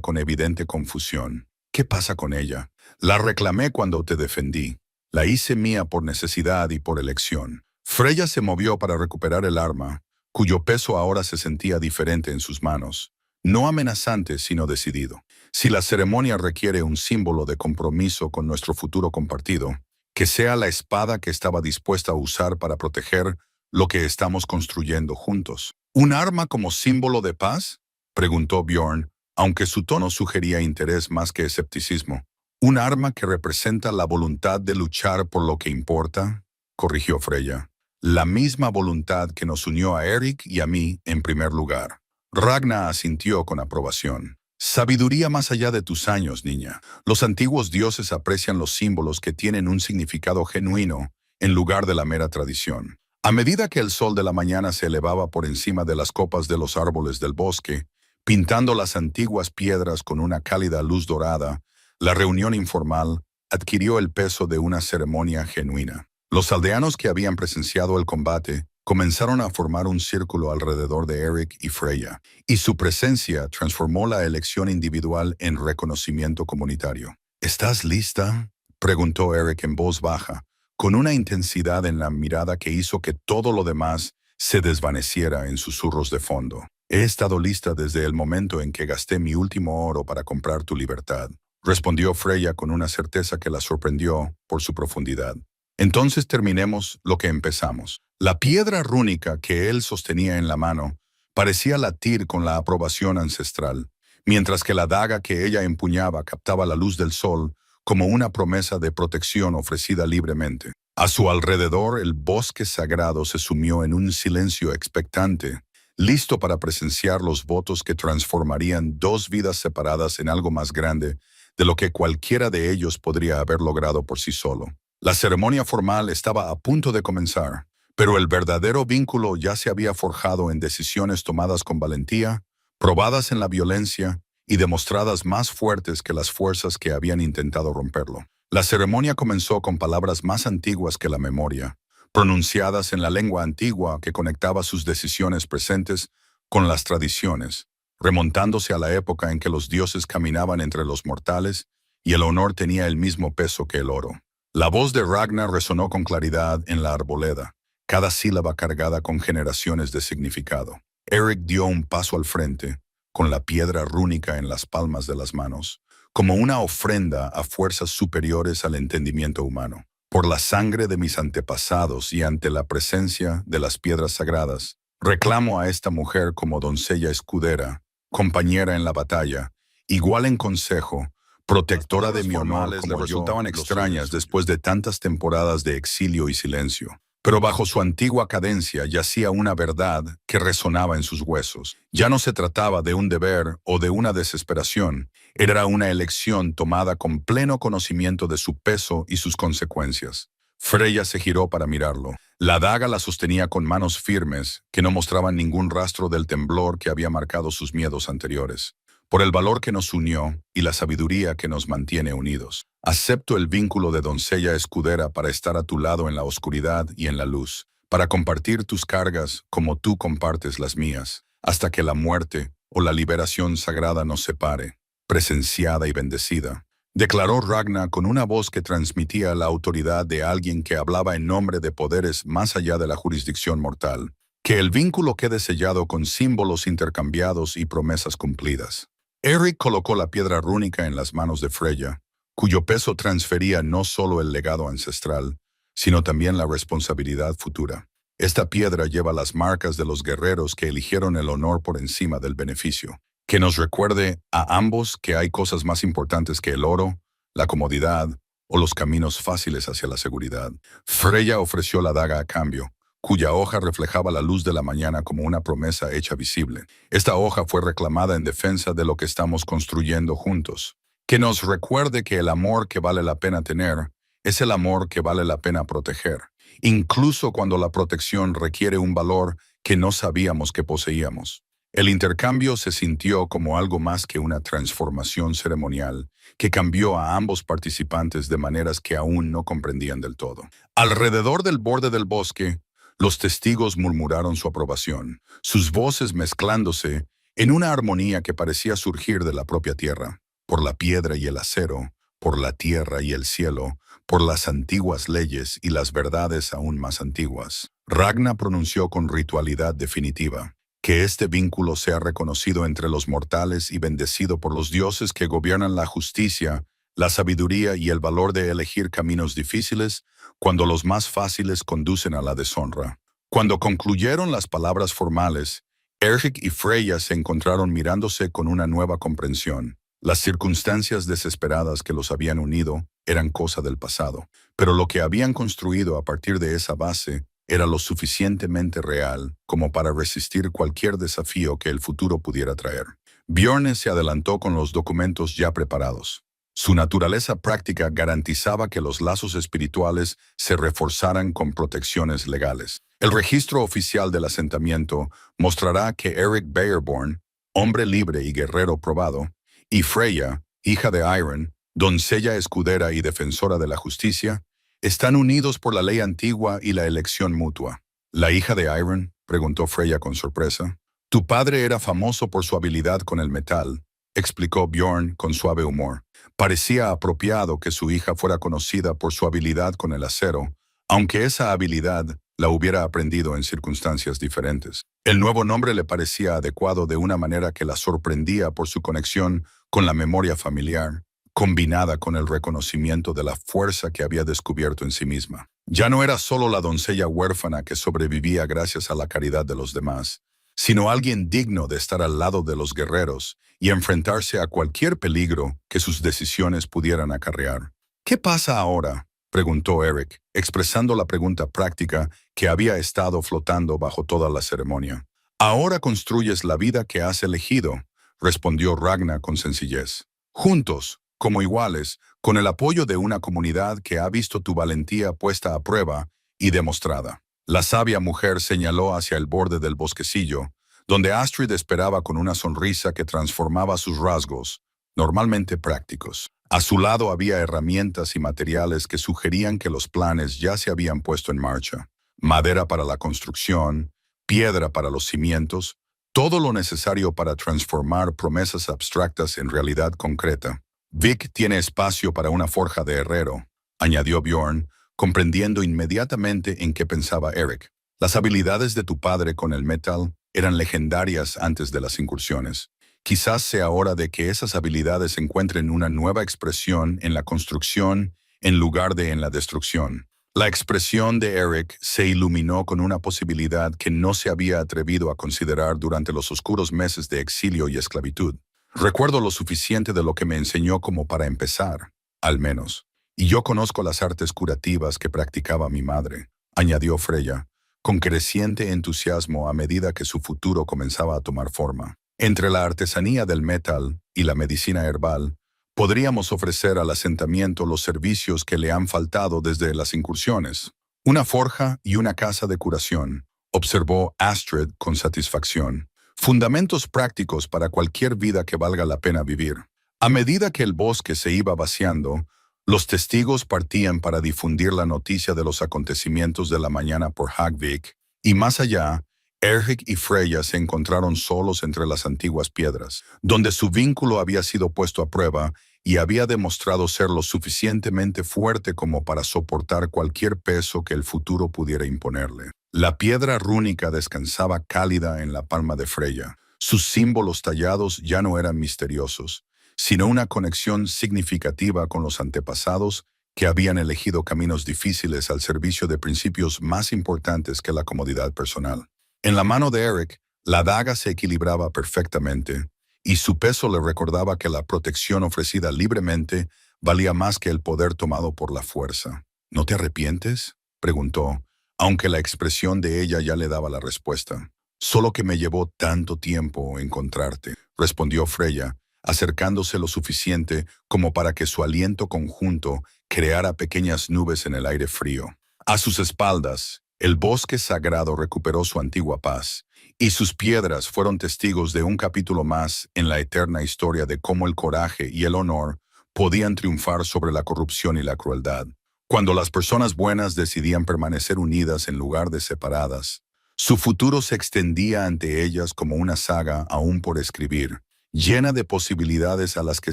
S1: con evidente confusión. ¿Qué pasa con ella? La reclamé cuando te defendí. La hice mía por necesidad y por elección. Freya se movió para recuperar el arma, cuyo peso ahora se sentía diferente en sus manos. No amenazante, sino decidido. Si la ceremonia requiere un símbolo de compromiso con nuestro futuro compartido, que sea la espada que estaba dispuesta a usar para proteger lo que estamos construyendo juntos. ¿Un arma como símbolo de paz?, preguntó Bjorn, aunque su tono sugería interés más que escepticismo. ¿Un arma que representa la voluntad de luchar por lo que importa?, corrigió Freya. La misma voluntad que nos unió a Eric y a mí en primer lugar. Ragna asintió con aprobación. Sabiduría más allá de tus años, niña. Los antiguos dioses aprecian los símbolos que tienen un significado genuino en lugar de la mera tradición. A medida que el sol de la mañana se elevaba por encima de las copas de los árboles del bosque, pintando las antiguas piedras con una cálida luz dorada, la reunión informal adquirió el peso de una ceremonia genuina. Los aldeanos que habían presenciado el combate comenzaron a formar un círculo alrededor de Eric y Freya, y su presencia transformó la elección individual en reconocimiento comunitario. ¿Estás lista?, preguntó Eric en voz baja, con una intensidad en la mirada que hizo que todo lo demás se desvaneciera en susurros de fondo. He estado lista desde el momento en que gasté mi último oro para comprar tu libertad, respondió Freya con una certeza que la sorprendió por su profundidad. Entonces terminemos lo que empezamos. La piedra rúnica que él sostenía en la mano parecía latir con la aprobación ancestral, mientras que la daga que ella empuñaba captaba la luz del sol como una promesa de protección ofrecida libremente. A su alrededor, el bosque sagrado se sumió en un silencio expectante, listo para presenciar los votos que transformarían dos vidas separadas en algo más grande de lo que cualquiera de ellos podría haber logrado por sí solo. La ceremonia formal estaba a punto de comenzar, pero el verdadero vínculo ya se había forjado en decisiones tomadas con valentía, probadas en la violencia y demostradas más fuertes que las fuerzas que habían intentado romperlo. La ceremonia comenzó con palabras más antiguas que la memoria, pronunciadas en la lengua antigua que conectaba sus decisiones presentes con las tradiciones, remontándose a la época en que los dioses caminaban entre los mortales y el honor tenía el mismo peso que el oro. La voz de Ragnar resonó con claridad en la arboleda, cada sílaba cargada con generaciones de significado. Eric dio un paso al frente, con la piedra rúnica en las palmas de las manos, como una ofrenda a fuerzas superiores al entendimiento humano. Por la sangre de mis antepasados y ante la presencia de las piedras sagradas, reclamo a esta mujer como doncella escudera, compañera en la batalla, igual en consejo, protectora de mi honor, como le resultaban extrañas después de tantas temporadas de exilio y silencio. Pero bajo su antigua cadencia yacía una verdad que resonaba en sus huesos. Ya no se trataba de un deber o de una desesperación, era una elección tomada con pleno conocimiento de su peso y sus consecuencias. Freya se giró para mirarlo. La daga la sostenía con manos firmes que no mostraban ningún rastro del temblor que había marcado sus miedos anteriores. Por el valor que nos unió y la sabiduría que nos mantiene unidos. Acepto el vínculo de doncella escudera para estar a tu lado en la oscuridad y en la luz, para compartir tus cargas como tú compartes las mías, hasta que la muerte o la liberación sagrada nos separe, presenciada y bendecida. Declaró Ragnar con una voz que transmitía la autoridad de alguien que hablaba en nombre de poderes más allá de la jurisdicción mortal. Que el vínculo quede sellado con símbolos intercambiados y promesas cumplidas. Eric colocó la piedra rúnica en las manos de Freya, cuyo peso transfería no solo el legado ancestral, sino también la responsabilidad futura. Esta piedra lleva las marcas de los guerreros que eligieron el honor por encima del beneficio, que nos recuerde a ambos que hay cosas más importantes que el oro, la comodidad o los caminos fáciles hacia la seguridad. Freya ofreció la daga a cambio, cuya hoja reflejaba la luz de la mañana como una promesa hecha visible. Esta hoja fue reclamada en defensa de lo que estamos construyendo juntos. Que nos recuerde que el amor que vale la pena tener Es el amor que vale la pena proteger, incluso cuando la protección requiere un valor que no sabíamos que poseíamos. El intercambio se sintió como algo más que una transformación ceremonial que cambió a ambos participantes de maneras que aún no comprendían del todo. Alrededor del borde del bosque, los testigos murmuraron su aprobación, sus voces mezclándose en una armonía que parecía surgir de la propia tierra, por la piedra y el acero, por la tierra y el cielo, por las antiguas leyes y las verdades aún más antiguas. Ragna pronunció con ritualidad definitiva: que este vínculo sea reconocido entre los mortales y bendecido por los dioses que gobiernan la justicia, la sabiduría y el valor de elegir caminos difíciles cuando los más fáciles conducen a la deshonra. Cuando concluyeron las palabras formales, Eric y Freya se encontraron mirándose con una nueva comprensión. Las circunstancias desesperadas que los habían unido eran cosa del pasado, pero lo que habían construido a partir de esa base era lo suficientemente real como para resistir cualquier desafío que el futuro pudiera traer. Bjorn se adelantó con los documentos ya preparados. Su naturaleza práctica garantizaba que los lazos espirituales se reforzaran con protecciones legales. El registro oficial del asentamiento mostrará que Eric Bayerborn, hombre libre y guerrero probado, y Freya, hija de Iron, doncella escudera y defensora de la justicia, están unidos por la ley antigua y la elección mutua. ¿La hija de Iron?, preguntó Freya con sorpresa. Tu padre era famoso por su habilidad con el metal, explicó Bjorn con suave humor. Parecía apropiado que su hija fuera conocida por su habilidad con el acero, aunque esa habilidad la hubiera aprendido en circunstancias diferentes. El nuevo nombre le parecía adecuado de una manera que la sorprendía por su conexión con la memoria familiar, combinada con el reconocimiento de la fuerza que había descubierto en sí misma. Ya no era solo la doncella huérfana que sobrevivía gracias a la caridad de los demás, sino alguien digno de estar al lado de los guerreros y enfrentarse a cualquier peligro que sus decisiones pudieran acarrear. ¿Qué pasa ahora?, preguntó Eric, expresando la pregunta práctica que había estado flotando bajo toda la ceremonia. Ahora construyes la vida que has elegido, respondió Ragna con sencillez. Juntos, como iguales, con el apoyo de una comunidad que ha visto tu valentía puesta a prueba y demostrada. La sabia mujer señaló hacia el borde del bosquecillo, donde Astrid esperaba con una sonrisa que transformaba sus rasgos, normalmente prácticos. A su lado había herramientas y materiales que sugerían que los planes ya se habían puesto en marcha. Madera para la construcción, piedra para los cimientos, todo lo necesario para transformar promesas abstractas en realidad concreta. Vic tiene espacio para una forja de herrero, añadió Bjorn, comprendiendo inmediatamente en qué pensaba Eric. Las habilidades de tu padre con el metal eran legendarias antes de las incursiones. Quizás sea hora de que esas habilidades encuentren una nueva expresión en la construcción en lugar de en la destrucción. La expresión de Eric se iluminó con una posibilidad que no se había atrevido a considerar durante los oscuros meses de exilio y esclavitud. Recuerdo lo suficiente de lo que me enseñó como para empezar, al menos. Y yo conozco las artes curativas que practicaba mi madre, añadió Freya, con creciente entusiasmo a medida que su futuro comenzaba a tomar forma. Entre la artesanía del metal y la medicina herbal, podríamos ofrecer al asentamiento los servicios que le han faltado desde las incursiones. Una forja y una casa de curación, observó Astrid con satisfacción. Fundamentos prácticos para cualquier vida que valga la pena vivir. A medida que el bosque se iba vaciando, los testigos partían para difundir la noticia de los acontecimientos de la mañana por Hagvik, y más allá, Eric y Freya se encontraron solos entre las antiguas piedras, donde su vínculo había sido puesto a prueba y había demostrado ser lo suficientemente fuerte como para soportar cualquier peso que el futuro pudiera imponerle. La piedra rúnica descansaba cálida en la palma de Freya. Sus símbolos tallados ya no eran misteriosos, sino una conexión significativa con los antepasados que habían elegido caminos difíciles al servicio de principios más importantes que la comodidad personal. En la mano de Eric, la daga se equilibraba perfectamente, y su peso le recordaba que la protección ofrecida libremente valía más que el poder tomado por la fuerza. ¿No te arrepientes?, preguntó, aunque la expresión de ella ya le daba la respuesta. Solo que me llevó tanto tiempo encontrarte, respondió Freya, acercándose lo suficiente como para que su aliento conjunto creara pequeñas nubes en el aire frío. A sus espaldas, el bosque sagrado recuperó su antigua paz, y sus piedras fueron testigos de un capítulo más en la eterna historia de cómo el coraje y el honor podían triunfar sobre la corrupción y la crueldad. Cuando las personas buenas decidían permanecer unidas en lugar de separadas, su futuro se extendía ante ellas como una saga aún por escribir, llena de posibilidades a las que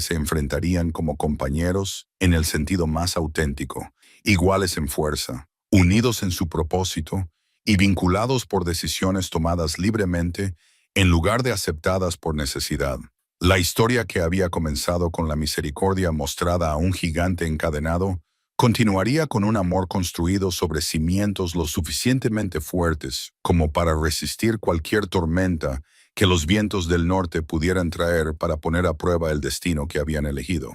S1: se enfrentarían como compañeros en el sentido más auténtico, iguales en fuerza, unidos en su propósito y vinculados por decisiones tomadas libremente en lugar de aceptadas por necesidad. La historia que había comenzado con la misericordia mostrada a un gigante encadenado continuaría con un amor construido sobre cimientos lo suficientemente fuertes como para resistir cualquier tormenta que los vientos del norte pudieran traer para poner a prueba el destino que habían elegido.